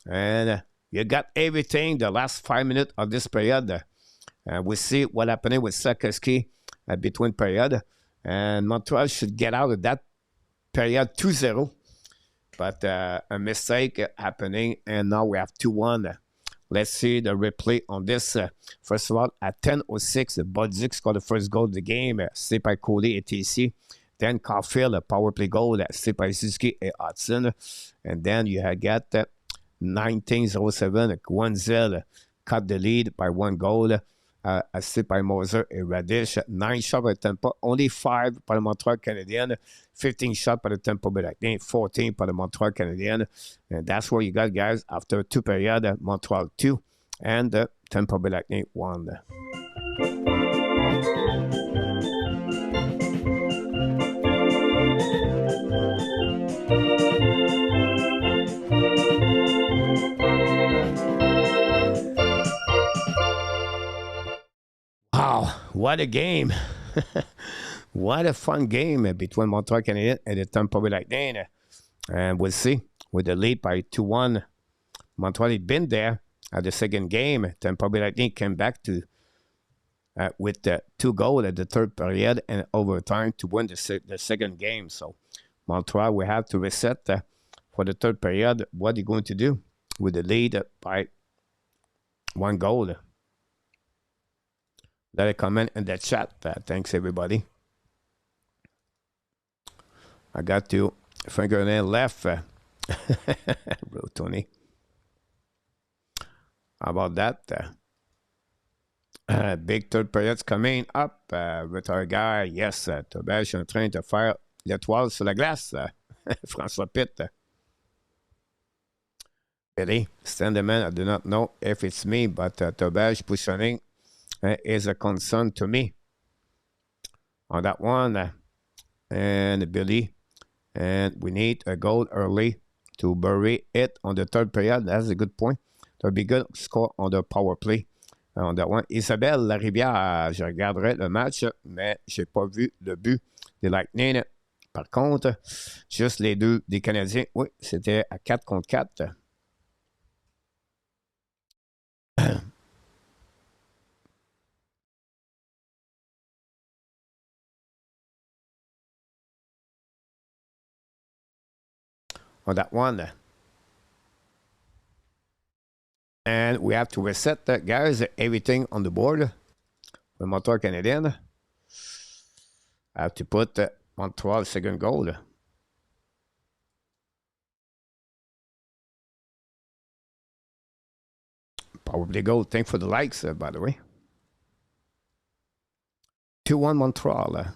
And you got everything the last 5 minutes of this period. We see what happening with Slafkovsky between period. And Montreal should get out of that period 2-0. But a mistake happening, and now we have 2-1. Let's see the replay on this. First of all, at 10:06, Bodzik scored the first goal of the game, saved by Cody et TC. Then Caulfield, a power play goal, saved by Suzuki and Hutson. And then you had got 19:07, Guenzel cut the lead by 1 goal, assisted by Moser and Radish. 9 shots by Tampa, only 5 by the Montreal Canadiens, 15 shots by the Tampa Bay Lightning, 14 by the Montreal Canadiens. And that's what you got, guys, after 2 periods, Montreal 2 and Tampa Bay Lightning 1. Wow, what a game. What a fun game between Montreal Canadiens and the Tampa Bay Lightning. And we'll see. With the lead by 2-1, Montreal had been there at the second game. Tampa Bay Lightning came back to with 2 goals at the third period and overtime to win the second game. So Montreal will have to reset for the third period. What are you going to do with the lead by 1 goal? Let a comment in the chat. Thanks, everybody. I got to fingernail left. Bro, Tony. How about that? Big third period's coming up with our guy. Yes, Tobej en train de faire l'étoile sur la glace. François Pitt. Really? Stand the man, I do not know if it's me, but Tobej positioning is a concern to me on that one. And Billy, and we need a goal early to bury it on the third period. That's a good point. That would be good score on the power play on that one. Isabelle Larivière, je regarderai le match, mais je n'ai pas vu le but des Lightning. Par contre, juste les deux des Canadiens, oui, c'était à 4 contre 4. On that one. And we have to reset that, guys. Everything on the board. The Montreal Canadiens. I have to put Montreal second goal. Probably goal. Thanks for the likes, by the way. 2-1 Montreal.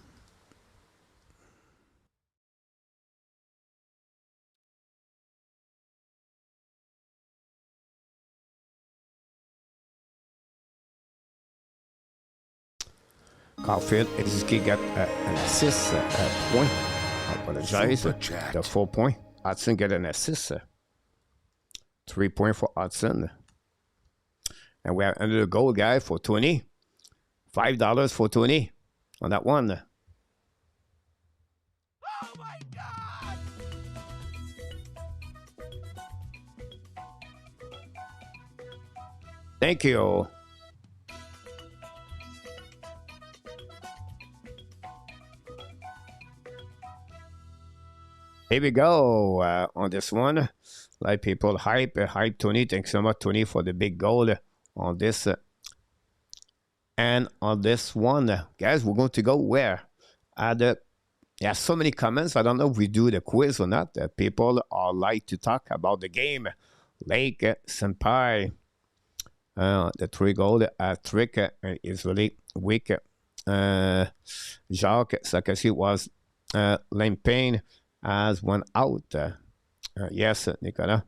Caulfield, Suzuki got an assist point. I apologize. The 4 point. Hutson got an assist. 3 points for Hutson. And we have another goal guy for Tony. $5 for Tony on that one. Oh my God! Thank you. Here we go on this one. Like people hype Tony. Thanks so much, Tony, for the big goal on this. And on this one, guys, we're going to go where? Yeah, so many comments. I don't know if we do the quiz or not. People are like to talk about the game. Lake Senpai. The 3-goal trick is really weak. Jacques Sarkozy was Lampain as one out. Yes, Nicolas.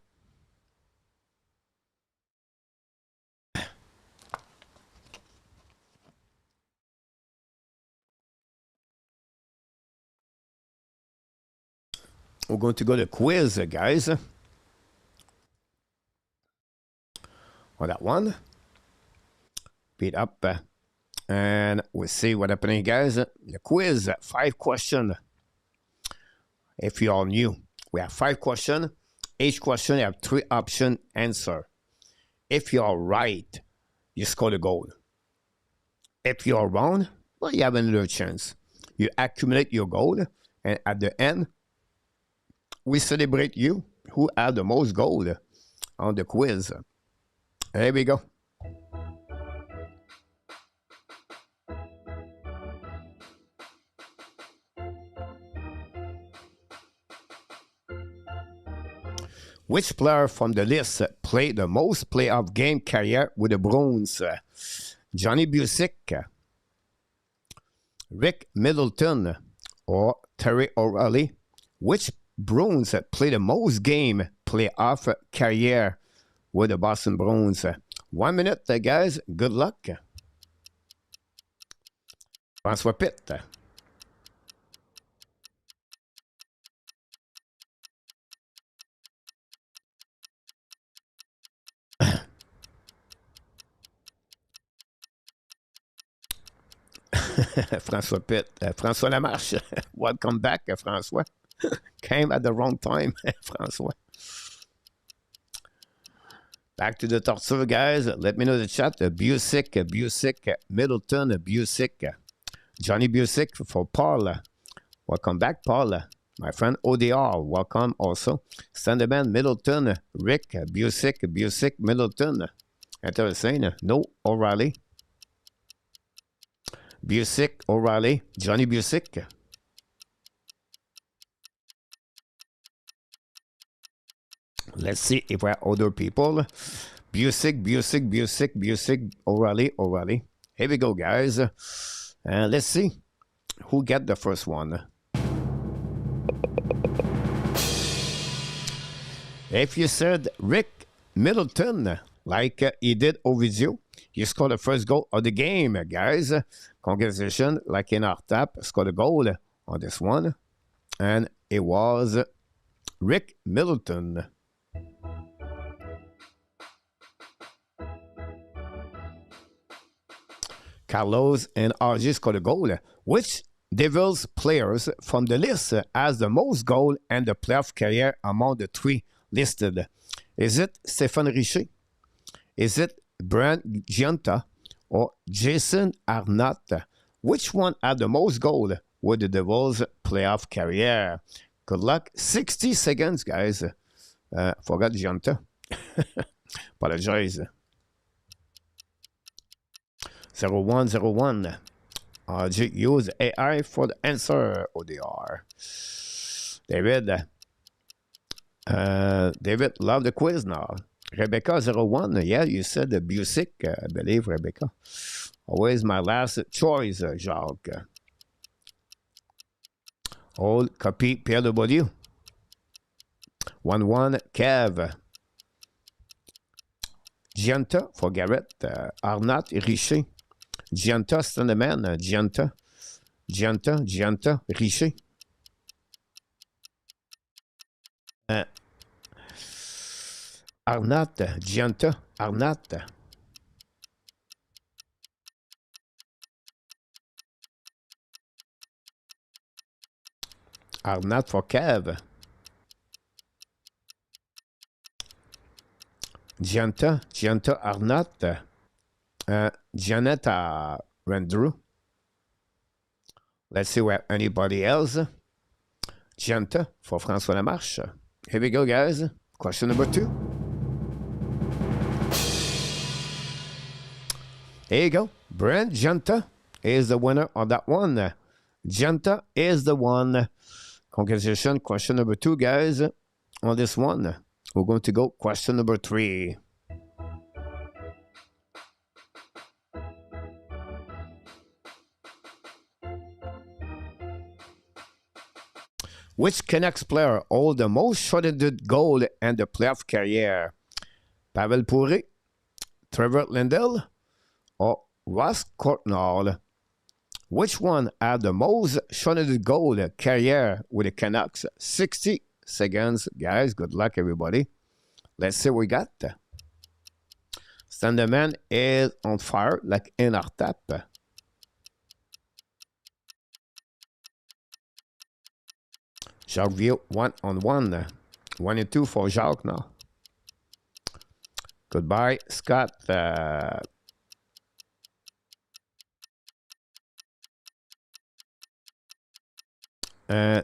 We're going to go to quiz, guys. On that one. Beat up. And we'll see what happening, guys. The quiz, 5 questions. If you all new, we have 5 questions. Each question, you have 3 option answer. If you are right, you score the goal. If you are wrong, well, you have another chance. You accumulate your goal, and at the end, we celebrate you who had the most goal on the quiz. There we go. Which player from the list played the most playoff game career with the Bruins? Johnny Busick, Rick Middleton, or Terry O'Reilly? Which Bruins played the most game playoff career with the Boston Bruins? 1 minute, guys. Good luck. François Pitt. François Pitt. François Lamarche. Welcome back, François. Came at the wrong time, François. Back to the torture, guys. Let me know in the chat. Busick, Middleton, Busick. Johnny Busick for Paul. Welcome back, Paul. My friend ODR, welcome also. Sanderman, Middleton, Rick, Busick, Middleton. Interesting. No, O'Reilly. Busick, O'Reilly, Johnny Busick. Let's see if we have other people. Busick, O'Reilly. Here we go, guys. And let's see who get the first one. If you said Rick Middleton, like he did Ovidio, you scored the first goal of the game, guys. Congratulations, like in our tap, scored a goal on this one. And it was Rick Middleton. Carlos and RG scored a goal. Which Devils players from the list has the most goal and the playoff career among the 3 listed? Is it Stéphane Richer? Is it Brent Giunta or Jason Arnott? Which one had the most goal with the Devils' playoff career? Good luck. 60 seconds, guys. Forgot Giunta. Apologize. 0101. Use AI for the answer, ODR. David, love the quiz now. Rebecca 01, yeah, you said the Busick, I believe, Rebecca. Always my last choice, Jacques. Old copy, Pierre de Beaulieu. 1-1, Kev. Giunta for Garrett. Arnott, Richer. Giunta, Standeman. Giunta, Richer. Arnott, Giunta, Arnott. Arnott for Kev. Giunta, Arnott. Gianetta Rendrew. Let's see where anybody else. Genta for François Lamarche. Here we go, guys. Question number 2. Here you go. Brent Genta is the winner on that one. Genta is the one. Congratulations. Question number 2, guys. On this one, we're going to go question number 3. Which Canucks player hold the most shorthanded goal in the playoff career? Pavel Bure, Trevor Lindell, or Ross Courtnall? Which one had the most shorthanded goal career with the Canucks? 60 seconds, guys. Good luck, everybody. Let's see what we got. Standerman is on fire like in our tap. Jacques Viau, 1-on-1. 1 and 2 for Jacques now. Goodbye, Scott.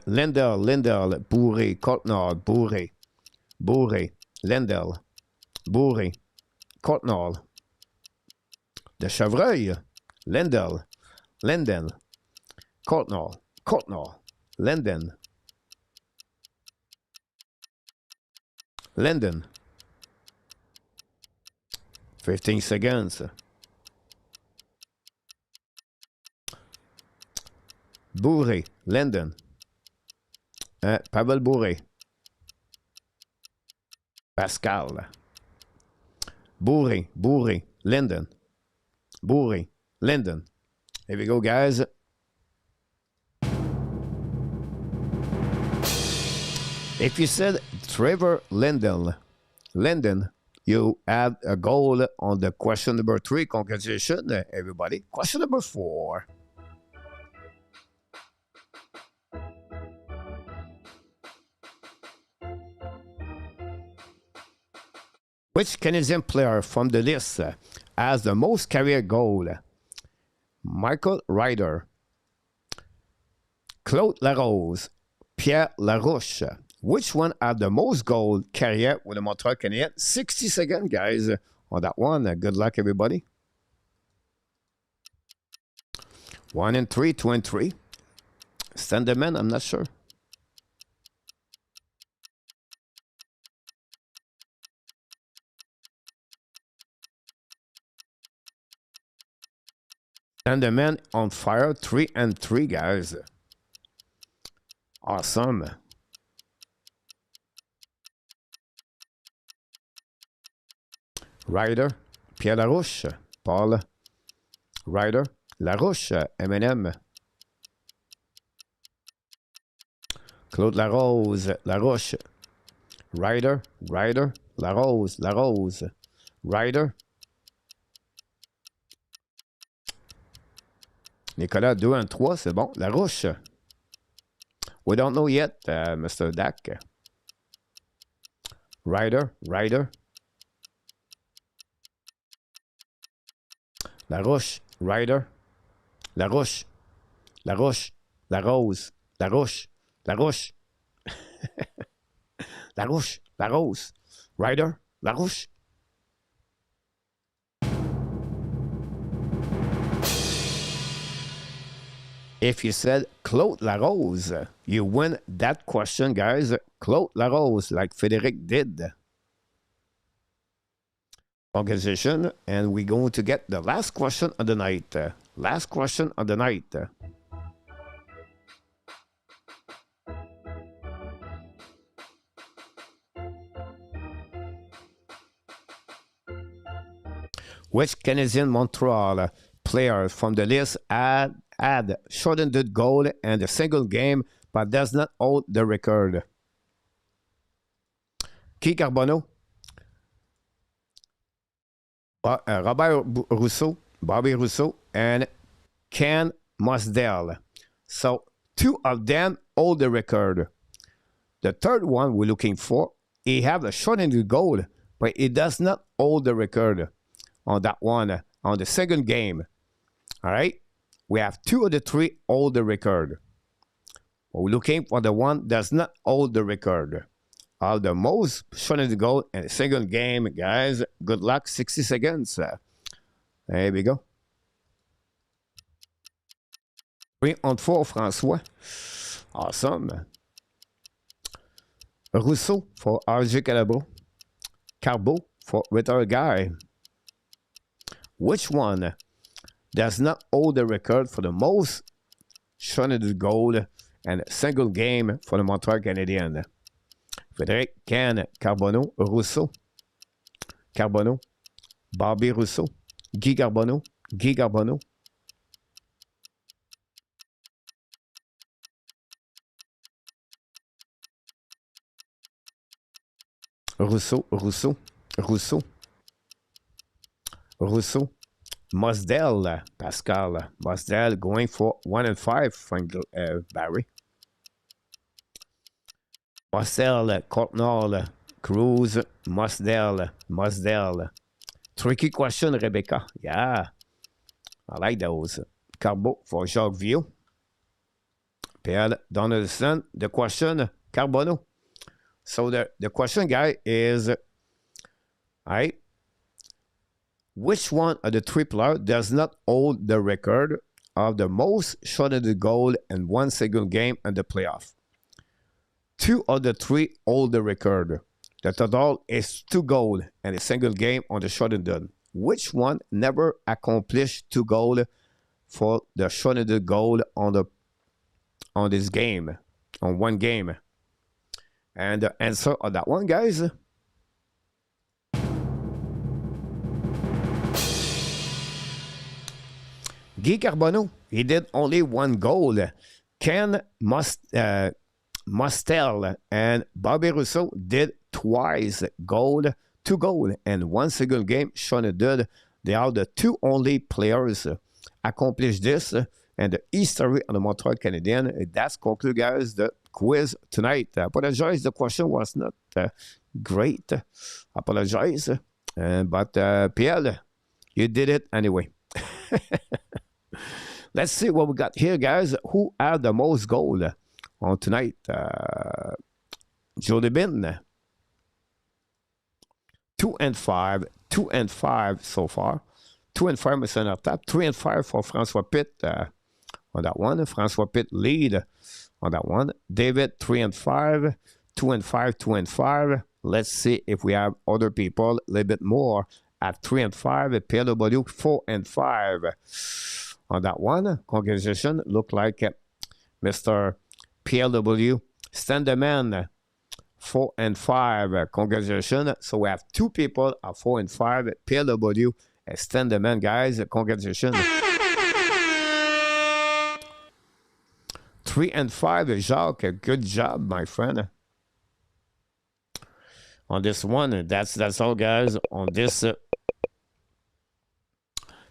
Lindell, Bure, Courtnall, Bure, Lindell, Bure, Courtnall. De Chevreuil, Lindell, Courtnall, Linden. 15 seconds. Bure, Linden. Pavel Bure. Pascal. Bure, Linden. Bure, Linden. Here we go, guys. If you said Trevor Linden, you had a goal on the question number 3. Congratulations, everybody. Question number 4. Which Canadian player from the list has the most career goal? Michael Ryder, Claude Larose, Pierre Larouche. Which one had the most goal career with the Montreal Canadiens? 60 seconds, guys, on that one. Good luck, everybody. 1 and 3, 2 and 3. Standerman, I'm not sure. Standerman on fire, 3 and 3, guys. Awesome. Ryder, Pierre Larouche, Paul. Ryder, Larouche, M&M. Claude Larose, Larouche. Ryder, Larose. Ryder. Nicolas, 2 and 3, c'est bon. Larouche. We don't know yet, Mr. Dak. Ryder. Larouche, Ryder, Larose, Larouche, Ryder, Larouche. If you said Claude Larose, you win that question, guys. Claude Larose, like Frédéric did. Congratulations, and we're going to get the last question of the night. Last question of the night. Which Canadian Montreal player from the list had shortened goal in the single game but does not hold the record? Guy Carbonneau, Robert Rousseau, Bobby Rousseau, and Ken Mosdell. So 2 of them hold the record. The third one we're looking for, he have a shortened goal, but he does not hold the record on that one, on the second game. All right? We have 2 of the 3 hold the record. We're looking for the one that does not hold the record of the most shot goal in a single game, guys. Good luck. 60 seconds. There we go. 3-4, François. Awesome. Rousseau for RG Calabo. Carbo for Retired Guy. Which one does not hold the record for the most shot goal in a single game for the Montreal Canadiens? Frédéric, Ken, Carbonneau, Rousseau. Carbonneau. Bobby Rousseau. Guy Carbonneau. Guy Carbonneau. Rousseau, Rousseau, Rousseau. Rousseau. Mosdell, Pascal. Mosdell going for 1-5, Frank Barry. Mosdell, Courtnall, Cruz, Mosdell, Mosdell. Tricky question, Rebecca. Yeah, I like those. Carbo for Jacques Viau. Pierre Donaldson. The question, Carbonneau. So the question, guy, is, all right, which one of the three players does not hold the record of the most shot-on goal in one single game in the playoff? Two of the three hold the record. The total is 2 goals in a single game on the shot-on. Which one never accomplished 2 goals for the shot-on goal on this game, on one game? And the answer of that one, guys, Guy Carbonneau. He did only 1 goal. Ken Mostel and Bobby Rousseau did twice goal, 2 goals, and 1 single game. Sean did. They are the 2 only players accomplished this. And the history of the Montreal Canadiens. That's conclude, guys, the quiz tonight. I apologize, the question was not great. I apologize. But Pierre, you did it anyway. Let's see what we got here, guys. Who had the most goal on tonight? Jody Bin. 2-5. 2-5 so far. 2-5, Mr. Nortap. 3-5 for François Pitt on that one. François Pitt lead on that one. David, 3-5. 2-5, 2-5. Let's see if we have other people a little bit more at 3-5. Pierre W, 4-5 on that one. Congratulations. Look like Mr. Pierre W. Standerman, 4-5. Congratulations. So we have 2 people at 4-5. Pierre W. and Standerman, guys. Congratulations. 3-5, Jacques. Good job, my friend. On this one, that's all, guys, on this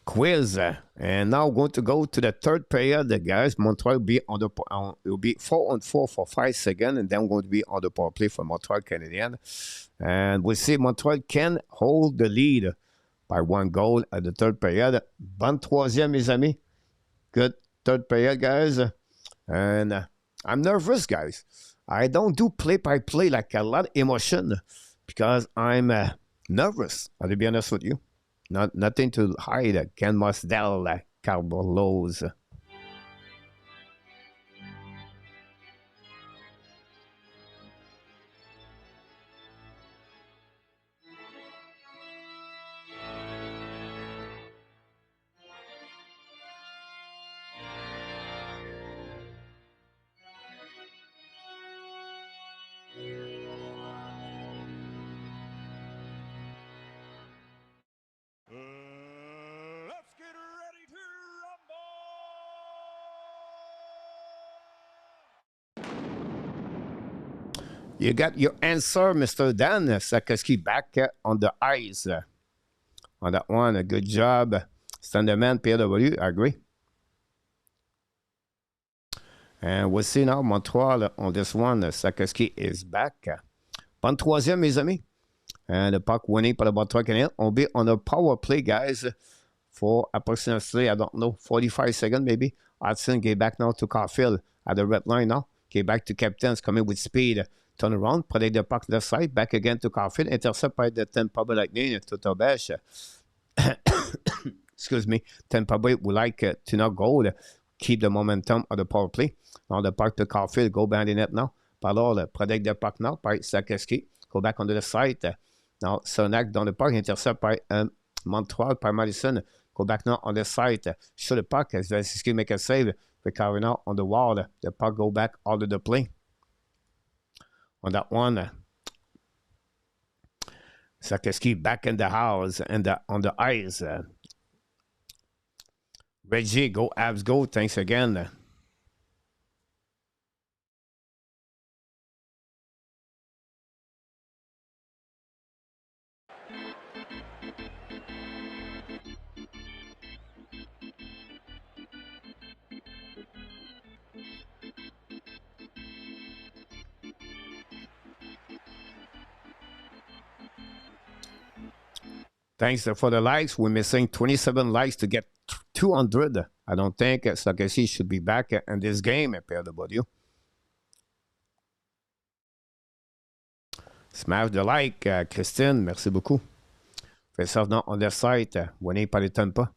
quiz. And now we're going to go to the third period, guys. Montreal will be on the will be 4-4 for 5 seconds, and then we're going to be on the power play for Montreal Canadiens. And we'll see Montreal can hold the lead by 1 goal at the third period. Bonne troisième, mes amis. Good third period, guys. And I'm nervous, guys. I don't do play-by-play like a lot of emotion because I'm nervous. I'll be honest with you. Nothing to hide. Ken Mosdell, Carbolos. Let's get ready to rumble! You got your answer, Mr. Dan Slafkovsky, back on the ice. On that one, a good job. Standerman, PW, I agree. And we'll see now Montreal on this one. Slafkovsky is back. Bonne troisième, mes amis. And the puck winning par le Montreal Canadiens. On be on a power play, guys, for approximately, I don't know, 45 seconds maybe. Hutson get back now to Caulfield at the red line now. Okay, back to captains coming with speed. Turn around, protect the puck left side. Back again to Caulfield. Intercept by the Tampa Bay Lightning to Tobesh. Excuse me. Tampa Bay would like to not go. Keep the momentum of the power play. Now the puck to Caulfield. Go behind the net now. Parlor, protect the puck now by Slafkovsky. Go back onto the side. Now Sonak down the puck. Intercept by Montreal by Madison. Go back now on the side. Shoot the puck. Slafkovsky make a save. We carry now on the wall. The puck go back out of the play. On that one, Slafkovsky back in the house and on the ice. Reggie, go Habs, go. Thanks again. Thanks for the likes. We're missing 27 likes to get 200. I don't think Slafkovsky should be back in this game, PLW. Smash the like, Christine. Merci beaucoup. Fait ça now on the side. Winning par les Tampa.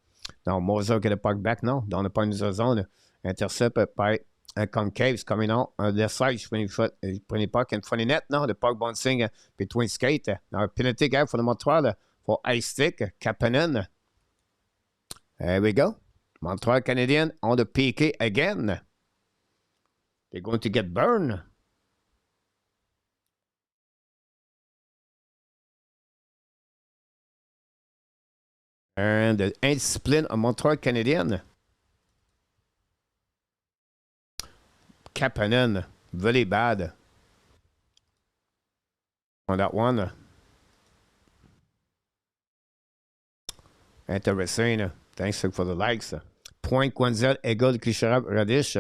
Now Moser get the puck back now. Dans le point de zone. Intercept by Concaves coming out on the side. Putting the puck in front of the net now. The puck bouncing between skate. Now a penalty guy for the Montreal. For ice stick, Kapanen. There we go. Montreal Canadiens on the PK again. They're going to get burned. And the indiscipline of Montreal Canadiens. Kapanen, very bad on that one. Interesting. Thanks for the likes. Point Guanzel égale Kucherov Radish.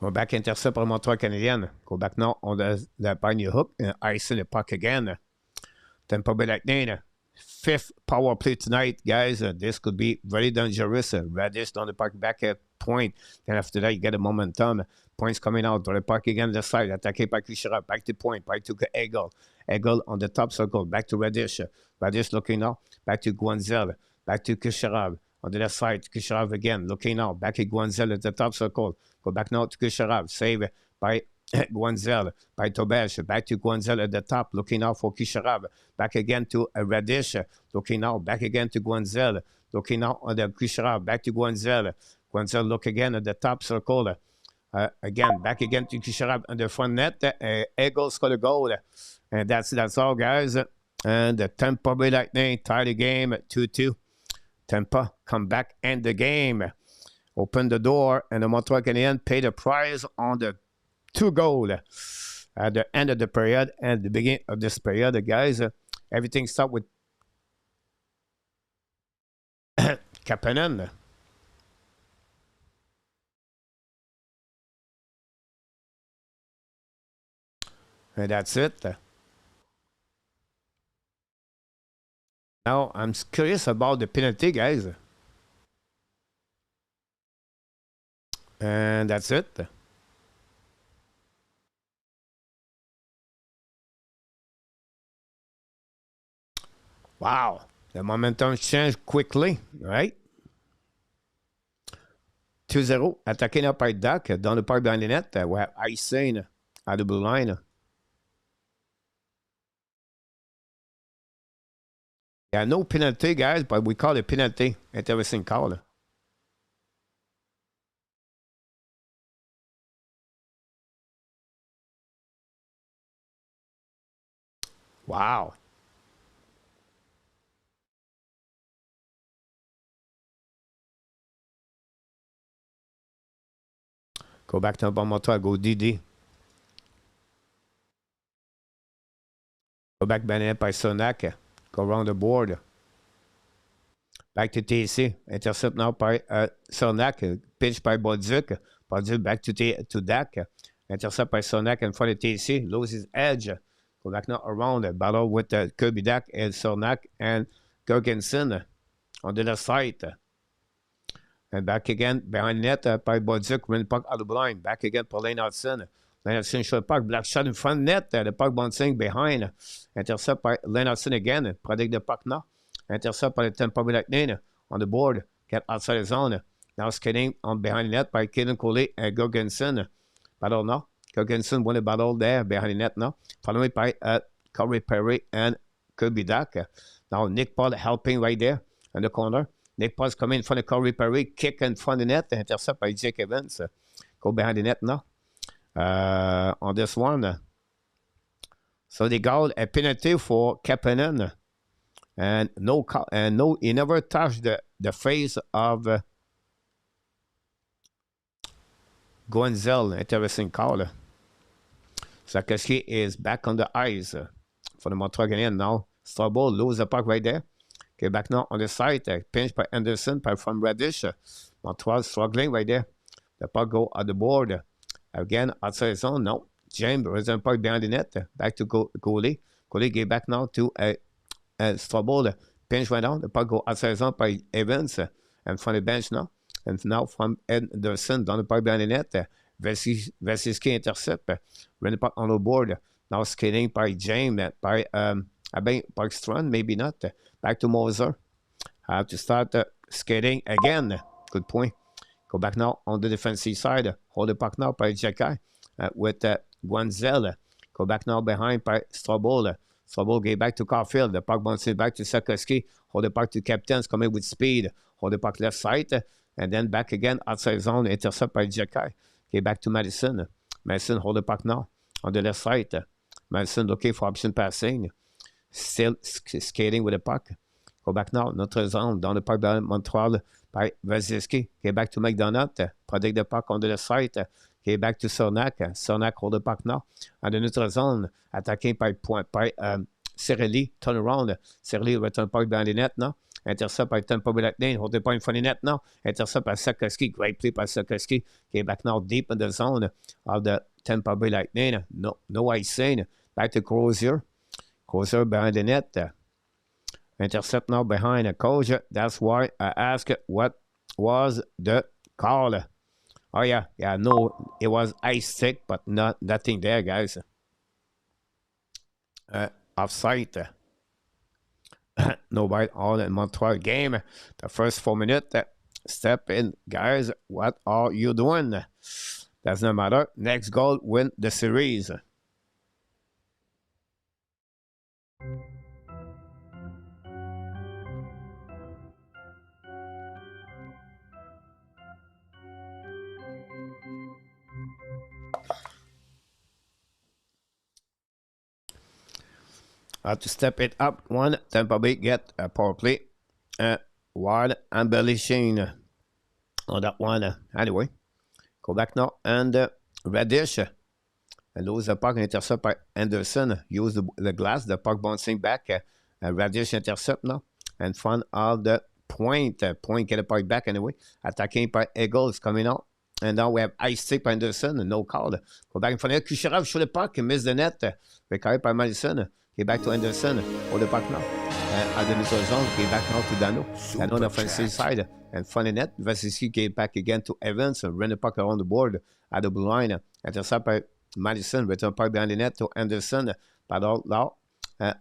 We're back intercept par Montreal Canadiens. Go back now on the pioneer hook and icing the puck again. Tampa Bay Lightning. 5th power play tonight, guys. This could be very dangerous. Radish down the puck back at point. Then after that, you get a momentum. Points coming out. Draw the puck again the side. Attaqué by Kucherov. Back to point. Back to Eagle. Eagle on the top circle. Back to Radish. Radish looking now. Back to Guanzel. Back to Kucherov. On the left side, Kucherov again. Looking now. Back to Guanzel at the top circle. Go back now to Kucherov. Save by Guanzel, by Tobesh, back to Guanzel at the top, looking out for Kucherov, back again to Radish, looking out, back again to Guanzel, looking out on the Kucherov, back to Guanzel, Guanzel look again at the top circle, again, back again to Kucherov on the front net, Eagles score the goal, and that's all, guys, and the Tampa Bay Lightning tie the game at 2-2, Tampa come back in the game, open the door, and the Montreal Canadiens pay the price on the 2 goals at the end of the period and the beginning of this period, guys. Everything starts with Kapanen. And that's it. Now, I'm curious about the penalty, guys. And that's it. Wow, the momentum changed quickly, right? 2-0, attaqué now by Duck dans le parc behind the net. We have icing at the blue line. Yeah, no penalty, guys, but we call it penalty. Interesting call. Wow. Go back to Montreal, go DD. Go back Benet by Sonak. Go around the board. Back to TC. Intercept now by Sonak. Pinch by Bolduc. Bolduc back to Dak. Intercept by Sonak in front of TC. Loses edge. Go back now around the battle with Kirby Dak and Cernak and Gergensen on the left side. And back again behind net by Bodzik, win the puck out of the line. Back again for Lane Hudson. Lane Hudson shot the puck, black shot in front of net. The puck bouncing behind. Intercept by Lane Hudson again. Protect the puck now. Intercept by the Tampa Bay Lightning on the board. Get outside the zone. Now skating on behind the net by Kaden Coley and Gergensen. Battle now. Gergensen won the battle there behind the net now. Followed by Corey Perry and Kirby Dak. Now Nick Paul helping right there in the corner. Nick Paul's coming in front of Corey Perry, kick in front of the net, intercept by Jake Evans. Go behind the net now on this one. So they got a penalty for Kapanen. And he never touched the face of Gonzel. Interesting call. Slafkovsky is back on the ice for the Montreal Canadiens now. Strabo lose the puck right there. Okay, back now on the side. Pinch by Anderson from Radish. Montreal struggling right there. The puck go on the board. Again, outside zone. No. James return puck behind the net. Back to goalie. Goalie get back now to Strabo. Pinch right down. The puck go outside zone by Evans. And from the bench now. And now from Anderson down the puck behind the net. Vesinski intercept. Run the puck on the board. Now skating by James. By Parkstrand, maybe not. Back to Moser. Have to start skating again. Good point. Go back now on the defensive side. Hold the puck now by Jekai with Guanzel. Go back now behind by Strobol. Strobol get back to Caulfield. The puck bounces back to Slafkovsky. Hold the puck to Captains coming with speed. Hold the puck left side. And then back again outside zone. Intercept by Jekai. Get back to Madison. Madison hold the puck now on the left side. Madison looking for option passing. Still skating with the puck. Go back now. Notre zone. Down the puck by Montreal by Vasilevsky. Get back to McDonald. Protect the puck on the left side. Get back to Cernak. Cernak hold the puck now. On the neutral zone. Attacking by Cirelli. Turn around. Cirelli return puck behind the net now. Intercept by Tampa Bay Lightning. Hold the point in front of the net now. Intercept by Slafkovsky. Great play by Slafkovsky. Get back now deep in the zone of the Tampa Bay Lightning. No icing. Back to Crozier. Crozier behind the net. Intercept now behind the coach. That's why I asked what was the call. Oh, yeah. No, it was ice stick, but nothing there, guys. Offside. No bite all in Montreal game. The first 4 minutes. Step in, guys. What are you doing? Does not matter. Next goal, win the series. To step it up one, Tampa Bay get a power play. While embellishing on that one. Anyway, go back now and Radish. And lose the puck and intercept by Anderson. Use the glass, the puck bouncing back. Radish intercept now. In front of the point. Point get the puck back anyway. Attacking by Eagles coming out. And now we have ice stick by Anderson. No call. Go back in front of Kucherov. Shoot the puck. Miss the net. Recovered by Madison. Get back to Anderson. Hold the puck now. At the neutral zone. Get back now to Dano. Dano on the offensive side. And front of the net. Vasilevsky get back again to Evans. Run the puck around the board. At the blue line. Intercept by Madison. Return puck behind the net to Anderson. Battle now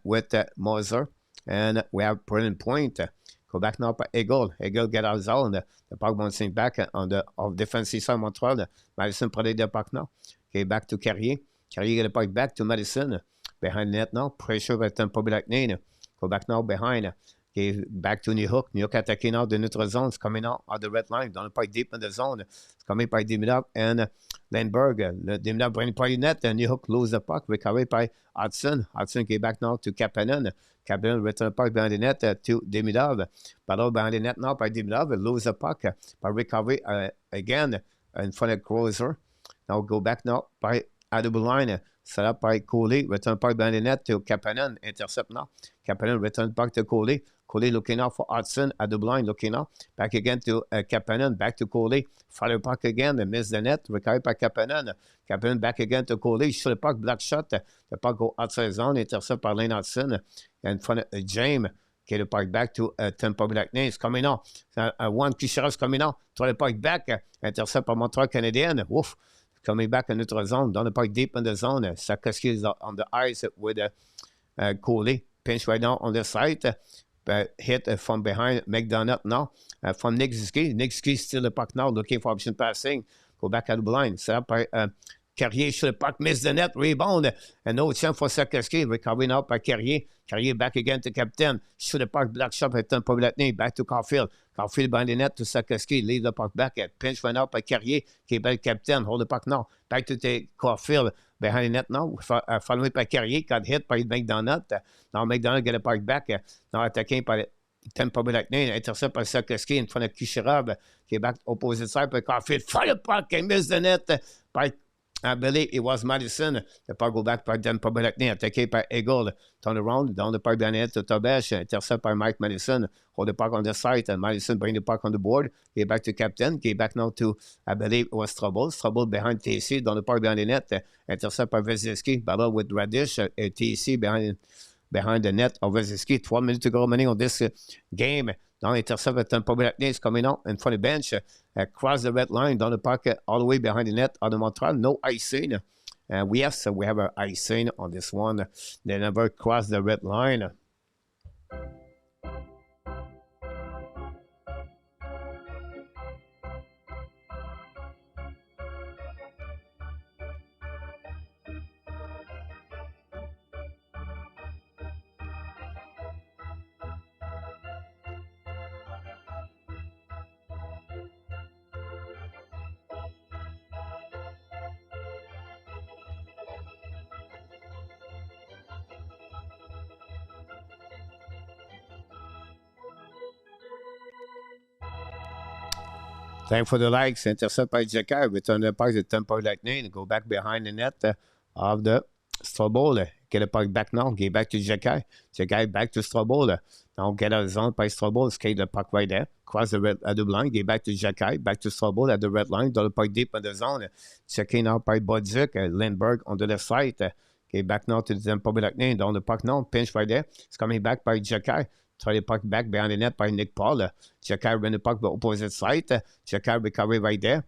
with Moser. And we have brilliant point. Go back now by Eagle. Eagle get out of zone. The puck bouncing back on the defensive side of Montreal. Madison protect the puck now. Okay, back to Carrier. Carrier get the puck back to Madison. Behind the net now. Pressure by Tampa Bay Lightning. Go back now behind. Okay, back to New Hook. New Hook attacking out the neutral zone. It's coming out of the red line. Down the puck deep in the zone. It's coming by Demidov and Lindbergh. Demidov bring the puck in net. And New Hook lose the puck. Recovered by Hudson. Hudson get back now to Kapanen. Kapanen return the puck behind the net to Demidov. Battle behind the net now by Demidov. Lose the puck. By recovery again in front of Crozier. Now go back now by Adable line. Set up by Coley. Return puck behind the net to Kapanen. Intercept now. Kapanen return back to Coley. Coley looking out for Hutson at the blind, looking out. Back again to Kapanen, back to Coley. Fire puck again, miss the net, recovered by Kapanen. Kapanen back again to Coley, shoot the puck, block shot. The puck go outside zone, intercept par Lane Hutson. In front of James. Okay, the puck back to Tampa Bay Lightning. It's coming out. One Kucherov coming out. Throw the puck back. Intercept par Montreal Canadiens. Woof. Coming back in neutral zone. Down the puck deep in the zone. Slafkovsky is on the ice with Coley. Pinch right now on the side. Hit from behind McDonough now. From Nick Ski. Nick Ski still the puck now. Looking for option passing. Go back at the blind. Set up by Carrier shoot the puck, miss the net, rebound, and no chance for Slafkovsky. Recovery now by Carrier. Carrier back again to captain. Shoot the puck, black shot by Tampa Bay Lightning. Back to Caulfield. Caulfield behind the net to Slafkovsky. Leave the puck back. Pinch went out by Carrier. Quebec captain. Hold the puck now. Back to Caulfield. Behind the net now. Followed by Carrier. Got hit by McDonough. Now McDonough get the puck back. Now attacking by Tampa Bay Lightning. Intercept by Slafkovsky in front of Kucherov. Quebec opposite side by Caulfield. Fire the puck and miss the net by I believe it was Madison. The puck go back by Tampa Bay Lightning, attaqué by Eagle. Turn around, down the puck behind the net to Tobesh. Intercept by Mike Madison. Hold the puck on the side, and Madison bring the puck on the board. Get back to captain. Get back now to, I believe it was Trouble. Trouble behind TC, down the puck behind the net. Intercept by Vezinski. Battle with Radish. TC behind the net of Vezinski. 12 minutes to go remaining on this game. Now, intercept at Tampa Bay Lightning is coming out in front of the bench. Cross the red line down the puck all the way behind the net on the Montreal. No icing. We have an icing on this one. They never cross the red line. Thanks for the likes. Intercept by Jacky. Return the puck to Tampa Bay Lightning. Go back behind the net of the Strobel. Get the puck back now. Get back to Jacky. Jacky back to Strobel. Now get out of zone by Strobel. Skate the puck right there. Cross the red at the line. Get back to Jacky. Back to Strobel at the red line. Down the puck deep in the zone. Checking out by Bodzik. Lindbergh on the left side. Get back now to the Tampa Bay Lightning. Down the puck now. Pinch right there. It's coming back by Jacky. Try the puck back behind the net by Nick Paul. Jacky ran the puck the opposite side. Jacky recovery right there.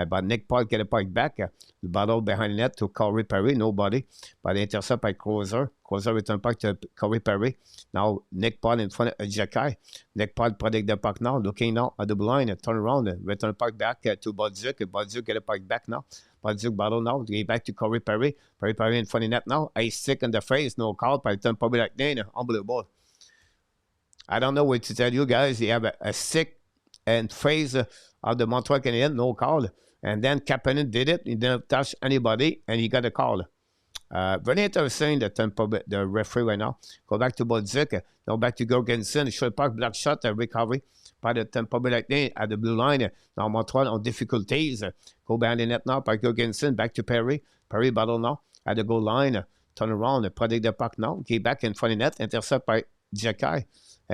But Nick Paul get the puck back. The battle behind the net to Corey Perry. Nobody. But intercept by Crozer. Crozer return puck to Corey Perry. Now Nick Paul in front of Jacky. Nick Paul protect the puck now. Looking now at the blind. Turn around. Return puck back to Bodzik. Bodzik get the puck back now. Bodzik battle now. Get back to Corey Perry. Perry in front of the net now. Ice stick in the face. No call by Tampa Bay Lightning. Unbelievable. I don't know what to tell you guys. You have a stick and phase of the Montreal Canadiens, no call. And then Kapanen did it. He didn't touch anybody, and he got a call. Very interesting, the referee right now. Go back to Bodzik. Now back to Jorgensen. Short puck, black shot, recovery by the Tampa Bay Lightning at the blue line. Now Montreal on difficulties. Go behind the net now by Jorgensen. Back to Perry. Perry battle now at the goal line. Turn around, protect the puck now. Get back in front of the net. Intercept by Jacky.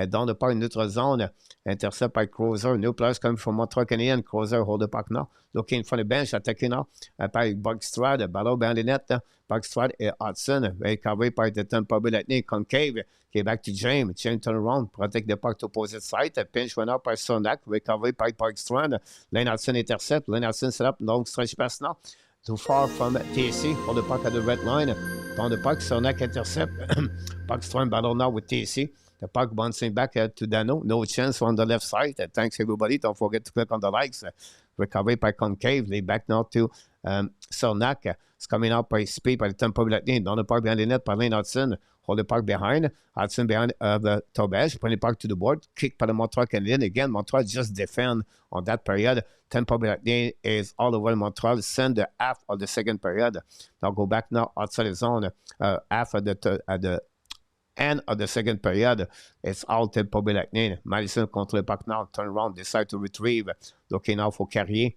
Down the puck in neutral zone. Intercept by Crozer. New players coming from Montreal Canadiens. Crozer hold the puck now. Looking for the bench. Attacking now by Bugstrad. Battle behind the net. Bugstrad and Hutson. Recovery by the Tampa Bay Lightning. Concave. Get back to James. James turn around. Protect the puck to opposite side. Pinch went up by Sonak. Recovery by Bugstrad. Lane Hutson intercept. Lane Hutson set up. Long stretch pass now. Too far from TC. Hold the puck at the red line. Down the puck. Sonak intercept. Bugstrad battle now with TC. The puck bouncing back to Dano. No chance on the left side. Thanks, everybody. Don't forget to click on the likes. Recovery by Concave. They back now to Sonak. It's coming out by speed by the Tampa Bay Lightning. Down the puck behind the net by Lane Hutson. Hold the puck behind. Hutson behind the Tobesh. Bring the puck to the board. Kick by the Montreal Canadiens. Again, Montreal just defend on that period. Tampa Bay Lightning is all over Montreal. Send the half of the second period. Now go back now outside the zone. Half of the end of the second period, it's all Tampa Bay Lightning. Madison contre le Parc Nord, turn around, decide to retrieve. Looking now for Carrier.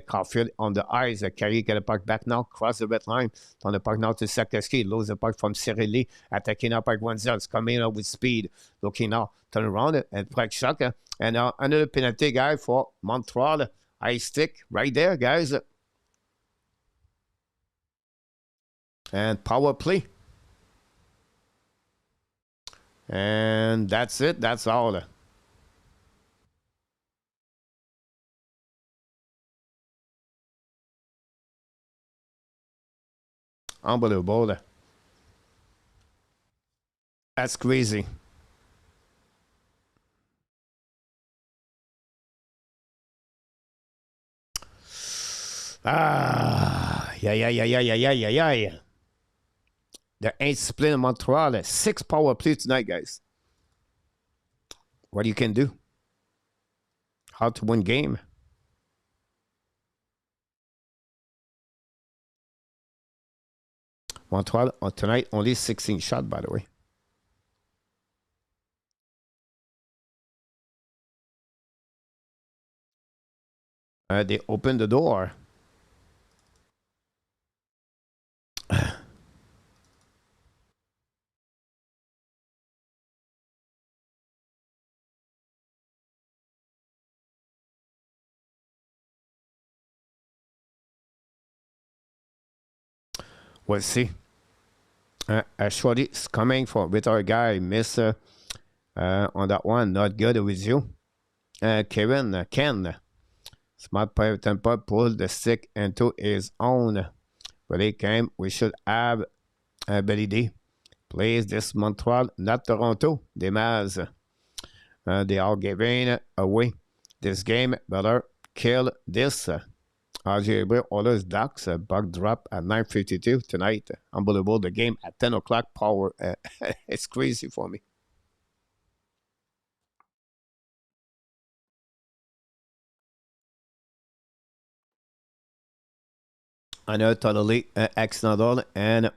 Caulfield on the ice. Carrier get the puck back now, cross the red line. On the puck now to Slafkovsky. Lose the puck from Cirelli. Attacking up by 1-0. It's coming up with speed. Looking now, turn around and Prague shot. And another penalty, guy, for Montreal. Ice stick right there, guys. And power play. And that's it. That's all. Unbelievable. That's crazy. Yeah. There ain't split in Montreal. 6 power play tonight, guys. What you can do? How to win game? Montreal tonight only 16 shot, by the way. They opened the door. We'll see. Shorty is coming for with our guy, Miss on that one. Not good with you. Ken. Smart player Tampa pulled the stick into his own. But he came. We should have Billy D. Plays this Montreal, not Toronto. Des Maz. They are giving away this game. Better kill this. Algebra orders Ducks. Buck drop at 9:52 tonight. Unbelievable. The game at 10 o'clock. Power. It's crazy for me. I know totally accidental, and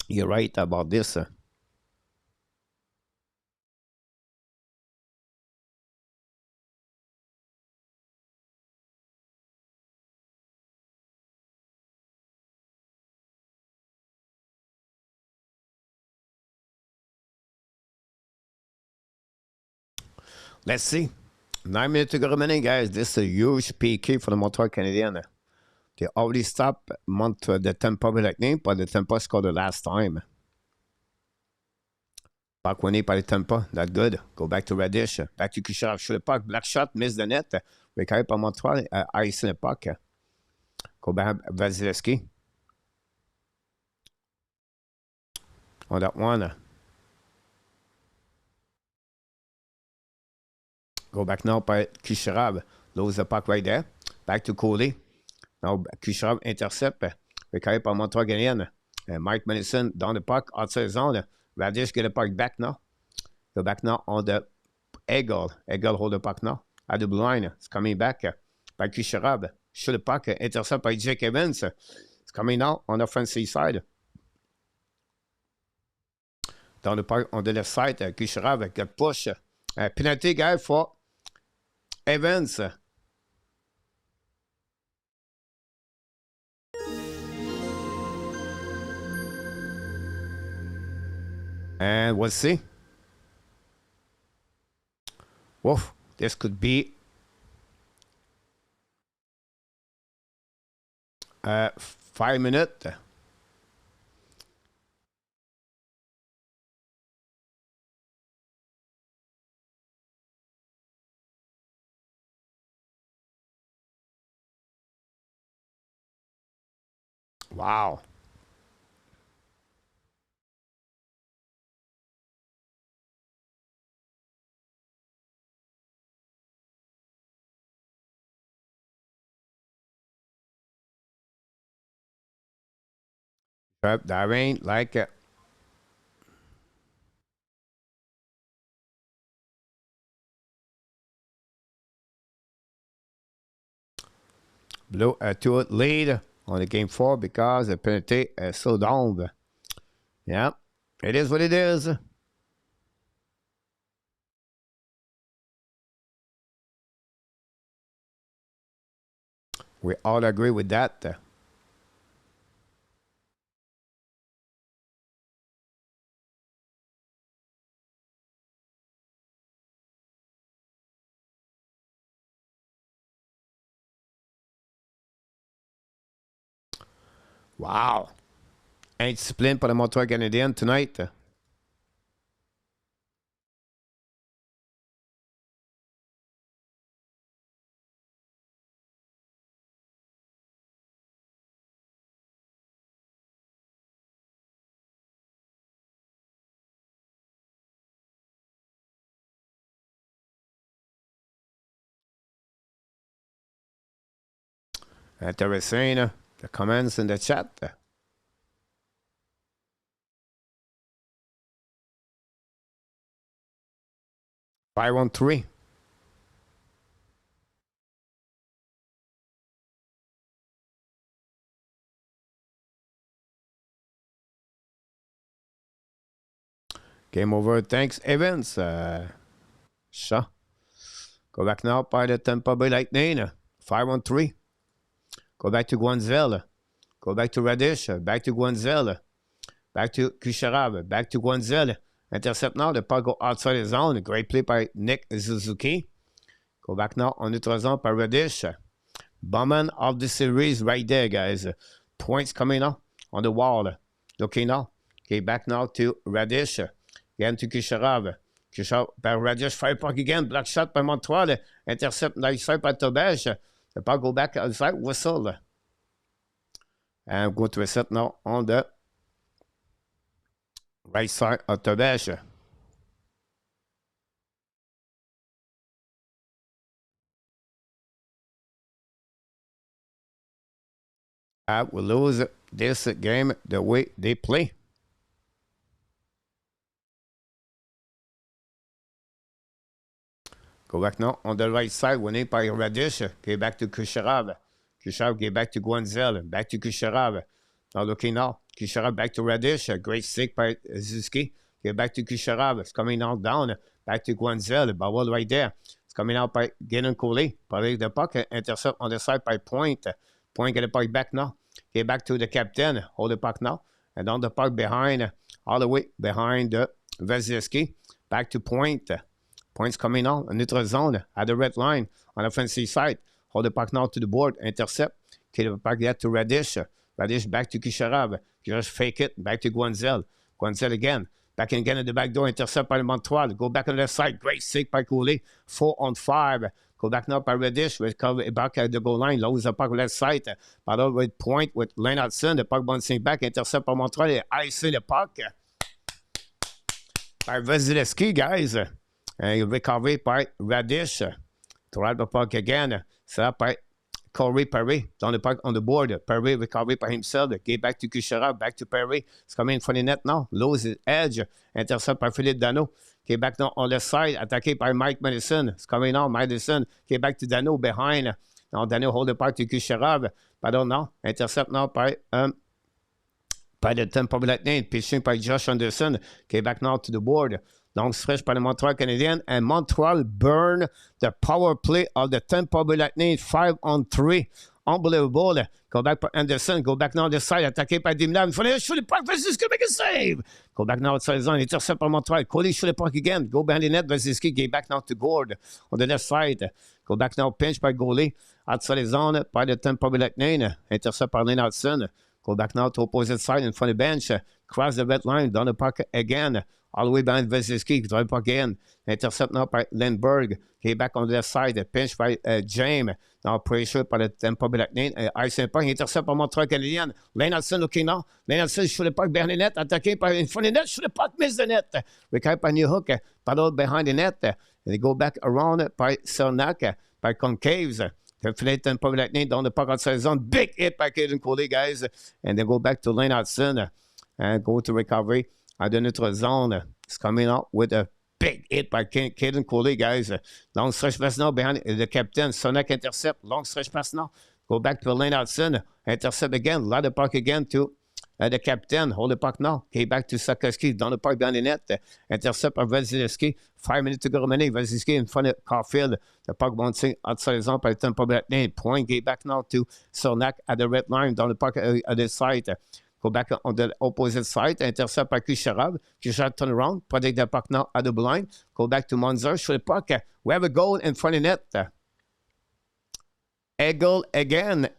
you're right about this. Let's see. 9 minutes to go remaining, guys. This is a huge PK for the Montreal Canadiens. They already stopped the Tampa Bay Lightning, but the Tampa scored the last time. Puck winning by the Tampa, not good. Go back to Radish. Back to Kucherov. Shoot the puck. Black shot, miss the net. Récupéré par Montreal. Ice le puck. Go back Vasilevsky. On that one. Go back now by Kucherov. Lose the puck right there. Back to Coley. Now Kucherov intercept. Récupéré par Montreal Canadiens. Mike Madison down the puck. Outside zone. Radish get the puck back now. Go back now on the Eagle. Eagle hold the puck now. At the blue line. It's coming back by Kucherov. Shoot the puck. Intercept by Jake Evans. It's coming now on the offensive side. Down the puck on the left side. Kucherov get push. Penalty guy for Evans. And we'll see. Woof, this could be 5 minutes. Wow. That ain't like it. Blue 2 lead on the game 4 because the penalty is so down. Yeah, It is what it is. We all agree with that. Wow. Indiscipline pour le Montreal Canadiens tonight. Intéressant, the comments in the chat. 5-on-3. Game over. Thanks, Evans. Shaw. Go back now by the Tampa Bay Lightning. 5-on-3. Go back to Guanzel. Go back to Radish. Back to Guanzel. Back to Kucherov. Back to Guanzel. Intercept now. The puck go outside the zone. Great play by Nick Suzuki. Go back now on neutral zone by Radish. Bowman of the series right there, guys. Points coming up on the wall. Looking now. Okay, back now to Radish. Again to Kucherov. Kucherov by Radish. Fire puck again. Block shot by Montreal. Intercept nice side by Tobage. The puck go back outside. Whistle. And go to reset now on the right side of Tobage. I will lose this game the way they play. Go back now on the right side, winning by Radish. Okay, back to Kucherov. Kucherov get back to Guanzel. Back to Kucherov. Now looking now. Kucherov back to Radish. Great stick by Zuski. Get back to Kucherov. It's coming out down. Back to Guanzel. Ball right there. It's coming out by Galen Coley. Probably the puck. Intercept on the side by Point. Point get the puck back now. Get back to the captain. Hold the puck now. And on the puck behind. All the way behind Vasilevsky. Back to Point. Points coming on neutral zone at the red line on the offensive side. Hold the puck now to the board. Intercept. Okay, the puck get to Radish. Radish back to Kucherov. Kucherov fake it. Back to Guanzel. Guanzel again. Back again at the back door. Intercept by Montreal. Go back on the left side. Great save by Cooley. 4-on-5. Go back now by Radish. Recover back at the goal line. Lose the puck left side. Battle with Point with Lane Hudson. The puck bouncing back. Intercept by Montreal. I see the puck by Vasilevsky, guys. And recovery by Radish. Throughout the puck again. Set up by Corey Perry. Down the puck on the board. Perry recovery by himself. Get back to Kucherov. Back to Perry. It's coming from the net now. Lose his edge. Intercept by Philippe Dano. Get back now on the side. Attaqué by Mike Madison. It's coming on. Madison. Get back to Dano behind. Now Dano hold the puck to Kucherov. Pardon now. Intercept now by the Tampa Bay Lightning. Pitching by Josh Anderson. Get back now to the board. Long stretch by the Montreal Canadiens. And Montreal burn the power play of the Tampa Bay Lightning. 5-on-3. Unbelievable. Go back by Anderson. Go back now on the side. Attaqué by Dimlam. Il faut aller shoot the puck. Vasilevsky make a save. Go back now outside the zone. Intercept by Montreal. Coley shoot the puck again. Go behind the net. Vasilevsky get back now to Gord on the left side. Go back now. Pinch by goalie. Outside the zone by the Tampa Bay Lightning. Intercept by Lane Hudson. Go back now to opposite side in front of the bench. Cross the red line. Down the puck again. All the way behind Vasilevsky. Drive puck again. Intercept now by Lindbergh. Okay, back on the left side. Pinch by James. Now pressure by the Tampa Bay Lightning. Ice puck. Intercept by Montreal Canadiens. Lane Hudson looking now. Lane Hudson shoot the puck behind the net. Attaqué by in front of the net. Shoot the puck. Miss the net. Recovered by New Hook. Paddle behind the net. And they go back around by Cernak. By Concaves. The Philly Tampa Bay Lightning down the puck outside the zone. Big hit by Caden Coley, guys. And they go back to Lane Hudson. And go to recovery at the neutral zone. It's coming out with a big hit by Caden Coley, guys. Long stretch pass now behind the captain. Sonak intercept. Long stretch pass now. Go back to Lane Hudson. Intercept again. Lot of puck again to the captain, hold the puck now. Okay, back to Slafkovsky, dans le parc, dans les nets. Intercept par Vasilevsky. 5 minutes to go remaining. Vasilevsky in front of Caulfield. The puck bouncing outside the zone by Tampa Bay Lightning. Point, get back now to Cernak at the red line, dans le parc at the side. Go back on the opposite side. Intercept by Kucherov. Kucherov turn around. Protect the puck now at the blind. Go back to Monzer. Shoot the puck. We have a goal in front of net. A goal again,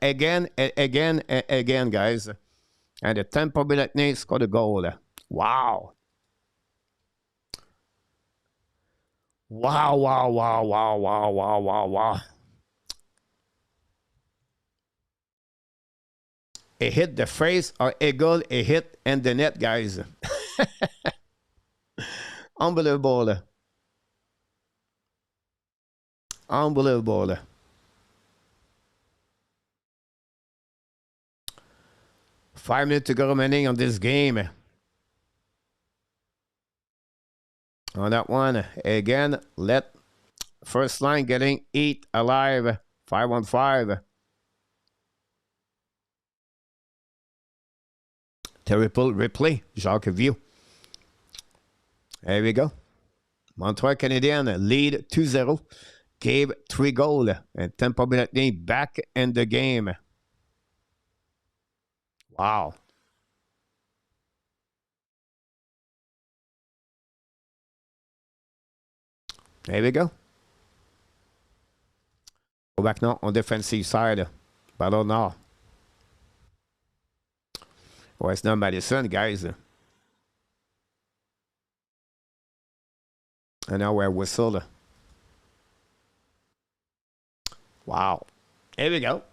guys. And the Tampa Bay Lightning scored a goal. Wow. Wow. A hit the face or a goal, a hit and the net, guys. Unbelievable. 5 minutes to go remaining on this game. On that one, again, let first line getting eat alive. 5-on-5. Terrible replay. Jacques View. There we go. Montreal Canadiens lead 2-0. Gave 3 goals. And Tampa Bay Lightning back in the game. Wow. There we go. Go back now on defensive side. Battle now. Well, it's not Madison, guys. And now we're whistled. Wow. Here we go.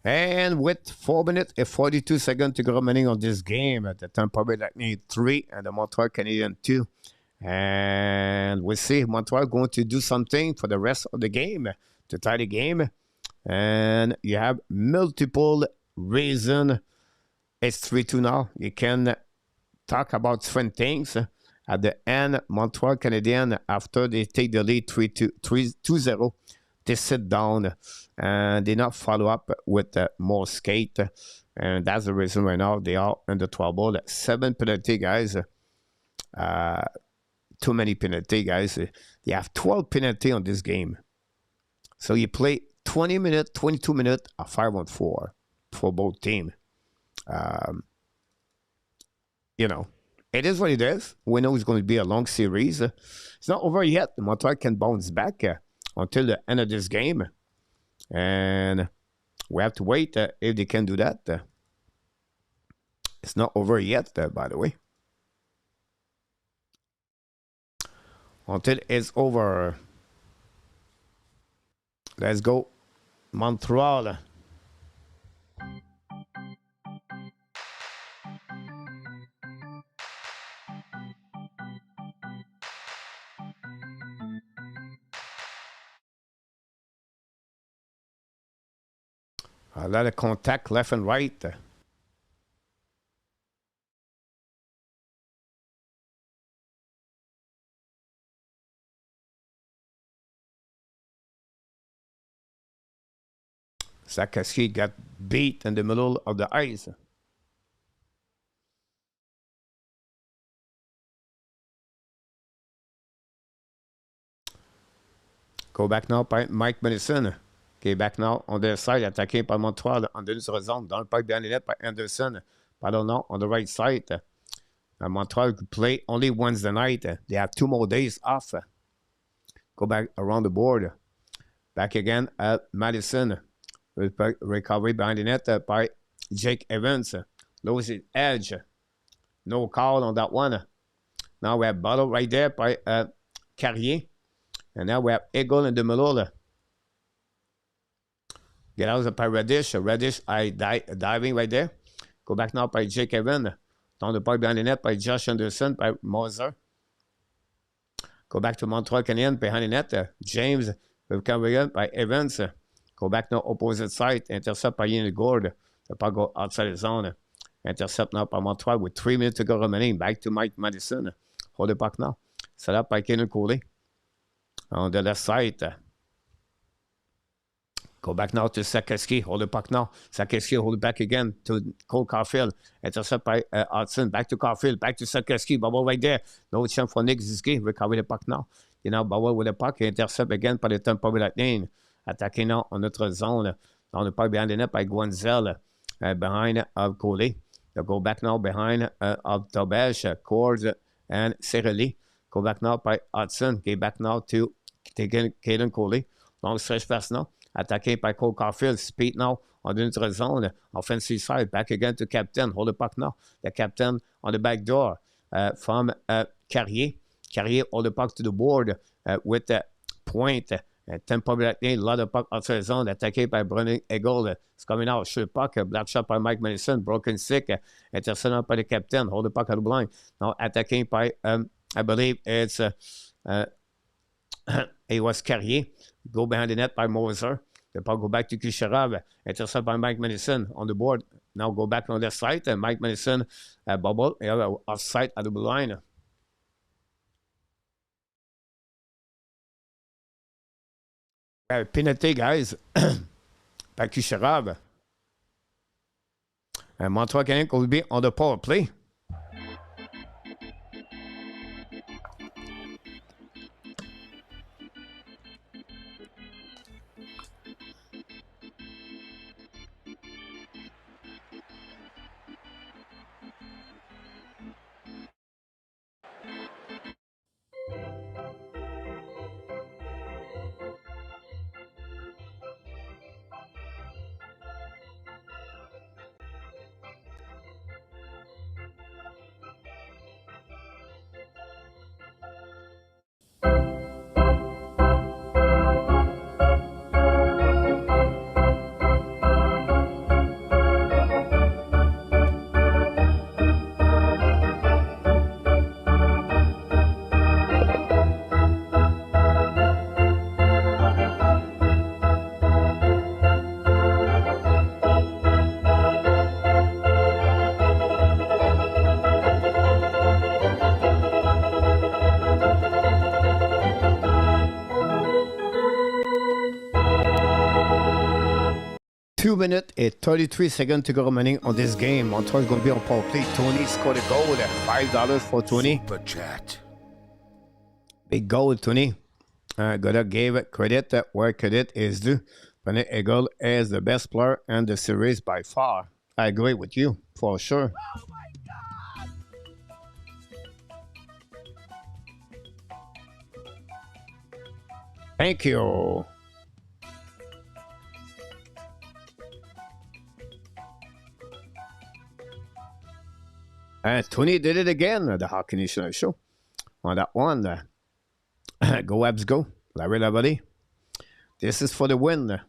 And with 4 minutes and 42 seconds to go remaining on this game, the Tampa Bay Lightning 3 and the Montreal Canadiens 2. And we'll see if Montreal going to do something for the rest of the game to tie the game. And you have multiple reasons. It's 3-2 now. You can talk about different things. At the end, Montreal Canadiens, after they take the lead 2-0, they sit down and they not follow up with more skate. And that's the reason right now they are in the trouble. 7 penalty, guys. Too many penalty, guys. They have 12 penalty on this game. So you play 20 minutes, 22 minutes, a 5-on-4 for both teams. You know, it is what it is. We know it's going to be a long series. It's not over yet. Montreal can bounce back until the end of this game. And we have to wait if they can do that. It's not over yet, by the way. Until it's over. Let's go, Montreal. A lot of contact left and right. Slafkovsky got beat in the middle of the ice. Go back now by Mike Madison. Okay, back now on their side, attaqué par Montreal en deuxième sur zone, dans le parc bien les net by Anderson. Pardon, now on the right side. Montreal could play only Wednesday night. They have 2 more days off. Go back around the board. Back again at Madison. Recovery behind the net by Jake Evans. Loses edge. No call on that one. Now we have Bottle right there by Carrier. And now we have Eagle in the middle. Get out by Reddish. Reddish diving right there. Go back now by Jake Evans. Down the park behind the net by Josh Anderson, by Moser. Go back to Montreal Canadiens behind the net. James will come again by Evans. Go back now opposite side. Intercept by Yannick Gourde. The puck go outside the zone. Intercept now by Montreal with 3 minutes to go remaining. Back to Mike Madison. Hold the puck now. Set up by Kenan Cooley. On the left side. Go back now to Slafkovsky. Hold the puck now. Slafkovsky hold it back again to Cole Caulfield. Intercept by Hutson. Back to Caulfield. Back to Slafkovsky. Bubble right there. No chance for Nick Suzuki. Recover the puck now. You know, Bubble with the puck. Intercept again par the Tampa Bay Lightning. Attaqué now en notre zone. On the puck behind the net by Gwenzel. Behind of Coley. They'll go back now behind of Tobesh, Cords, and Cirelli. Go back now by Hutson. Get back now to Caden Coley. Long stretch pass now. Attaqué by Cole Caulfield. Speed now on notre zone. Offensive side. Back again to Captain. Hold the puck now. The Captain on the back door from Carrier. Carrier hold the puck to the board with the point. Tampa Bay Lightning. A lot of puck outside the zone. Attaqué by Brennan Eagle. It's coming out. Shoot puck. Black shot by Mike Madison. Broken stick. Intercepted by the Captain. Hold the puck at the blind. Now attacking by, I believe it's, it was Carrier. Go behind the net by Moser. The puck go back to Kucherov. Intercepted by Mike Madison on the board. Now go back on the side. Mike Madison bubble. Offside at the blue line. Penalty, guys. By Kucherov. Montreal Canadiens will be on the power play. Minutes and 33 seconds to go remaining on this game. Montreal is going to be on power play. Tony scored a goal at $5 for Tony. Super chat. Big goal, Tony. Gotta give credit where credit is due. Brennan Eagle is the best player in the series by far. I agree with you, for sure. Oh my God! Thank you. And Tony did it again, the Hockey National Show. On that one, go Habs go. Larry Lavalley. This is for the win.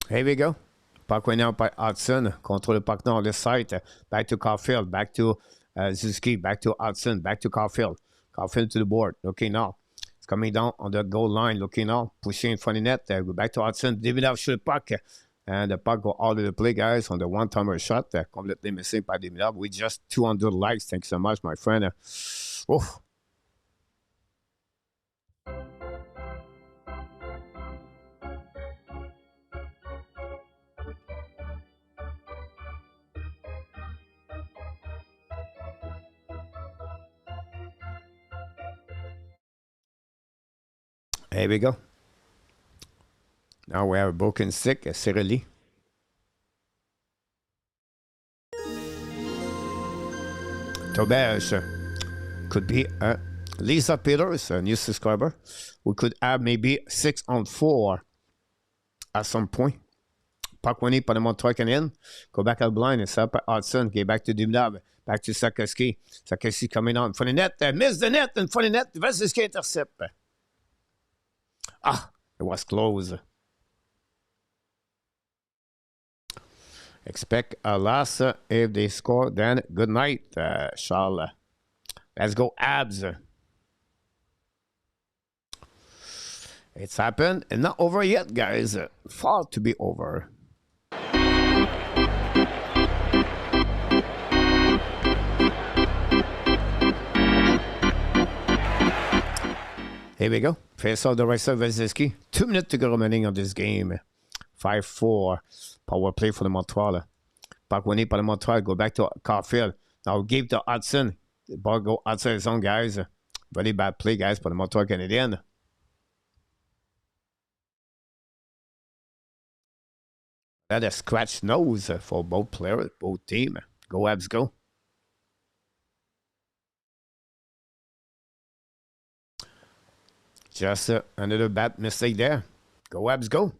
Here we go. Puck right now by Hutson. Control the puck now on the side. Back to Caulfield. Back to Suzuki. Back to Hutson. Back to Caulfield. Caulfield to the board. Looking now. It's coming down on the goal line. Looking now. Pushing in front of the net. Go back to Hutson. Davidoff shoot the puck. And the puck go out of the play, guys, on the one-timer shot. Completely missing by Davidoff. We just 200 likes. Thanks so much, my friend. Oof. Here we go. Now we have a broken stick, Cirelli. Tobesh could be Lisa Peters, a new subscriber. We could have maybe 6-on-4 at some point. puck winning par le Montreal Canadiens. Go back out blind and set up by Hutson. Get back to Dumnab. Back to Slafkovsky. Slafkovsky coming on in front of the net. Miss the net in front of the net. Vasilevsky intercept. Ah, it was close. Expect a loss if they score. Then good night, Charles. Let's go, Habs. It's happened and not over yet, guys. Far to be over. Here we go. Face off the right side of Vasilevsky. 2 minutes to go remaining on this game. 5-4. Power play for the Montreal. Puck winning par le Montreal. Go back to Caulfield. Now give to Hutson. The ball go outside his own, guys. Very bad play, guys, for the Montreal Canadiens. That a scratch nose for both players, both teams. Go Habs, go. Just another bad mistake there. Go Habs, go.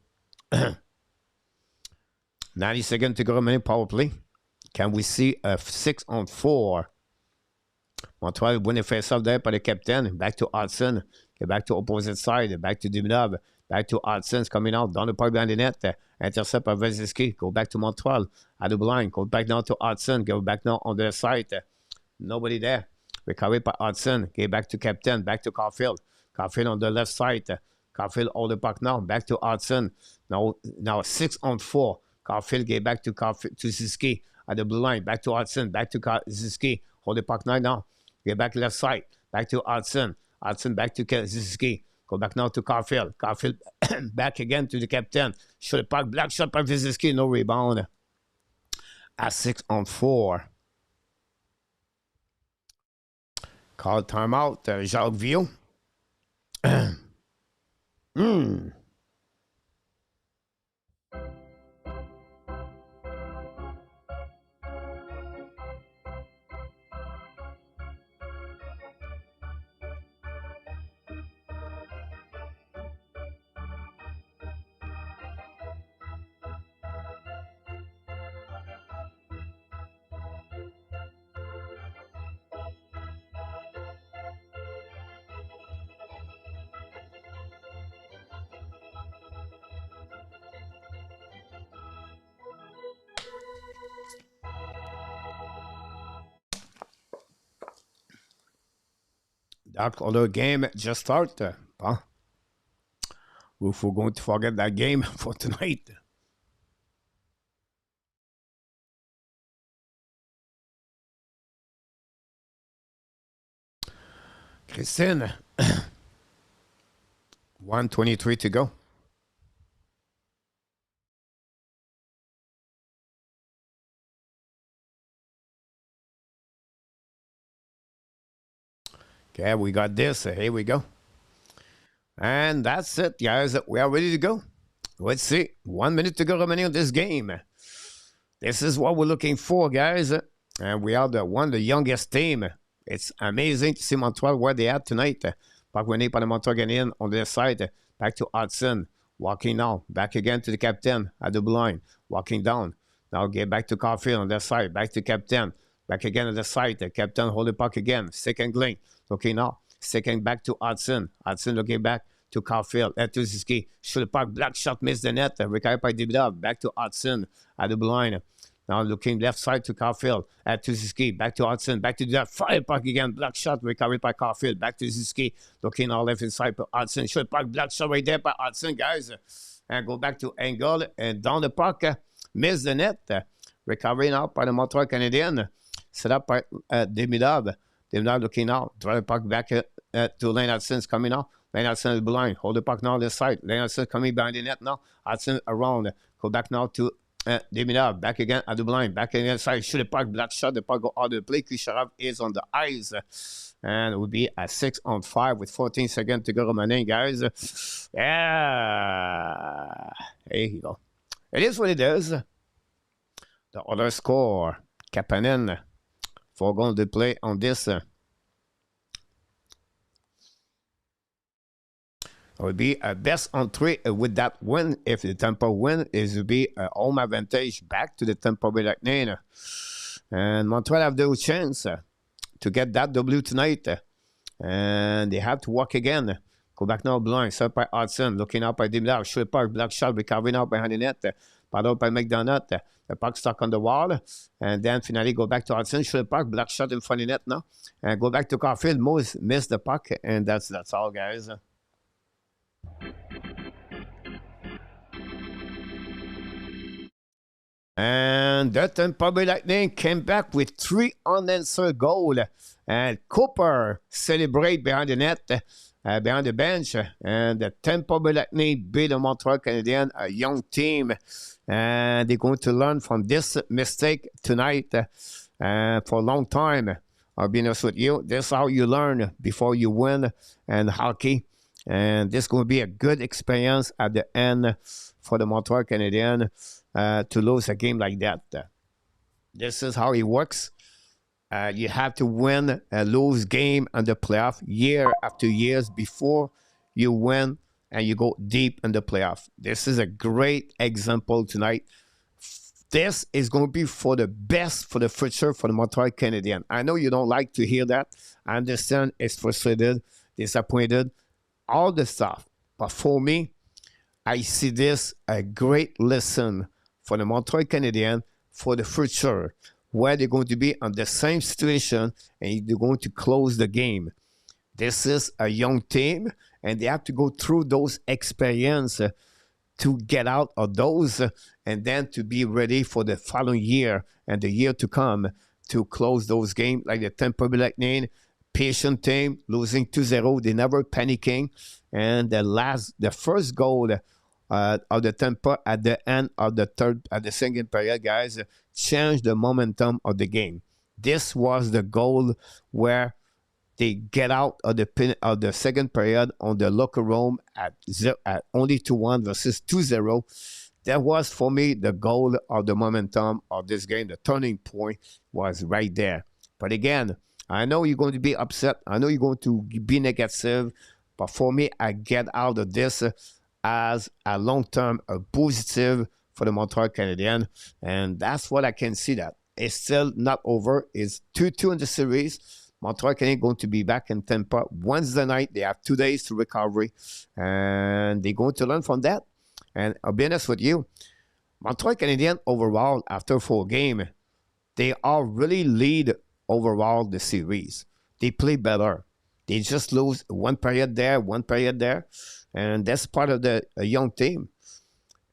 90 seconds to go remaining power play. Can we see a 6-on-4? Montreal winning face-off there by the captain. Back to Hutson. Get back to opposite side. Back to Dumnab. Back to Hudson's coming out. Down the park behind the net. Intercept by Vasilevsky. Go back to Montreal. At the blind. Go back now to Hutson. Go back now on the side. Nobody there. Recovered by Hutson. Get back to captain. Back to Caulfield. Caulfield on the left side. Caulfield all the puck now. Back to Hutson. Now 6-on-4. Caulfield get back to Ziski at the blue line. Back to Hutson. Back to Ziski. Hold the puck now. Get back left side. Back to Hutson. Hutson back to Ziski. Go back now to Caulfield. Caulfield back again to the captain. Shoot the puck. Black shot by Ziski. No rebound. At 6-on-4. Call timeout. Jacques Villot. That other game just started. Huh? We're going to forget that game for tonight. Christine. 1:23 to go. Okay, we got this. Here we go. And that's it, guys. We are ready to go. Let's see. 1 minute to go remaining on this game. This is what we're looking for, guys. And we are the youngest team. It's amazing to see Montreal where they are tonight. Puck winning by the Montreal Canadiens on their side. Back to Hutson. Walking now. Back again to the captain at the blind. Walking down. Now get back to Caulfield on their side. Back to captain. Back again on the side. The captain hold the puck again. Second link. Looking now. Second back to Hutson. Hutson looking back to Caulfield. To Ziski. Shoot the puck. Black shot. Missed the net. Recovered by Dibidov. Back to Hutson at the blind. Now looking left side to Caulfield. To Ziski. Back to Hutson. Back to Dibidov. Fire puck again. Black shot. Recovered by Caulfield. Back to Ziski. Looking all left inside for Hutson. Shoot the puck. Black shot right there by Hutson, guys. And go back to Angle. And down the puck. Miss the net. Recovery now by the Montreal Canadiens. Set up by Dibidov. Dibidov looking out. Drive the puck back to Lane Hudson's coming out. Lane Hudson is blind. Hold the puck now on the side. Lane Hudson coming behind the net now. Hudson around. Go back now to Dibidov. Back again at the blind. Back again side. Shoot the puck. Black shot. The puck go out of the play. Kucherov is on the ice. And it will be a 6-on-5 with 14 seconds to go remaining, guys. Yeah. There you go. It is what it is. The other score. Kapanen. 4 goals to play on this. It would be a best entry with that win. If the Tampa win, it would be a home advantage back to the Tampa Bay Lightning. And Montreal have no chance to get that W tonight. And they have to walk again. Go back now, blind. Set by Hudson. Looking up by Dimlar. Short puck. Black shot. Recovering out behind the net. Paddle by McDonough. The puck stuck on the wall. And then finally go back to Hudson. Short puck. Black shot in front of the net now. And go back to Caulfield. Moose missed the puck. And that's all, guys. And the Tampa Bay Lightning came back with 3 unanswered goals. And Cooper celebrate behind the net, behind the bench. And the Tampa Bay Lightning beat the Montreal Canadiens, a young team. And they're going to learn from this mistake tonight for a long time. I'll be honest with you. This is how you learn before you win in hockey. And this is going to be a good experience at the end for the Montreal Canadiens to lose a game like that. This is how it works. You have to win a lose game in the playoff year after years before you win and you go deep in the playoff. This is a great example tonight. This is going to be for the best for the future for the Montreal Canadiens. I know you don't like to hear that. I understand it's frustrated, disappointed, all the stuff. But for me, I see this a great lesson for the Montreal Canadiens for the future, where they're going to be on the same situation and they're going to close the game. This is a young team, and they have to go through those experiences to get out of those and then to be ready for the following year and the year to come to close those games like the Tampa Bay Lightning. Patient team, losing 2-0. They never panicking. And the first goal of the Tampa at the end of the second period, guys, changed the momentum of the game. This was the goal where they get out of the second period on the locker room at only 2-1 versus 2-0. That was, for me, the goal of the momentum of this game. The turning point was right there. But again, I know you're going to be upset. I know you're going to be negative. But for me, I get out of this as a long-term, a positive for the Montreal Canadiens. And that's what I can see that. It's still not over. It's 2-2 in the series. Montreal Canadiens going to be back in Tampa Wednesday night. They have 2 days to recovery. And they're going to learn from that. And I'll be honest with you, Montreal Canadiens overall, after 4 games, they are really lead overall the series. They play better. They just lose 1 period there, 1 period there. And that's part of the young team.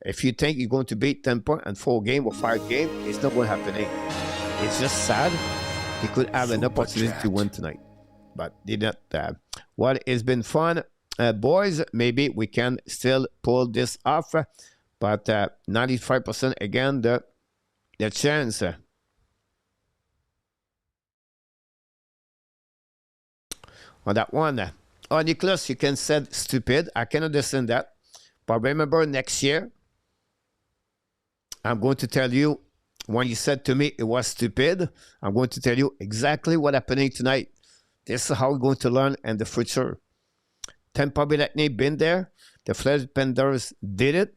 If you think you're going to beat Tampa in 4 games or 5 games, it's not going to happen. It's just sad. They could have an opportunity to win tonight, but they did not. Well, it's been fun. Boys, maybe we can still pull this off, but 95% again, the chance. On that one. Oh, Nicholas, you can say stupid. I can understand that. But remember, next year, I'm going to tell you, when you said to me it was stupid, I'm going to tell you exactly what happening tonight. This is how we're going to learn in the future. Tampa Bay Lightning been there. The Florida Panthers did it.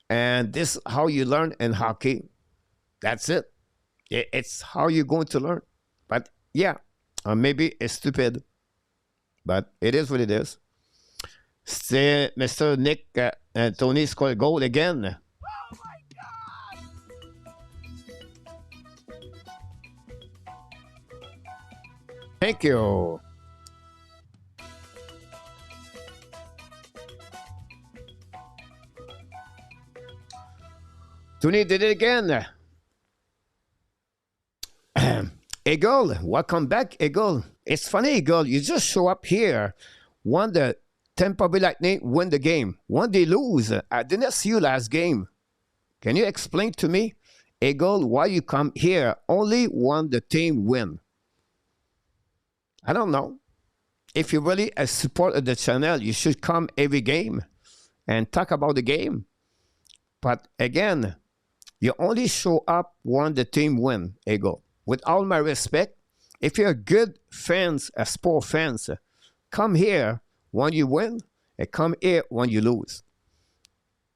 And this is how you learn in hockey. That's it. It's how you're going to learn. But yeah, maybe it's stupid. But it is what it is. Mr. Nick Tony scored a goal again. Oh my God! Thank you. Tony did it again. Eagle, welcome back, Eagle. It's funny, Eagle, you just show up here when the Tampa Bay Lightning win the game. When they lose, I didn't see you last game. Can you explain to me, Eagle, why you come here only when the team win? I don't know. If you're really a supporter of the channel, you should come every game and talk about the game. But again, you only show up when the team win, Eagle. With all my respect, if you're a good fans, a sport fans, come here when you win and come here when you lose.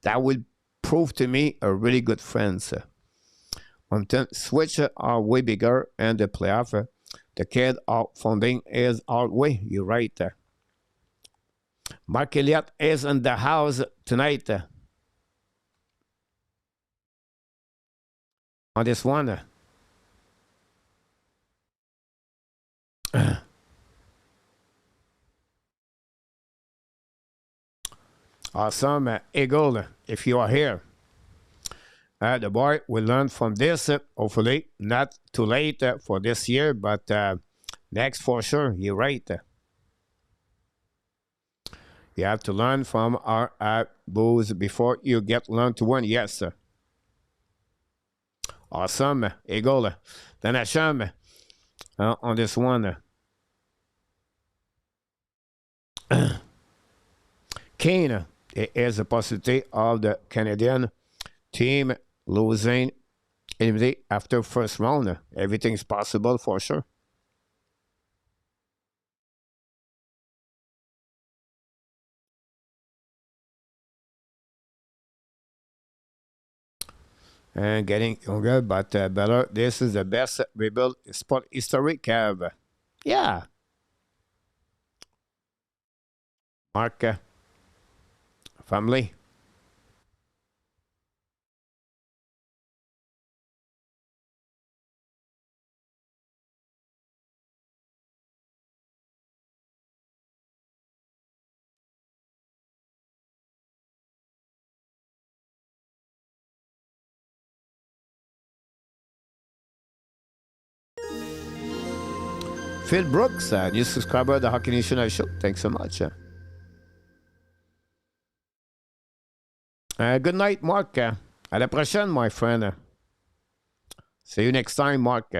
That will prove to me a really good friend. When switch are way bigger and the playoff, the kid out funding is our way. You're right. Mark Elliott is in the house tonight. On this one. Awesome, Eagle, if you are here. The boy will learn from this, hopefully. Not too late for this year, but next for sure. You're right. You have to learn from our booze before you get learned to win. Yes, sir. Awesome, Eagle. Then Hacham on this one. Kane is a possibility of the Canadian team losing immediately after first round. Everything's possible for sure. And getting younger, but better. This is the best rebuild sport history, Kev. Yeah. Mark, family. Phil Brooks, new subscriber of the Hockey Nation Show. Thanks so much. Good night, Mark. À la prochaine, my friend. See you next time, Mark.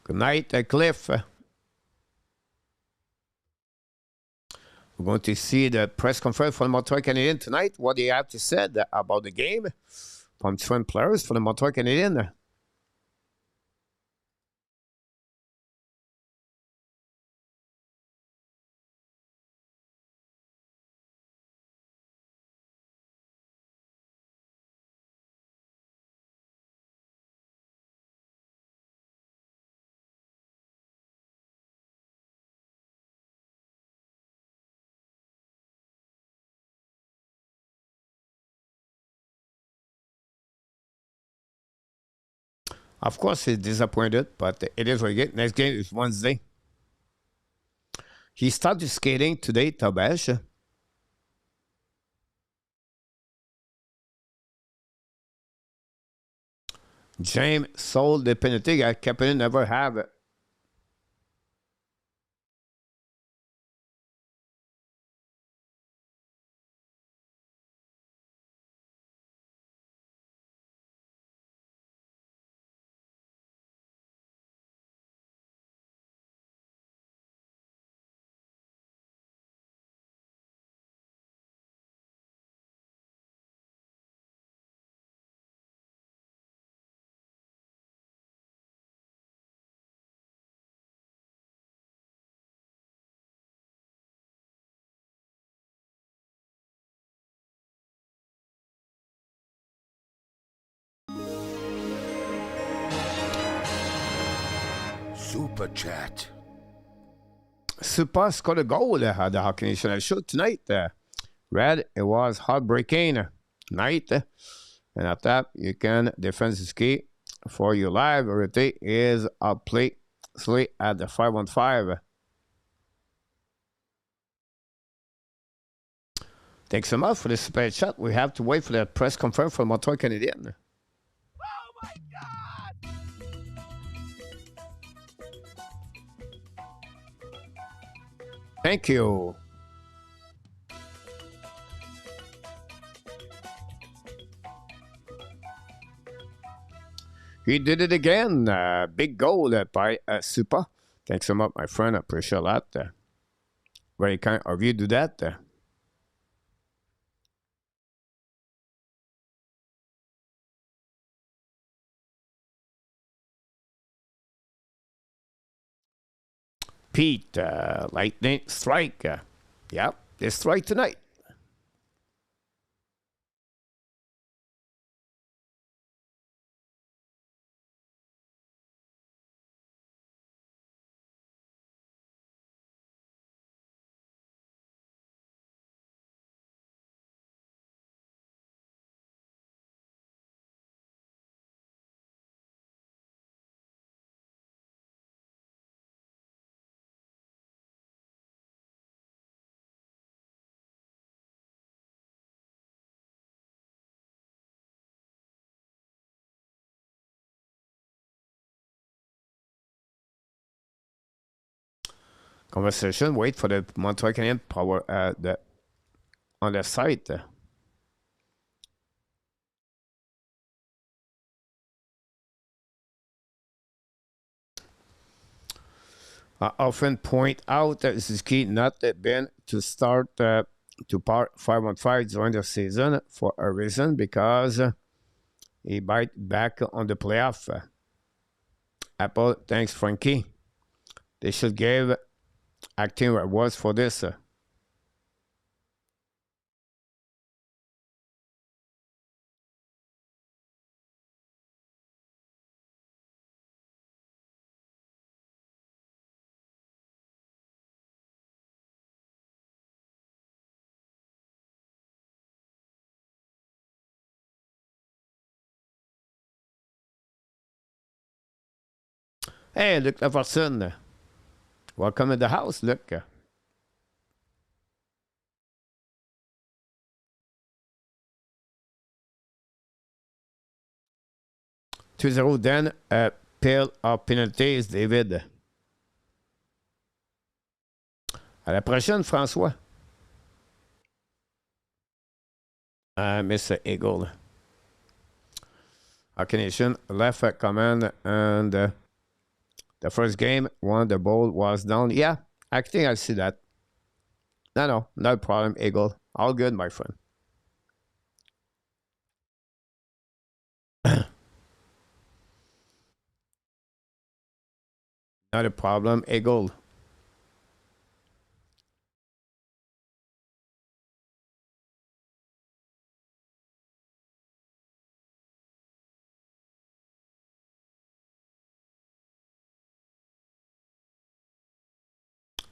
Good night, Cliff. We're going to see the press conference for the Montreal Canadiens tonight. What do you have to say about the game from different players for the Montreal Canadiens? Of course, he's disappointed, but it is what you get. Next game is Wednesday. He started skating today, Tabesh. James sold the penalty. Captain never have it. Super Chat. Super scored a goal at the Hockey Nation Show tonight. Red, it was heartbreaking night. And at that, you can defend the ski for your live. Everything is up play at the 515. Thanks so much for the super chat. We have to wait for the press conference from Montreal Canadiens. Oh my God! Thank you. He did it again. Big goal by Super Thanks so much, my friend. I appreciate that. Very kind of you to do that. Pete, Lightning strike. Yeah, they strike tonight. Conversation. Wait for the Montreal Canadiens power on the site. I often point out that this is key not been to start to part 5-on-5 during the season for a reason because he bite back on the playoff. Apple, thanks, Frankie. They should give acting rewards for this. Hey, Luc Lafortune. Welcome to the house, Luc. 2-0 then, pail of penalties, David. À la prochaine, François. Mr. Eagle. Canadian left command and the first game when the ball was down. Yeah, I think I see that. No, no problem, Eagle. All good, my friend. Not a problem, Eagle.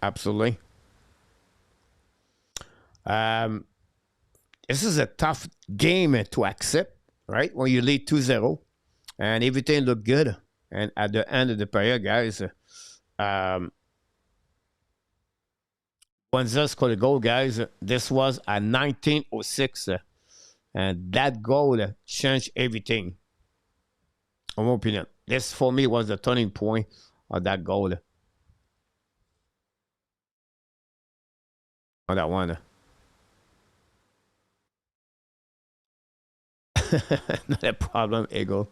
Absolutely. This is a tough game to accept, right? When you lead 2-0 and everything looked good. And at the end of the period, guys, Wanza scored a goal, guys. This was at 1906. And that goal changed everything. In my opinion. This, for me, was the turning point of that goal. On that one. Not a problem, Eagle.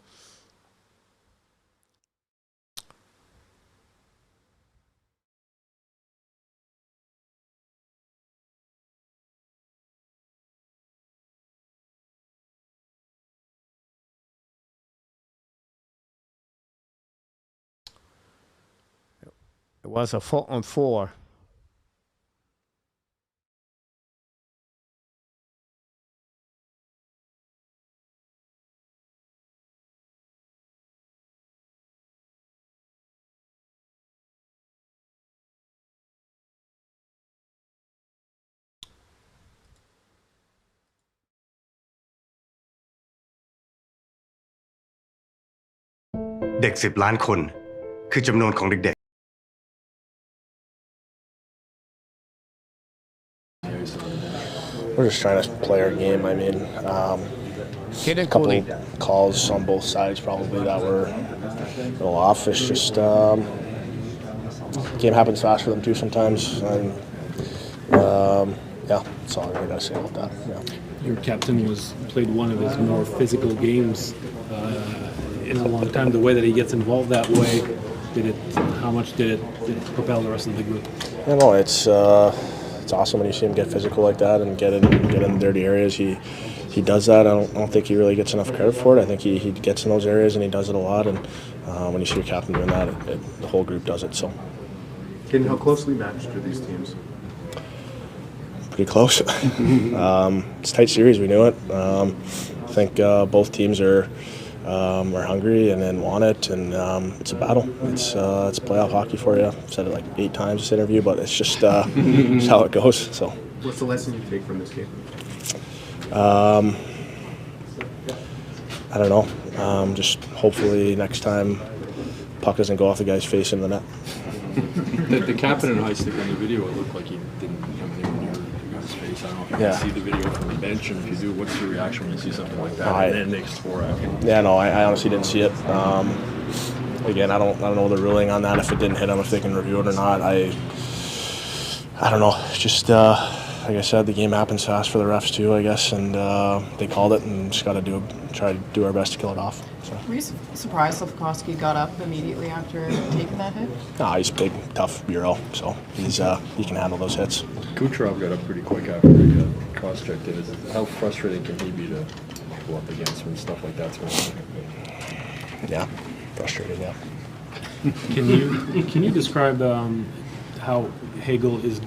It was a 4-on-4.เด็ก10 ล้านคนคือจำนวนของเด็ก We're just trying to play our game. I mean, a couple calls on both sides probably that were a little off. It's just game happens fast for them too sometimes, and yeah, that's all I gotta say about that. Yeah. Your captain played one of his more physical games in a long time. The way that he gets involved that way, How much did it propel the rest of the group? You know, it's awesome when you see him get physical like that and get in dirty areas. He does that. I don't think he really gets enough credit for it. I think he gets in those areas and he does it a lot. And when you see your captain doing that, the whole group does it. So. Ken, how closely matched are these teams? Pretty close. It's a tight series. We knew it. I think both teams are hungry and then want it, and it's a battle. It's playoff hockey for you. I've said it like 8 times this interview, but it's just how it goes. So. What's the lesson you take from this game? I don't know. Just hopefully next time puck doesn't go off the guy's face in the net. The captain in high stick on the video, it looked like he didn't come anywhere near his face. I don't know if you can see the video from the bench, and if you do, what's your reaction when you see something like that? And then they score after. Yeah, no, I honestly didn't see it. Again, I don't know the ruling on that, if it didn't hit him, if they can review it or not. I don't know. Just like I said, the game happens fast for the refs too, I guess, and they called it, and just got to try to do our best to kill it off. So. Were you surprised Slafkovsky got up immediately after taking that hit? No, he's a big, tough Euro, so he can handle those hits. Kucherov got up pretty quick after he got cross-checked. How frustrating can he be to go up against when stuff like that's going on? Yeah, frustrating, yeah. Can you describe how Hagel is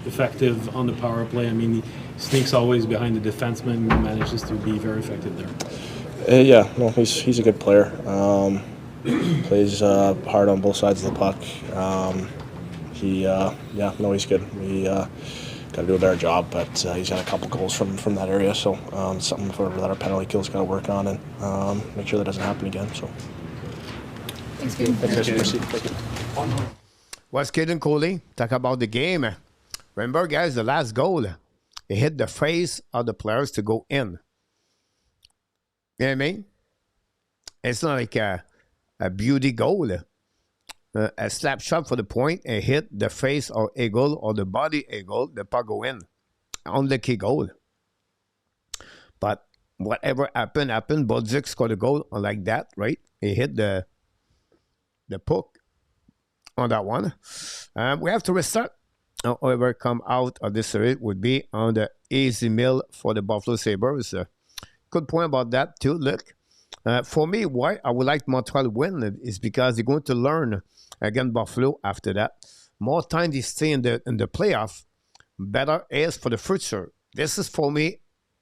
effective on the power play? I mean, he sneaks always behind the defenseman and manages to be very effective there. Yeah, no, he's a good player. Plays hard on both sides of the puck. He's good. We got to do a better job, but he's got a couple goals from that area, so something that our penalty kill's got to work on and make sure that doesn't happen again. So. Thanks, Gabe. Thanks, What's Kid and Coley talk about the game? Remember, guys, the last goal, it hit the face of the players to go in. You know what I mean? It's not like a beauty goal. A slap shot for the point, it hit the face of Eagle or the body Eagle, the puck go in. Unlucky goal. But whatever happened. Bodzik scored a goal like that, right? He hit the puck on that one. We have to restart. Whoever come out of this series would be on the easy mill for the Buffalo Sabres. Good point about that too. Look, for me, why I would like Montreal to win is because they're going to learn against Buffalo after that. More time they stay in the playoff, better is for the future. This is for me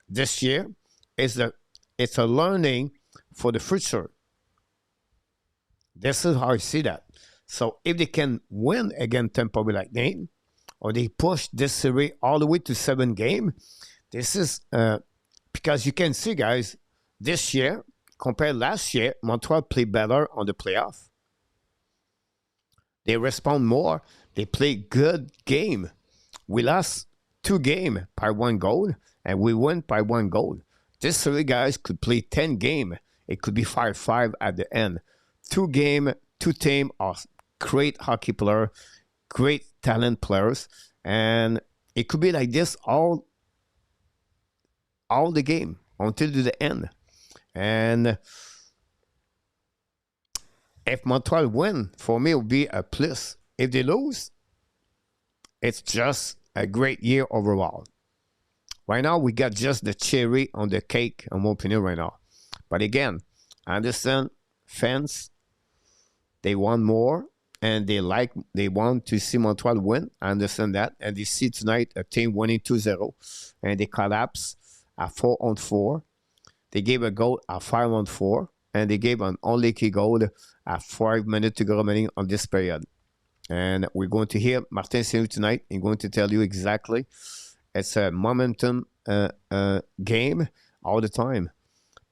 this year. It's a learning for the future. This is how I see that. So if they can win against Tampa Bay Lightning, or they push this series all the way to 7 games, this is because you can see, guys, this year compared last year, Montreal played better on the playoff. They respond more. They play good game. We lost 2 games by 1 goal, and we won by 1 goal. This series, guys, could play 10 games. It could be 5-5 at the end. 2 teams are great hockey players, great talent players, and it could be like this all the game until the end. And if Montreal win, for me, it will be a plus. If they lose, it's just a great year overall. Right now, we got just the cherry on the cake, in my opinion, right now. But again, I understand fans, they want more, and they want to see Montreal win. I understand that. And they see tonight a team winning 2-0, and they collapse at 4-on-4. They gave a goal at 5-on-4, and they gave an unlucky goal at 5 minutes to go remaining on this period. And we're going to hear Martin Saint-Louis tonight. He's going to tell you exactly. It's a momentum game all the time.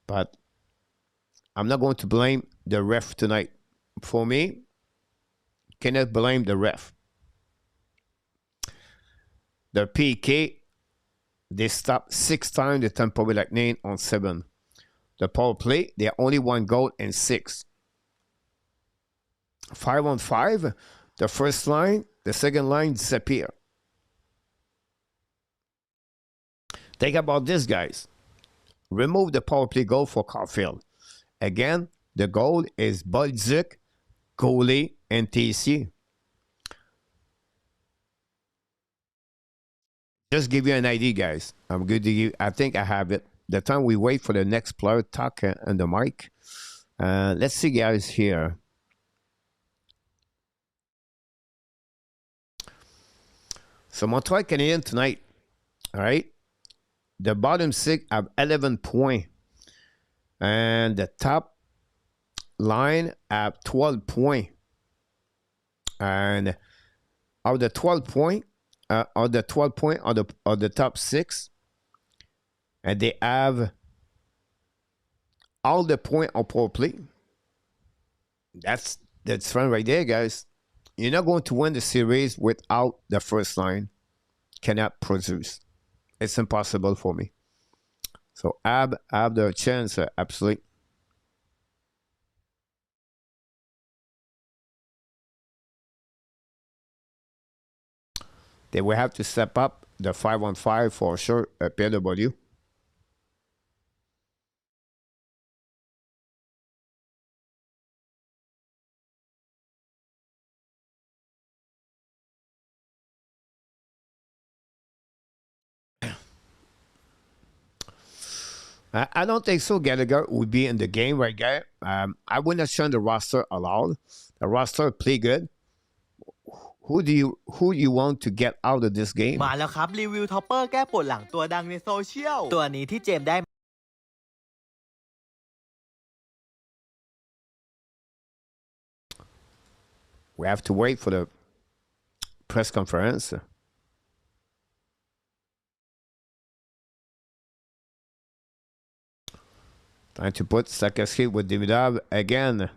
But I'm not going to blame the ref tonight. For me, cannot blame the ref. The PK, they stopped 6 times the Tampa Bay Lightning on 7. The power play, they are only 1 goal and 6. 5-on-5, the first line, the second line disappear. Think about this, guys. Remove the power play goal for Caulfield. Again, the goal is Bolduc Goulet, and Tessier. Just give you an idea, guys. I'm good to give. I think I have it. The time we wait for the next player talk on the mic. Let's see, guys, here. So Montreal Canadiens tonight, all right? The bottom six have 11 points. And the top line have 12 points. And of the 12 points, are the top six. And they have all the points on power play. That's fun right there, guys. You're not going to win the series without the first line cannot produce. It's impossible for me. So have the chance, absolutely. They will have to step up the 5-on-5 for sure, PW. I don't think so. Gallagher would be in the game right there. I would not show the roster allowed. The roster play good. Who do you want to get out of this game? มาแล้วครับรีวิวท็อปเปอร์แก้ปวดหลังตัวดังในโซเชียลตัวนี้ที่เจมส์ได้ We have to wait for the press conference. Time to put Slafkovsky with Davidov again.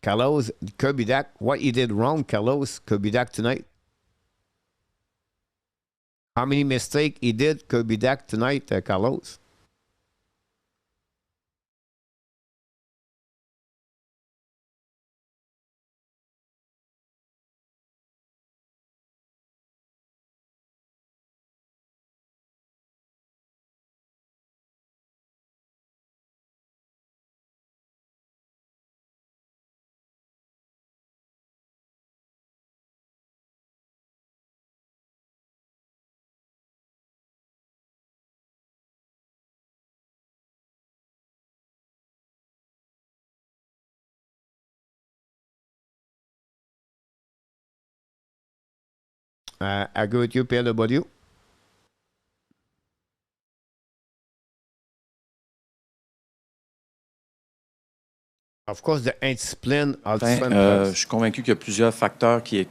Carlos, Kirby Dak, what you did wrong, Carlos, Kirby Dak tonight? How many mistakes he did, Kirby Dak tonight, Carlos? I agree with you, PW. Of course, the indiscipline of je suis convaincu qu'il y a plusieurs facteurs qui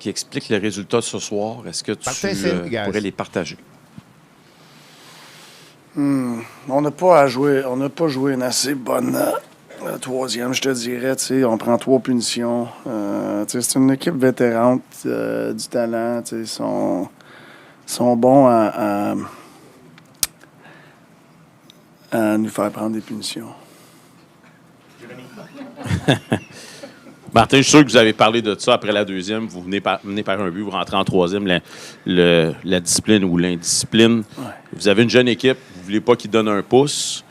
expliquent les résultats ce soir. Est-ce que tu pourrais les partager? On n'a pas joué une assez bonne troisième, je te dirais. On prend 3 punitions. C'est une équipe vétérante du talent. Ils sont bons à nous faire prendre des punitions. Martin, je suis sûr que vous avez parlé de ça après la deuxième. Vous venez par un but, vous rentrez en troisième, la discipline ou l'indiscipline. Ouais. Vous avez une jeune équipe, vous ne voulez pas qu'ils donnent un pouce.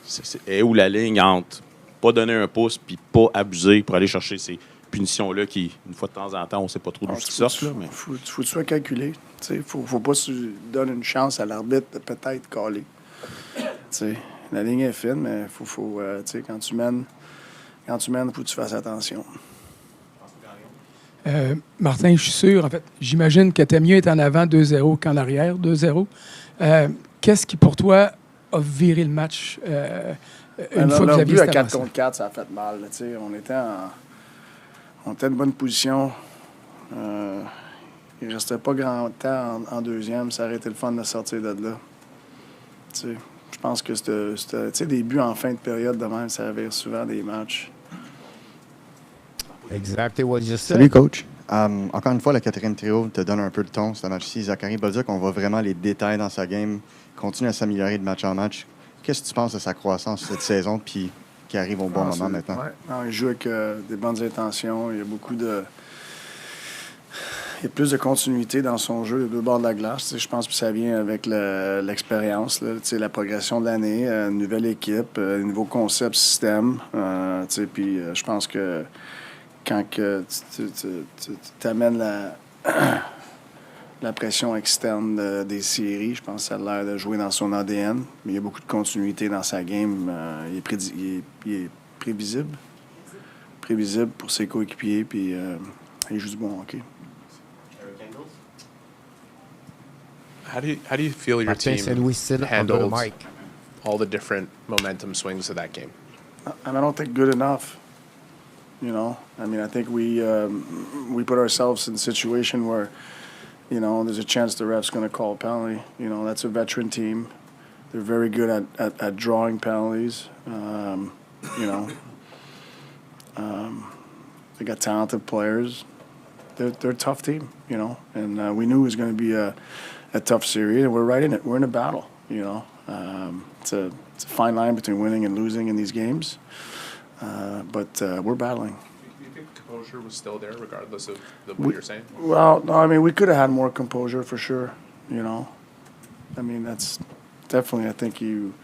C'est où la ligne entre pas donner un pouce puis pas abuser pour aller chercher ces punitions-là qui, une fois de temps en temps, on ne sait pas trop d'où ils sortent. Il faut que tu sois calculé. Il ne faut pas se donner une chance à l'arbitre de peut-être caler. La ligne est fine, mais quand tu mènes, il faut que tu fasses attention. Martin, je suis sûr, en fait, j'imagine que t'aimes mieux être en avant 2-0 qu'en arrière 2-0. Qu'est-ce qui, pour toi, a viré le match une fois que vous aviez à 4 contre 4, ça a fait mal. On était en bonne position. Il ne restait pas grand temps en deuxième. Ça aurait été le fun de sortir de là. Je pense que c'était des buts en fin de période de même, ça avait souvent des matchs. Exactly what you said. Salut, coach. Encore une fois, le quatrième trio te donne un peu de ton, ce match-ci. Zachary Bolduc, on voit vraiment les détails dans sa game. Il continue à s'améliorer de match en match. Qu'est-ce que tu penses de sa croissance cette saison puis qui arrive au bon moment maintenant? Ouais. Il joue avec des bonnes intentions. Il y a beaucoup de... il y a plus de continuité dans son jeu des deux bords de la glace. Je pense que ça vient avec l'expérience, la progression de l'année, une nouvelle équipe, un nouveau concept, système. Puis je pense que quand tu amènes la pression externe des séries, je pense que ça a l'air de jouer dans son ADN. Mais il y a beaucoup de continuité dans sa game. Il est prévisible. Prévisible pour ses coéquipiers, puis il joue du bon hockey. How do you feel your team handled all the different momentum swings of that game? I don't think good enough. You know, I mean, I think we put ourselves in a situation where, you know, there's a chance the ref's going to call a penalty. You know, that's a veteran team. They're very good at drawing penalties. You know, they got talented players. They're a tough team, you know, and we knew it was going to be a tough series, and we're right in it. We're in a battle, you know. It's a fine line between winning and losing in these games, but we're battling. Do you think composure was still there, regardless of what you're saying? Well, no, I mean, we could have had more composure for sure, you know. I mean, that's definitely, I think you,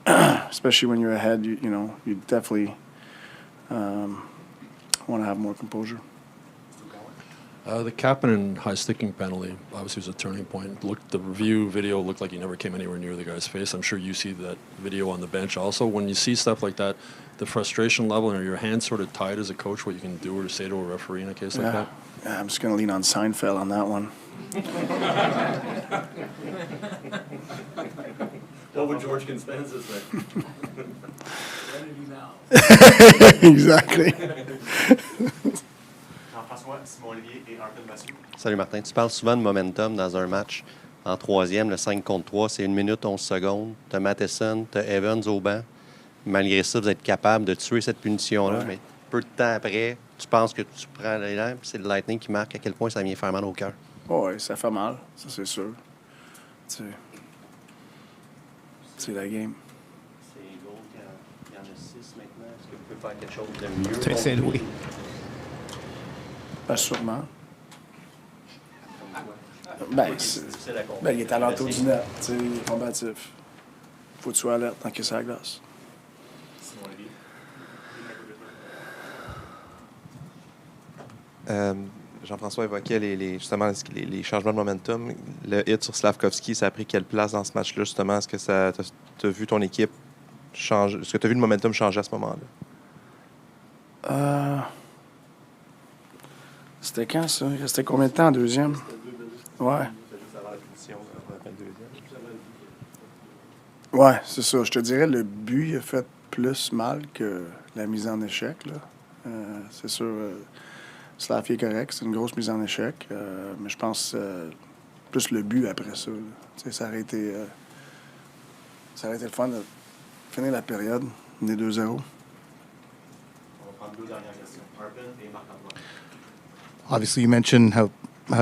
especially when you're ahead, you know, you definitely want to have more composure. The Kapanen high sticking penalty obviously was a turning point. The review video looked like he never came anywhere near the guy's face. I'm sure you see that video on the bench. Also, when you see stuff like that, the frustration level and are your hands sort of tied as a coach, what you can do or say to a referee in a case like that? Yeah, I'm just going to lean on Seinfeld on that one. What would George Costanza say? Exactly. Salut Martin, tu parles souvent de momentum dans un match. En troisième, le 5 contre 3, c'est 1 minute 11 secondes. Tu as Matheson, tu as Evans au banc. Malgré ça, vous êtes capable de tuer cette punition-là, mais peu de temps après, tu penses que tu prends l'élan, puis c'est le Lightning qui marque. À quel point ça vient faire mal au cœur? Oui, ça fait mal, ça c'est sûr. C'est la game. C'est gros, il y en a 6 maintenant. Est-ce que vous pouvez faire quelque chose de mieux? Très Saint-Louis. Pas sûrement. Ben, il est à l'entour du net. Il est combatif. Faut que tu sois alerte tant que c'est à la glace. Jean-François évoquait justement les changements de momentum. Le hit sur Slafkovsky, ça a pris quelle place dans ce match-là, justement? Est-ce que tu as vu ton équipe changer? Est-ce que tu as vu le momentum changer à ce moment-là? C'était quand, ça? Il restait combien de temps en deuxième? Ouais. Ouais, c'est ça. Je te dirais, le but, il a fait plus mal que la mise en échec, là. C'est sûr, Slafy est correct. C'est une grosse mise en échec. Mais je pense plus le but après ça. Ça aurait été le fun de finir la période, mener 2-0. On va prendre 2 dernières questions. Arpin et Marc-Antoine. Obviously, you mentioned how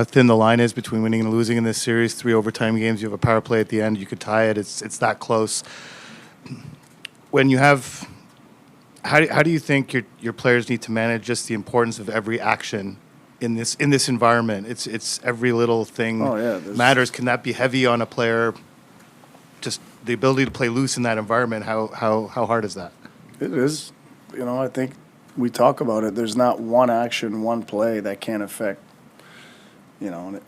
thin the line is between winning and losing in this series. 3 overtime games. You have a power play at the end. You could tie it. It's that close. When you have, how do you think your players need to manage just the importance of every action in this environment? It's every little thing matters. Can that be heavy on a player? Just the ability to play loose in that environment. How hard is that? It is. You know, I think we talk about it. There's not one action, one play that can affect. You know,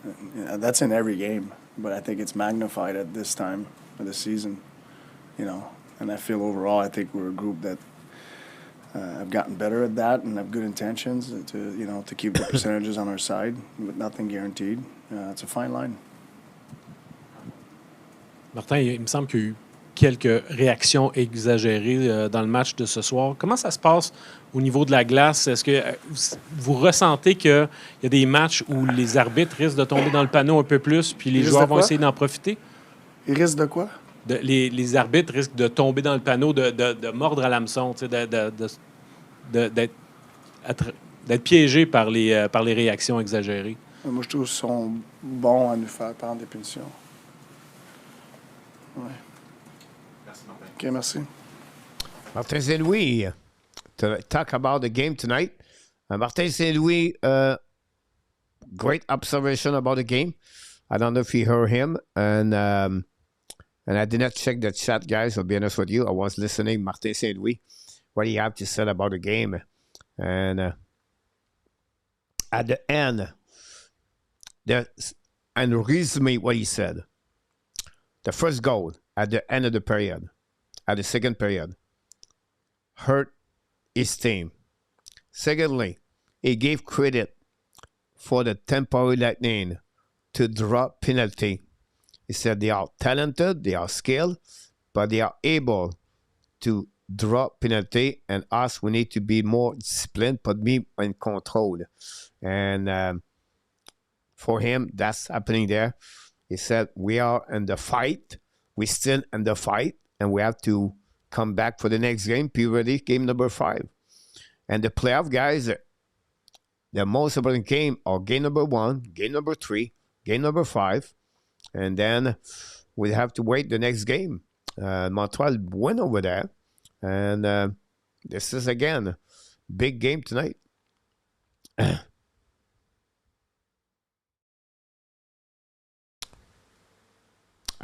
that's in every game, but I think it's magnified at this time of the season. You know, and I feel overall, I think we're a group that have gotten better at that and have good intentions to keep the percentages on our side, but nothing guaranteed. It's a fine line. Martin, il me semble qu'il y a eu quelques réactions exagérées dans le match de ce soir. Comment ça se passe au niveau de la glace? Est-ce que vous ressentez qu'il y a des matchs où les arbitres risquent de tomber dans le panneau un peu plus, puis les joueurs vont essayer d'en profiter? Ils risquent de quoi? Les arbitres risquent de tomber dans le panneau, de mordre à l'hameçon, d'être piégés par les réactions exagérées. Moi, je trouve qu'ils sont bons à nous faire prendre des punitions. Ouais. Merci, Martin. OK, merci. Martin Saint-Louis, to talk about the game tonight. Martin Saint-Louis, great observation about the game. I don't know if you heard him, and I did not check the chat, guys. I'll be honest with you. I was listening, Martin St. Louis, what he had to say about the game, and at the end, and resume what he said. The first goal at the end of the period, at the second period, hurt his team. Secondly, he gave credit for the Tampa Bay Lightning to draw penalty. He said they are talented, they are skilled, but they are able to draw penalty, and us, we need to be more disciplined, but be in control. And for him, that's happening there. He said, we are in the fight. We're still in the fight, and we have to come back for the next game, be ready, game number 5. And the playoff guys, the most important game are game number 1, game number 3, game number 5, and then we have to wait the next game. Montreal win over there, and this is, again, big game tonight.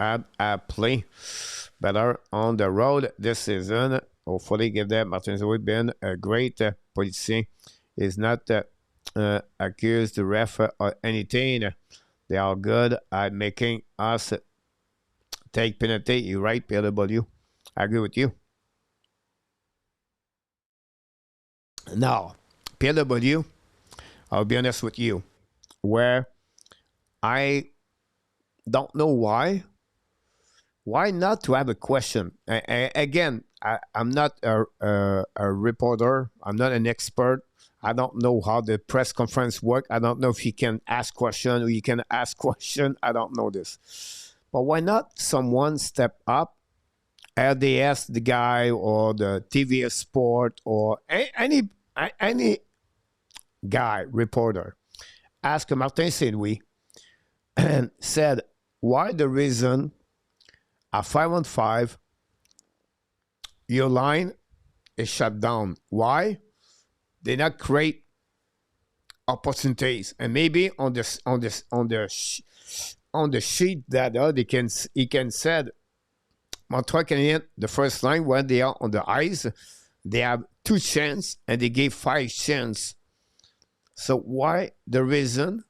I play better on the road this season. Hopefully, give them. Martin Zoe been a great politicien. Is not accused the ref or anything. They are good at making us take penalty. You're right, PLW. I agree with you. Now, PLW, I'll be honest with you, where I don't know why. Why not to have a question? Again, I'm not a reporter. I'm not an expert. I don't know how the press conference work. I don't know if you can ask question or you can ask question. I don't know this. But why not someone step up, RDS, the guy, or the TV Sport, or any guy, reporter, ask Martin St. Louis and said, why the reason at 5-on-5, your line is shut down. Why? They not create opportunities, and maybe on the sheet that he can said Montreal Canadiens, the first line when they are on the ice, they have 2 chances and they gave 5 chances. So why the reason?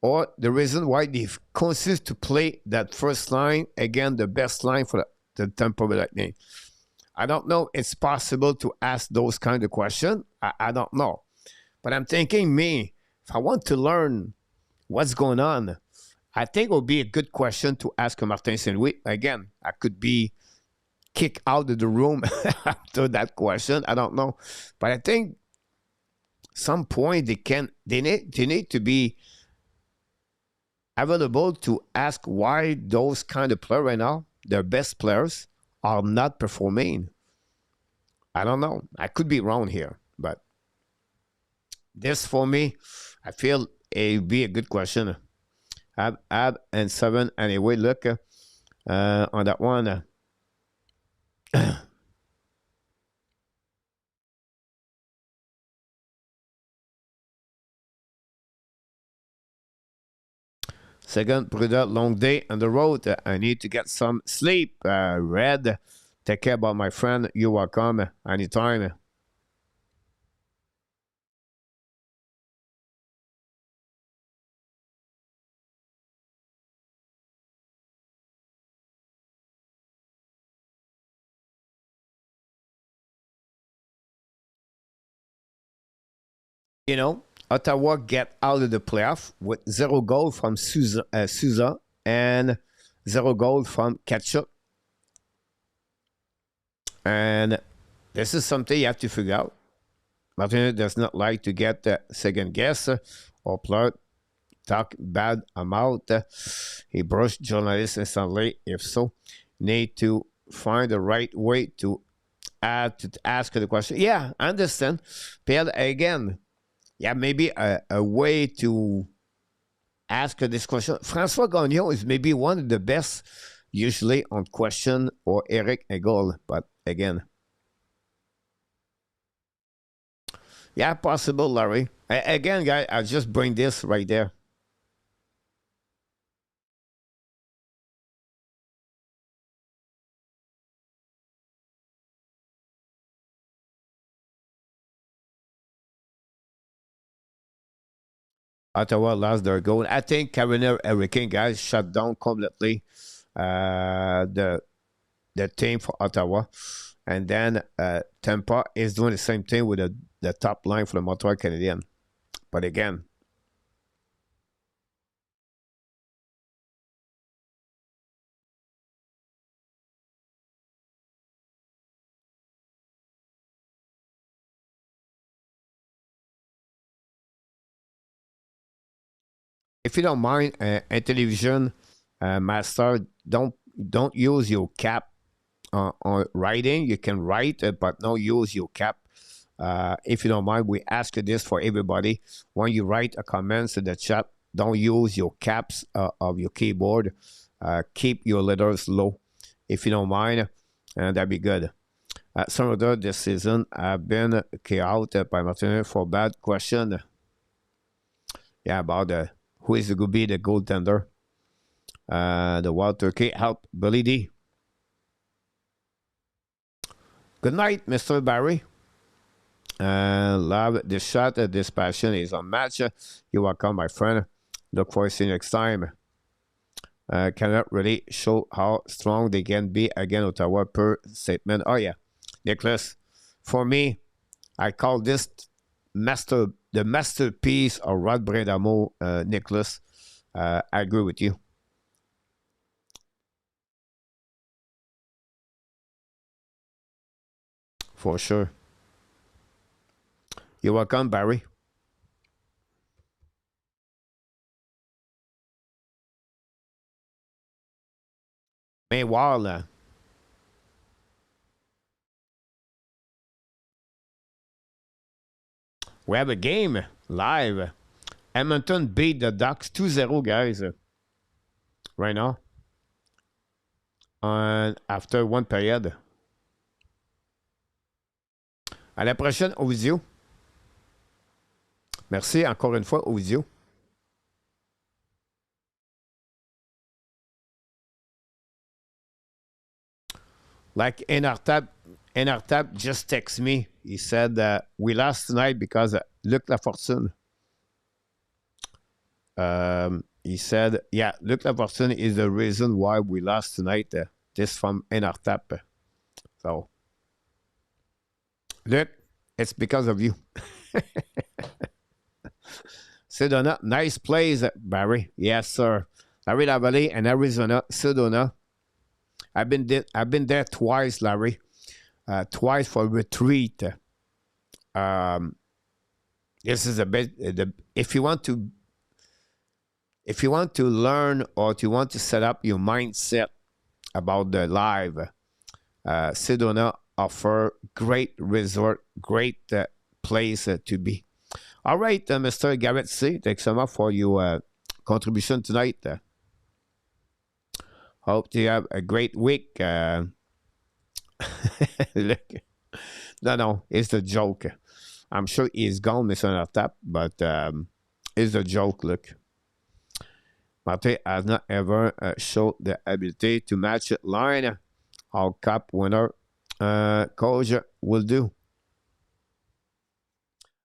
Or the reason why they consist to play that first line, again, the best line for the Tampa Bay Lightning. I don't know. It's possible to ask those kind of questions. I don't know. But I'm thinking, if I want to learn what's going on, I think it would be a good question to ask Martin St. Louis. Again, I could be kicked out of the room after that question. I don't know. But I think some point they need to be available to ask why those kind of players right now, their best players, are not performing. I don't know. I could be wrong here, but this for me, I feel it would be a good question. Ab and 7 anyway. Look on that one. Second, Bruda, long day on the road. I need to get some sleep. Red, take care about my friend. You're welcome anytime. You know, Ottawa get out of the playoff with 0 goal from Souza and 0 goal from Ketchup. And this is something you have to figure out. Martinez does not like to get second guess or talk bad about. He brushed journalists instantly. If so, need to find the right way to ask the question. Yeah, I understand. Pierre, again, yeah, maybe a way to ask this question. François Gagnon is maybe one of the best, usually on question, or Eric Egol. But again, yeah, possible, Larry. Again, guys, I'll just bring this right there. Ottawa lost their goal. I think Carolina Hurricane guys shut down completely the team for Ottawa, and then Tampa is doing the same thing with the top line for the Montreal Canadiens. But again, if you don't mind, a television master, don't use your cap on writing. You can write, but don't use your cap. If you don't mind, we ask this for everybody. When you write a comments in the chat, don't use your caps of your keyboard. Keep your letters low, if you don't mind, and that'd be good. Some of this season have been kicked out by Martin for bad question. Yeah, about who is going to be the goaltender. The Walter K. Help Billy D. Good night, Mr. Barry. Love this shot. This passion is unmatched. You're welcome, my friend. Look forward to seeing you next time. Cannot really show how strong they can be against Ottawa per statement. Oh, yeah. Nicholas, for me, I call this the masterpiece of Rod Bredamo, Nicholas. I agree with you. For sure. You're welcome, Barry. Meanwhile, we have a game live. Edmonton beat the Ducks 2-0, guys. Right now. And after one period. À la prochaine, Ovidio. Merci encore une fois, Ovidio. Like Enartab just texted me. He said we lost tonight because Luc Lafortune. He said, yeah, Luc Lafortune is the reason why we lost tonight. This from Enartab. So, Luc, it's because of you. Sedona, nice plays, Barry. Yes, sir. Larry Lavalley and Arizona, Sedona. I've been there twice, Larry. Twice for retreat. This is a bit. If you want to learn or if you want to set up your mindset about the live, Sedona offer great resort, great place to be. All right, Mr. Garrett C. Thanks so much for your contribution tonight. Hope you have a great week. Look, no, it's a joke. I'm sure he's gone, Mr. Nartap, but it's a joke, look. Marte has not ever showed the ability to match it line. Our cup winner, Coach, will do.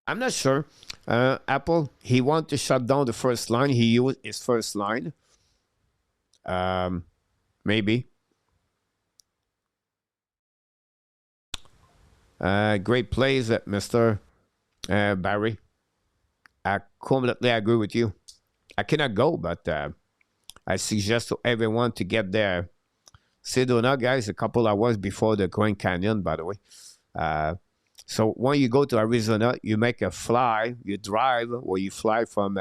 I'm not sure. Apple, he wants to shut down the first line. He used his first line. Maybe. Great plays, Mr. Barry. I completely agree with you. I cannot go, but I suggest to everyone to get there. Sedona, guys, a couple hours before the Grand Canyon, by the way. So when you go to Arizona, you make a fly, you drive, or you fly from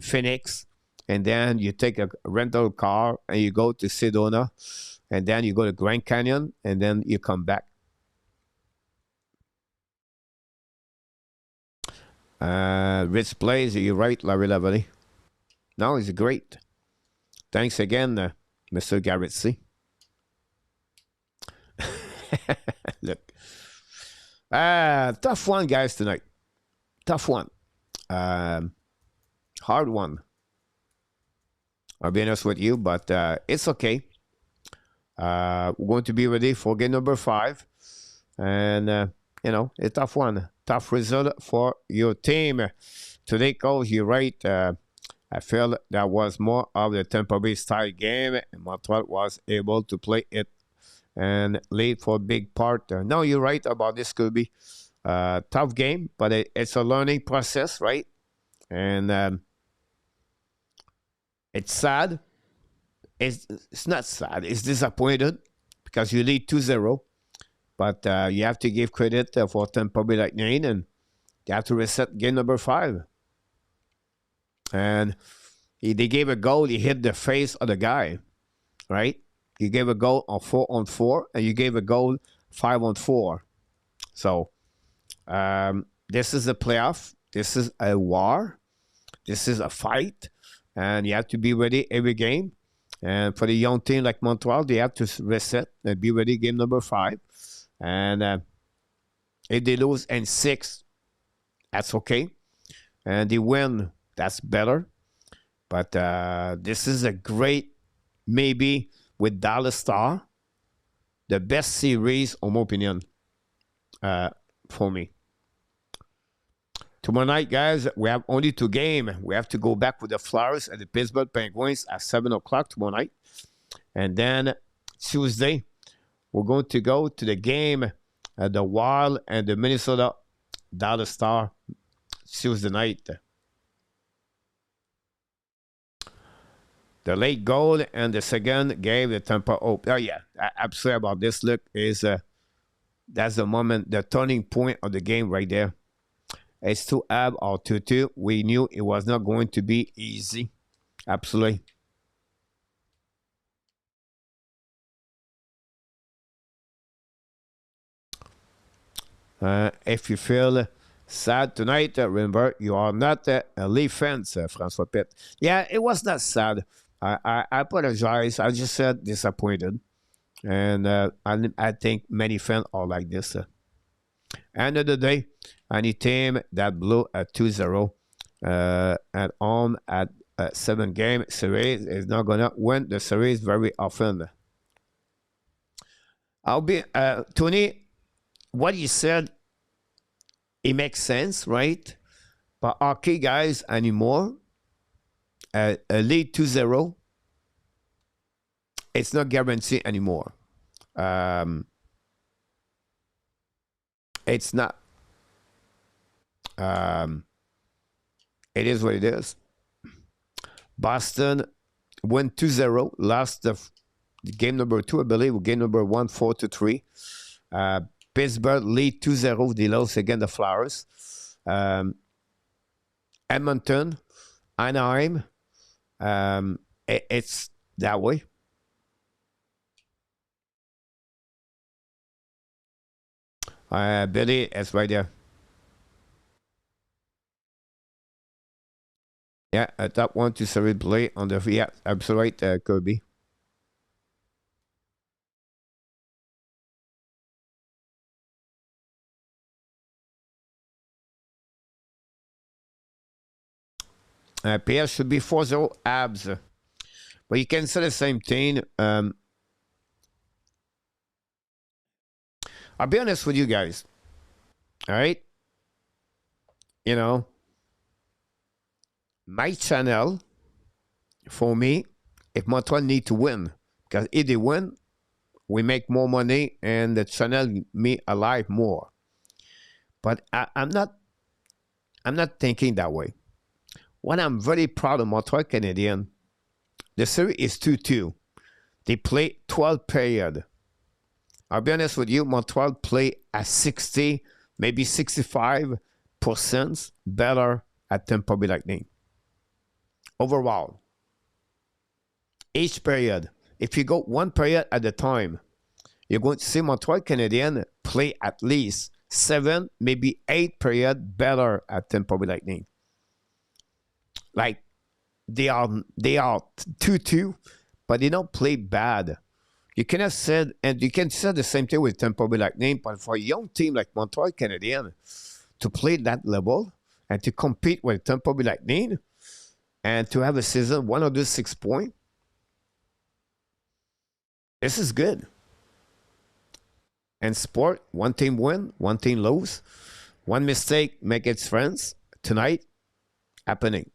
Phoenix, and then you take a rental car and you go to Sedona, and then you go to Grand Canyon, and then you come back. Rich plays, you're right, Larry Lavalley. No, it's great. Thanks again, Mr. Garrett C. Look. Tough one, guys, tonight. Tough one. hard one. I'll be honest with you, but it's okay. We're going to be ready for game number 5. And, a tough one. Tough result for your team. Today, Coach, you're right. I feel that was more of the Tampa Bay style game, and Montreal was able to play it and lead for a big part. No, you're right about this could be a tough game, but it's a learning process, right? And it's sad. It's not sad. It's disappointed because you lead 2-0. But you have to give credit for Tampa Bay Lightning, and you have to reset game number 5. And they gave a goal. He hit the face of the guy, right? You gave a goal on 4-on-4, and you gave a goal 5-on-4. So this is a playoff. This is a war. This is a fight, and you have to be ready every game. And for the young team like Montreal, they have to reset and be ready game number 5. And if they lose in 6, that's okay. And they win, that's better. But this is a great, maybe with Dallas Star, the best series, in my opinion, for me. Tomorrow night, guys, we have only 2 games. We have to go back with the Flyers and the Pittsburgh Penguins at 7 o'clock tomorrow night. And then Tuesday, we're going to go to the game at the Wild and the Minnesota Dallas Star Tuesday night. The late goal and the second gave the Tampa Bay. Oh, yeah. I'm sorry about this. Look, that's the moment, the turning point of the game right there. It's 2-2 or 2-2. We knew it was not going to be easy. Absolutely. If you feel sad tonight, remember, you are not a Leaf fan, François Pitt. Yeah, it was not sad. I apologize. I just said disappointed. And I think many fans are like this. End of the day, any team that blew a 2-0 at home at a 7-game series is not going to win the series very often. Tony, what you said, it makes sense, right? But hockey, guys, anymore, a lead 2-0, it's not guaranteed anymore. It's not. It is what it is. Boston won 2-0, lost the game number 2, I believe, game number 1, 4-3. Pittsburgh lead 2-0. They lost again the Flyers. Edmonton, Anaheim. It's that way. Billy, it's right there. Yeah, a top 1 to 7 play on the. Yeah, absolutely right, Kirby. PS should be 4-0 Habs. But you can say the same thing. I'll be honest with you guys. All right? You know, my channel, for me, if Montreal need to win, because if they win, we make more money and the channel me alive more. But I'm not thinking that way. What I'm very proud of Montreal Canadiens, the series is 2-2. They play 12 period. I'll be honest with you, Montreal play at 60, maybe 65% better at Tampa Bay Lightning. Overall. Each period. If you go 1 period at a time, you're going to see Montreal Canadiens play at least 7, maybe 8 period better at Tampa Bay Lightning. Like, they are 2-2, but they don't play bad. You cannot say, and you can say the same thing with Tampa Bay Lightning, but for a young team like Montreal Canadiens to play that level and to compete with Tampa Bay Lightning and to have a season 106 points. This is good. And sport, one team win, one team lose. One mistake make its friends. Tonight, happening.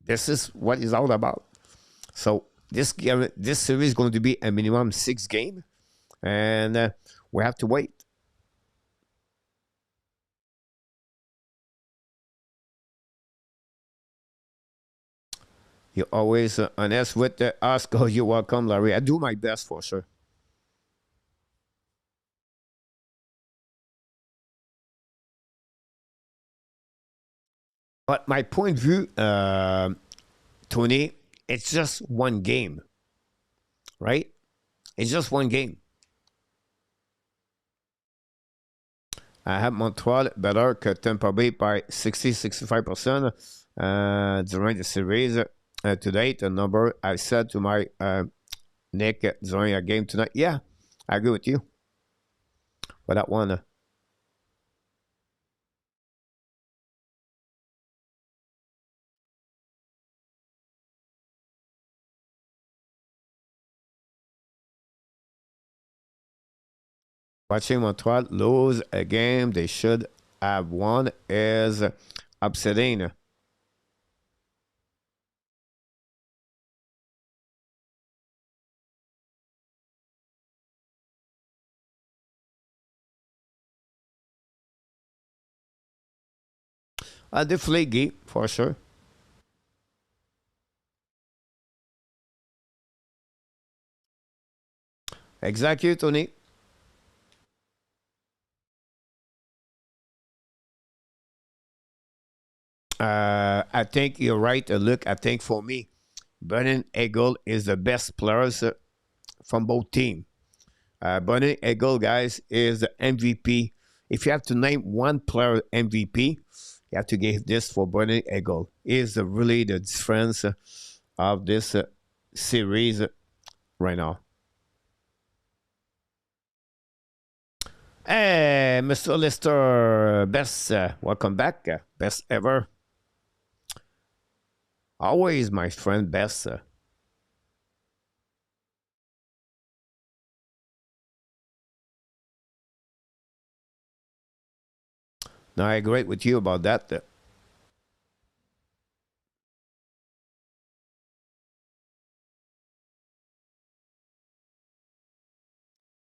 This is what it's all about. So this series is going to be a minimum 6 game, and we have to wait. You're always honest with us. Oh, you're welcome, Larry. I do my best for sure. But my point of view, Tony, it's just one game, right? It's just one game. I have Montreal better que Tampa Bay by 60-65% during the series. To date, the number I said to my Nick during a game tonight. Yeah, I agree with you. But that one. Watching Montreal lose a game they should have won is upsetting. Deflategate, for sure. Exactly, Tony. I think you're right. Look, I think for me, Brennan Eagle is the best players from both teams. Brennan Eagle, guys, is the MVP. If you have to name one player MVP, you have to give this for Brennan Eagle. He is really the difference of this series right now. Hey, Mr. Lister, best, welcome back. Best ever. Always my friend, best. No, I agree with you about that.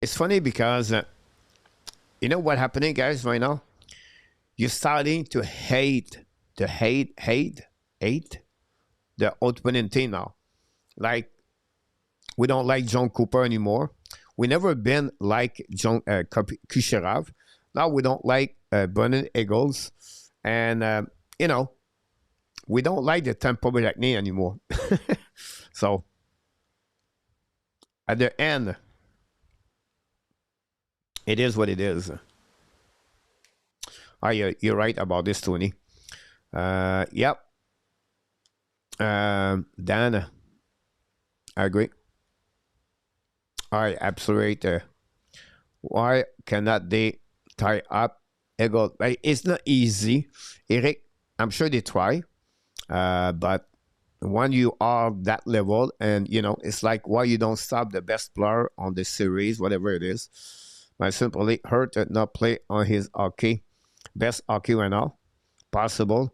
It's funny because you know what's happening, guys, right now? You're starting to hate the opponent team now. Like, we don't like John Cooper anymore. We never been like John Kucherov. Now we don't like Brennan Eagles. And, you know, we don't like the Tampa Bay Lightning anymore. So, at the end, it is what it is. Oh, you're right about this, Tony. Yep. Dan, I agree. I absolutely. Why cannot they tie up Eagle? It's not easy, Eric. I'm sure they try, but when you are that level, and you know, it's like why you don't stop the best player on the series, whatever it is. My simply hurt to not play on his hockey, best hockey right now, possible.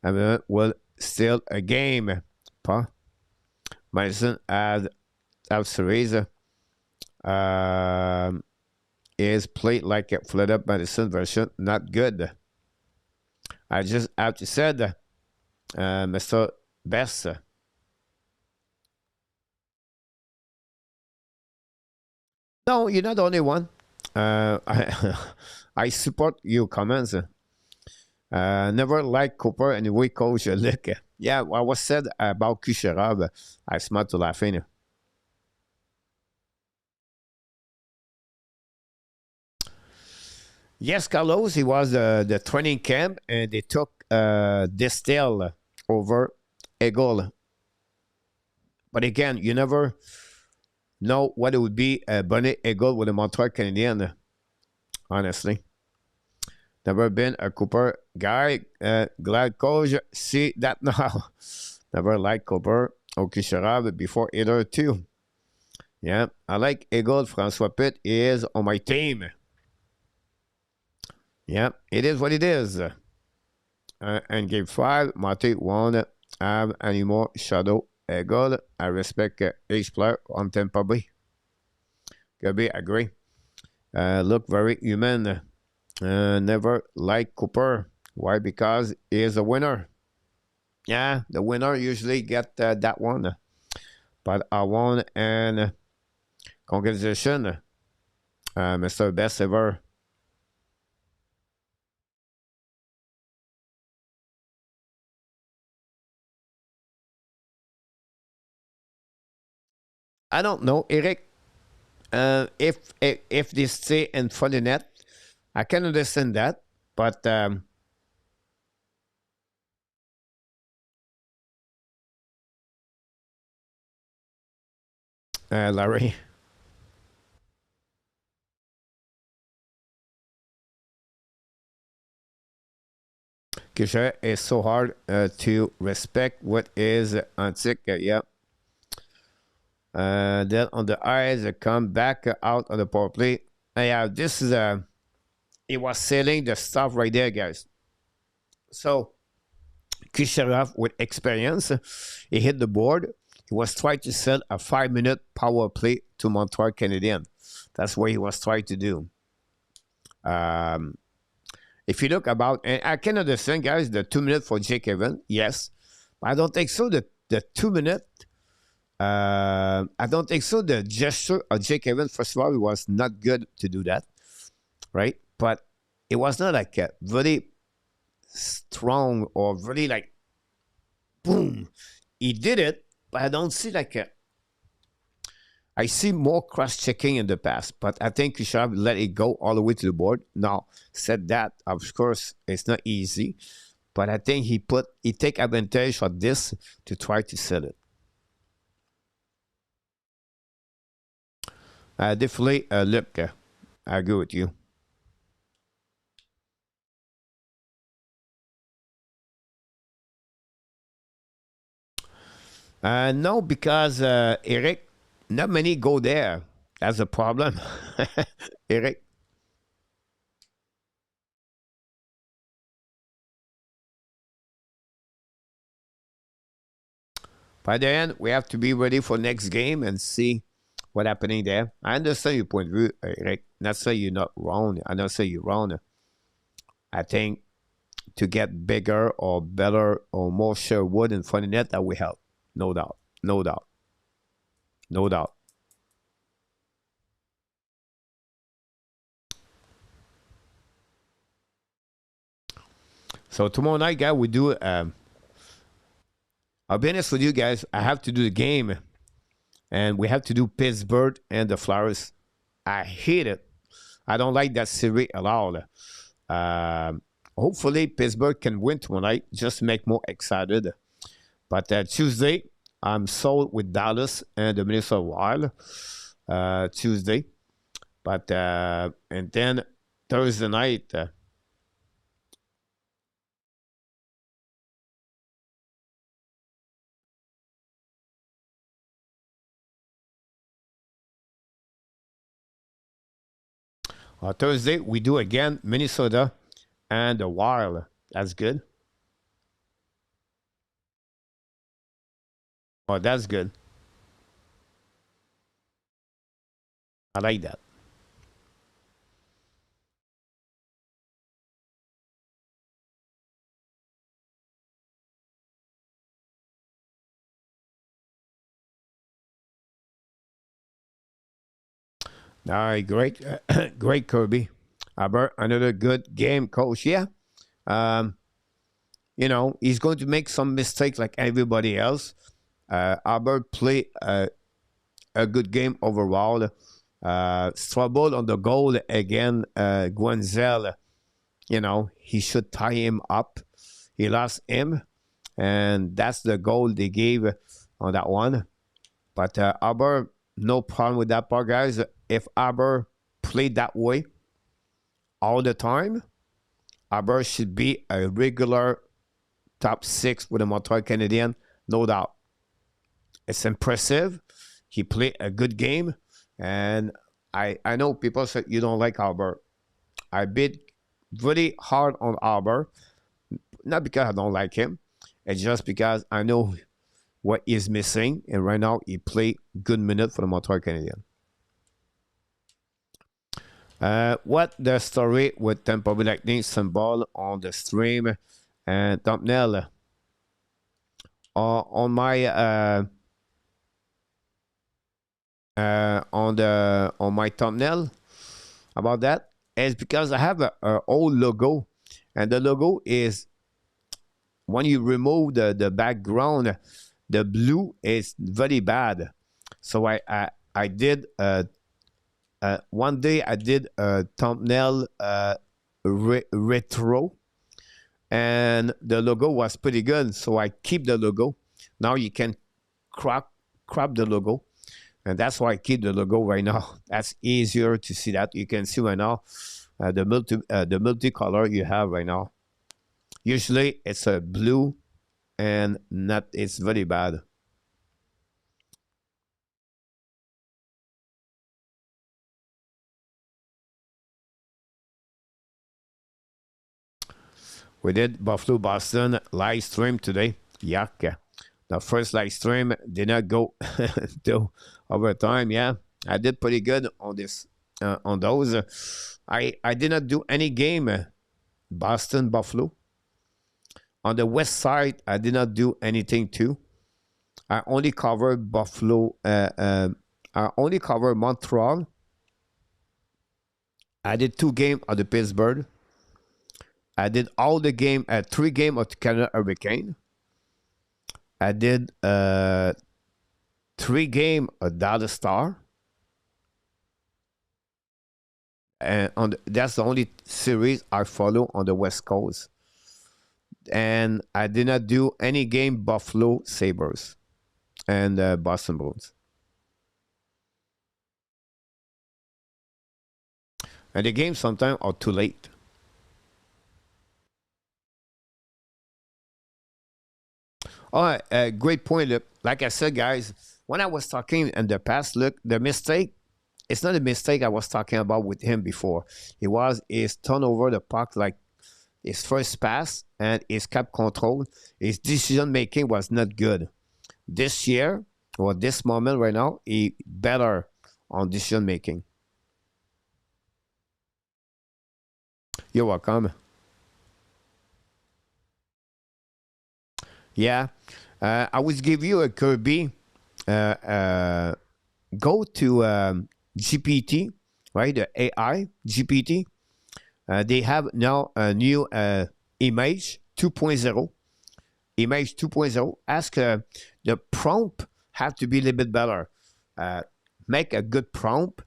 And then will still a game. Madison had series is played like a flood up Madison version, not good. I just have to say that, Mr. Best. No, you're not the only one. I support your comments. Never liked Cooper and we coach look. Yeah, what was said about Kucherov, I smart to laughing. Yes, Carlos, he was the training camp and they took Distel over Eagle. But again, you never know what it would be Bonnet Eagle with the Montreal Canadiens, honestly. Never been a Cooper guy. Glad Coach see that now. Never liked Cooper or Kucherov before either two. Yeah, I like Eagle. François Pitt is on my team. Yeah, it is what it is. And game 5, Mate won't have any more shadow Eagle. I respect each player on Tampa Bay. Gabi, agree. Look very human. Never like Cooper. Why? Because he is a winner. Yeah, the winner usually get that one. But I won, and congratulations, Mr. Best Ever. I don't know, Eric. If they stay in front of the net, I can understand that, but Larry. Kisha is so hard to respect what is antique, yeah. Then on the eyes, come back out on the power play. Yeah, this is it was selling the stuff right there, guys. So Kisharov with experience, he hit the board. He was trying to sell a 5-minute power play to Montreal Canadiens. That's what he was trying to do. If you look about, and I can understand, guys, the 2 minutes for Jake Evans, yes. But I don't think so. The 2 minute, I don't think so. The gesture of Jake Evans, first of all, it was not good to do that, right? But it was not like a very strong or very like, boom. He did it, but I don't see like a, I see more cross-checking in the past, but I think you should have let it go all the way to the board. Now, said that, of course, it's not easy, but I think he take advantage of this to try to sell it. Definitely, look, I agree with you. No, because Eric, not many go there. That's a problem. Eric. By the end, we have to be ready for next game and see what's happening there. I understand your point of view, Eric. Not say you're not wrong. I don't say you're wrong. I think to get bigger or better or more Sherwood in front of the net, that will help. No doubt. No doubt. No doubt. So tomorrow night, guys, we do. I'll be honest with you guys. I have to do the game, and we have to do Pittsburgh and the Flyers. I hate it. I don't like that series at all. Hopefully, Pittsburgh can win tomorrow night. Just make more excited. But Tuesday, I'm sold with Dallas and the Minnesota Wild. Tuesday, but and then Thursday night. Thursday, we do again Minnesota and the Wild. That's good. Oh, that's good. I like that. All right, great, great, Kirby. Albert, another good game, coach. Yeah, you know, he's going to make some mistakes like everybody else. Albert played a good game overall. Struggled on the goal again. Gwenzel, you know, he should tie him up. He lost him, and that's the goal they gave on that one. But Albert, no problem with that part, guys. If Albert played that way all the time, Arbor should be a regular top 6 with the Montreal Canadiens, no doubt. It's impressive. He played a good game, and I know people say you don't like Arbor. I bid really hard on Arbor, not because I don't like him. It's just because I know what is missing, and right now he played good minute for the Montreal Canadiens. What the story with Tampa Bay Lightning symbol on the stream and thumbnail on my on my thumbnail about that is because I have a old logo, and the logo is when you remove the background, the blue is very bad. So I did one day I did a thumbnail retro, and the logo was pretty good, so I keep the logo. Now you can crop the logo, and that's why I keep the logo right now. That's easier to see that. You can see right now the multicolor you have right now. Usually it's a blue, and not it's very bad. We did Buffalo Boston live stream today. Yuck. The first live stream did not go to overtime. Yeah, I did pretty good on this on those. I did not do any game Boston Buffalo. On the west side, I did not do anything too. I only covered Buffalo. I only covered Montreal. I did 2 games of the Pittsburgh. I did all the game, 3 games of the Canada Hurricane. I did 3 games of Dallas Star. And that's the only series I follow on the West Coast. And I did not do any game Buffalo Sabres and Boston Bruins. And the games sometimes are too late. Oh, great point. Look, like I said, guys, when I was talking in the past, look, the mistake, it's not a mistake I was talking about with him before. It was his turnover the puck, like his first pass and his cap control. His decision-making was not good. This year, or this moment right now, he better on decision-making. You're welcome. Yeah, I would give you a Kirby. Go to GPT, right? The AI GPT. They have now a new image 2.0. Image 2.0. Ask the prompt have to be a little bit better. Make a good prompt,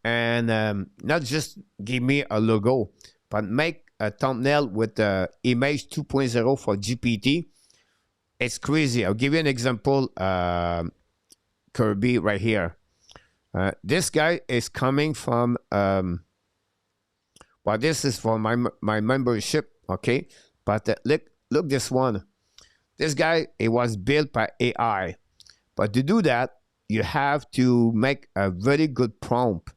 and not just give me a logo, but make a thumbnail with the image 2.0 for GPT. It's crazy. I'll give you an example, Kirby, right here. This guy is coming from, well, this is for my membership, okay? But look this one. This guy, it was built by AI. But to do that, you have to make a very good prompt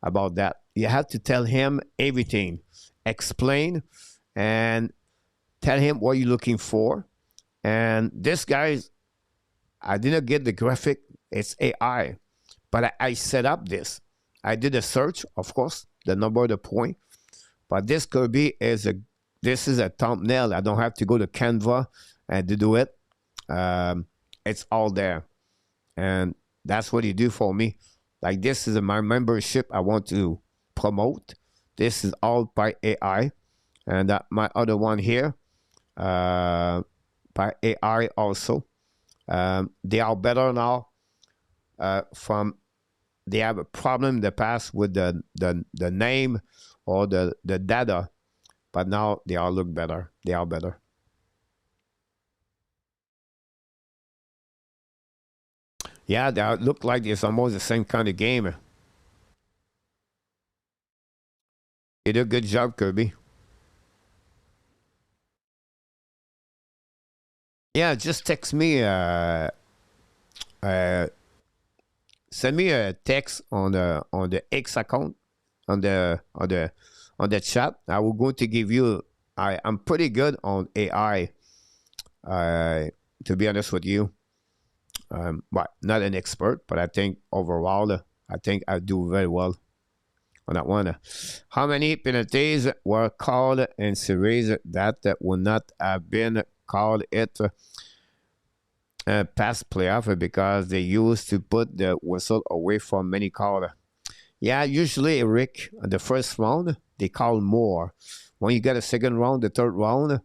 about that. You have to tell him everything. Explain and tell him what you're looking for. And this guy, I didn't get the graphic. It's AI. But I set up this. I did a search, of course, the number, the point. But this Kirby is a thumbnail. I don't have to go to Canva and to do it. It's all there. And that's what he do for me. Like, this is my membership I want to promote. This is all by AI. And my other one here, by AI also. They are better now. They have a problem in the past with the name or the data, but now they all look better. They are better. Yeah, they look like it's almost the same kind of game. You did a good job, Kirby. Yeah, just text me. Send me a text on the X account on the chat. I will go to give you. I'm pretty good on AI. To be honest with you, but not an expert. But I think overall, I think I do very well on that one. How many penalties were called in series that would not have been called past playoff because they used to put the whistle away from many callers? Yeah, usually, Rick, the first round, they call more. When you get a second round, the third round,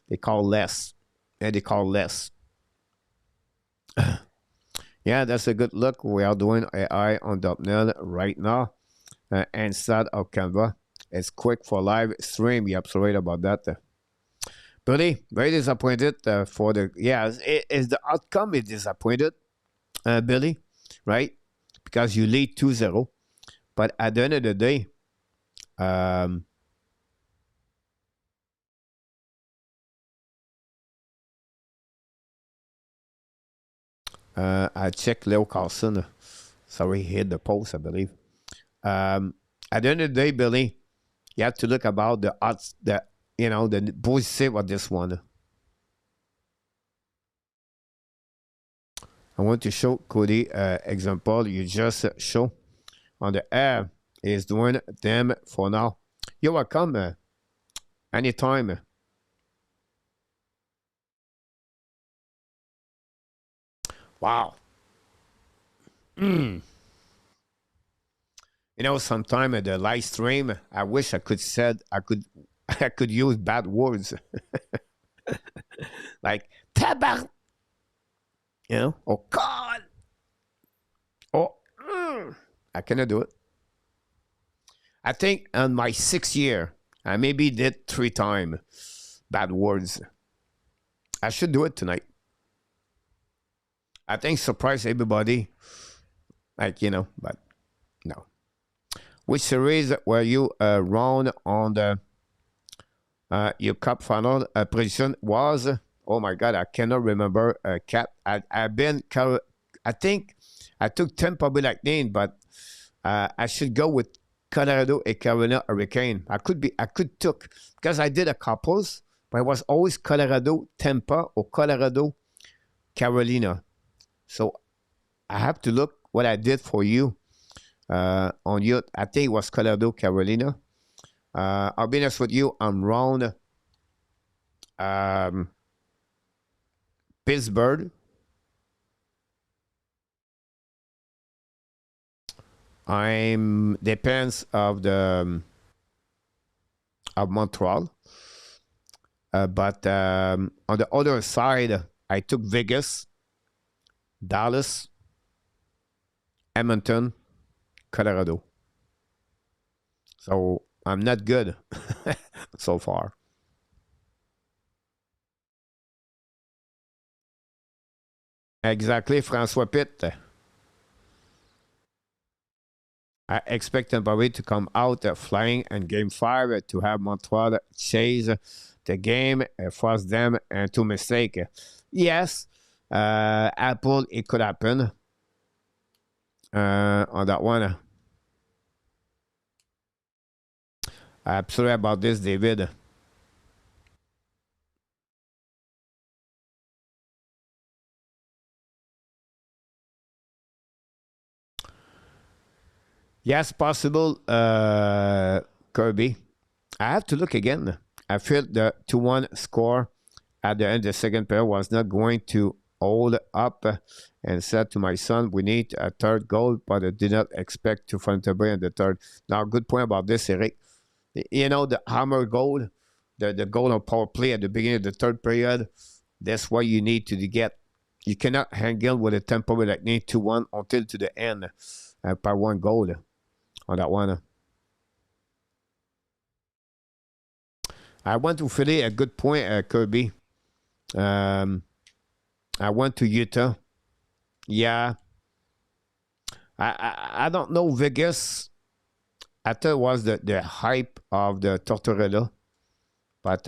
they call less. And they call less. Yeah, that's a good look. We are doing AI on Dubnell right now instead of Canva. It's quick for live stream. You're absolutely right about that. Billy, very disappointed for the... Yeah, is the outcome is disappointed, Billy, right? Because you lead 2-0. But at the end of the day, I checked Leo Carlson. Sorry, he hit the post, I believe. At the end of the day, Billy, you have to look about the odds, the positive of this one. I want to show Cody example you just show on the air is doing them for now. You're welcome anytime. Wow. You know, sometime at the live stream, I wish I could I could use bad words. Like tabar, or God, or I cannot do it. I think on my 6th year, I maybe did 3 times bad words. I should do it tonight. I think surprise everybody, but no. Which series were you round on the your cup final position was? Oh my God, I cannot remember. Cat, I think I took Tampa Bay Lightning, but I should go with Colorado and Carolina Hurricane. I could took because I did a couples, but it was always Colorado Tampa or Colorado Carolina. So I have to look what I did for you on you. I think it was Colorado, Carolina. I'll be honest with you. I'm round Pittsburgh. I'm depends of the of Montreal. But on the other side, I took Vegas, Dallas, Edmonton, Colorado. So I'm not good so far. Exactly, François Pitt. I expect Tampa Bay to come out flying in Game 5 to have Montreal chase the game, force them into mistake. Yes, Apple, it could happen on that one. Absolutely about this, David. Yes, possible, Kirby. I have to look again. I feel the 2-1 score at the end of the second period was not going to hold up and said to my son, we need a third goal, but I did not expect to find Tampa Bay in the third. Now, good point about this, Eric. You know, the hammer goal, the goal on power play at the beginning of the third period, that's what you need to get. You cannot hang with a Tampa Bay Lightning 2-1 until to the end by 1 goal on that one. I went to Philly, a good point, Kirby. I went to Utah. Yeah. I don't know Vegas. I thought it was the hype of the Tortorella. But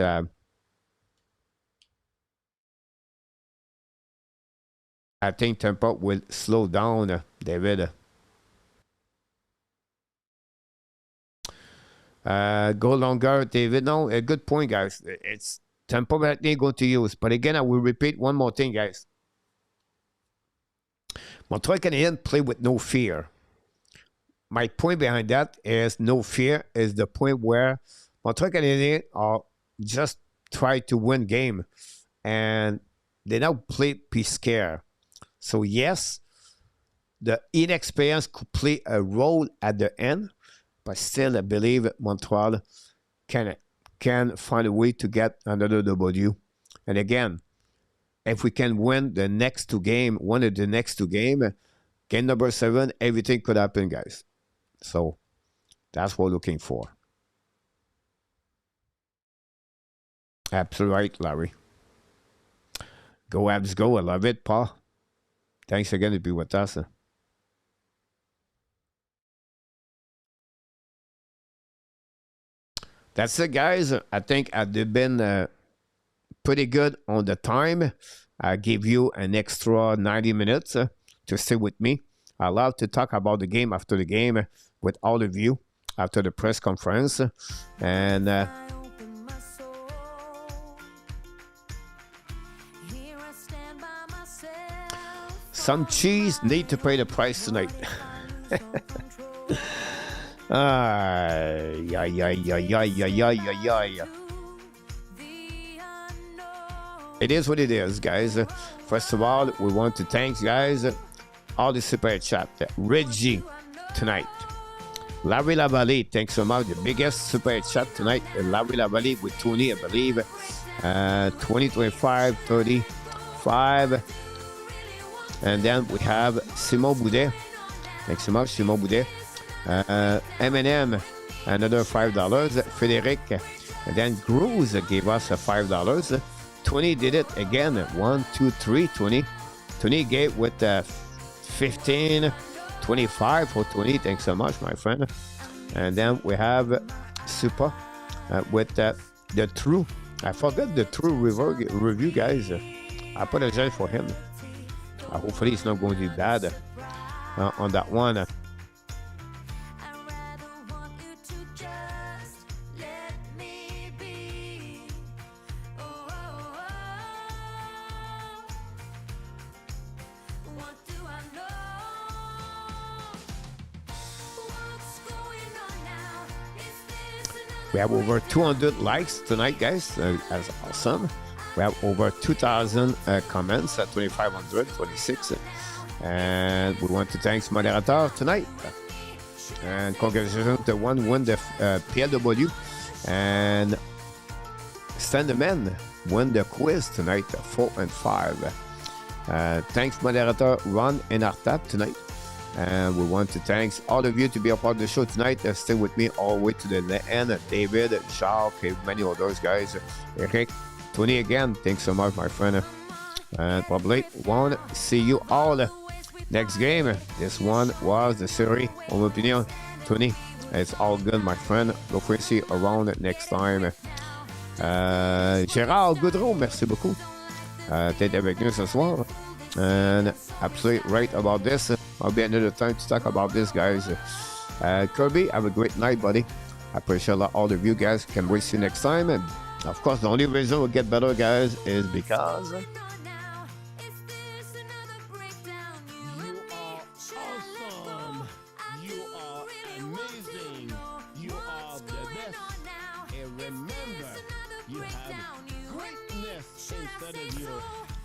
I think Tampa will slow down, David. Go longer, David. No, a good point, guys. It's Tampa Bay Lightning going to use. But again, I will repeat one more thing, guys. Montreal Canadiens play with no fear. My point behind that is no fear is the point where Montreal Canadiens are just try to win game. And they now play peace care. So yes, the inexperience could play a role at the end, but still I believe Montreal can find a way to get another W. And again, if we can win the next two games, one of the next two games, game number 7, everything could happen, guys. So that's what we're looking for. Absolutely right, Larry. Go Habs, go. I love it, Paul. Thanks again to be with us. That's it, guys. I think I've been pretty good on the time. I give you an extra 90 minutes to stay with me. I love to talk about the game after the game with all of you after the press conference. And some cheese need to pay the price tonight. It is what it is, guys. First of all, we want to thank, guys, all the super chat. Reggie tonight. Larry Lavalley, thanks so much. The biggest super chat tonight. Larry Lavalley with Tony, I believe. 2025, 35. And then we have Simon Boudet. Thanks so much, Simon Boudet. M&M, another $5. Frederic. And then Cruz gave us $5. Tony did it again. 1, 2, 3. Tony gave with 15, 25 for Tony. Thanks so much, my friend. And then we have Super with the True. I forgot the True review, guys. I apologize for him. Hopefully it's not going to be bad on that one. We have over 200 likes tonight, guys. That's awesome. We have over 2,000 comments at 2,526. And we want to thank Moderator tonight. And congratulations to one win the PLW. And Stand the Men win the quiz tonight, 4 and 5. Thanks, Moderator Ron and Artap tonight. And we want to thank all of you to be a part of the show tonight. Stay with me all the way to the end. David, Jacques, many others, guys. Eric, Tony again. Thanks so much, my friend. And probably want to see you all next game. This one was the series, on my opinion. Tony, it's all good, my friend. Go Frenchy around next time. Gérard Goudreau, merci beaucoup. T'es avec nous ce soir. And absolutely right about this. I'll be another time to talk about this, guys. Kirby, have a great night, buddy. I appreciate all of you guys. Can wait see you next time. And of course, the only reason we'll get better, guys, is because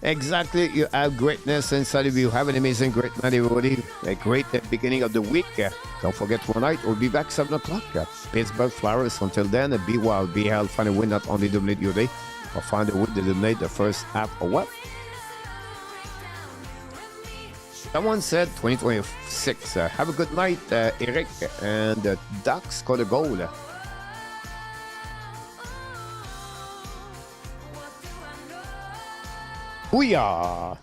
exactly, you have greatness inside of you. Have an amazing great night, everybody. A great beginning of the week. Don't forget tonight, we'll be back 7 o'clock. Pittsburgh Flowers. Until then, be wild, be held. Find a way not only dominate your day, but find a way to dominate the first half or what? Someone said 2026. Have a good night, Eric. And the Ducks scored a goal. Booyah!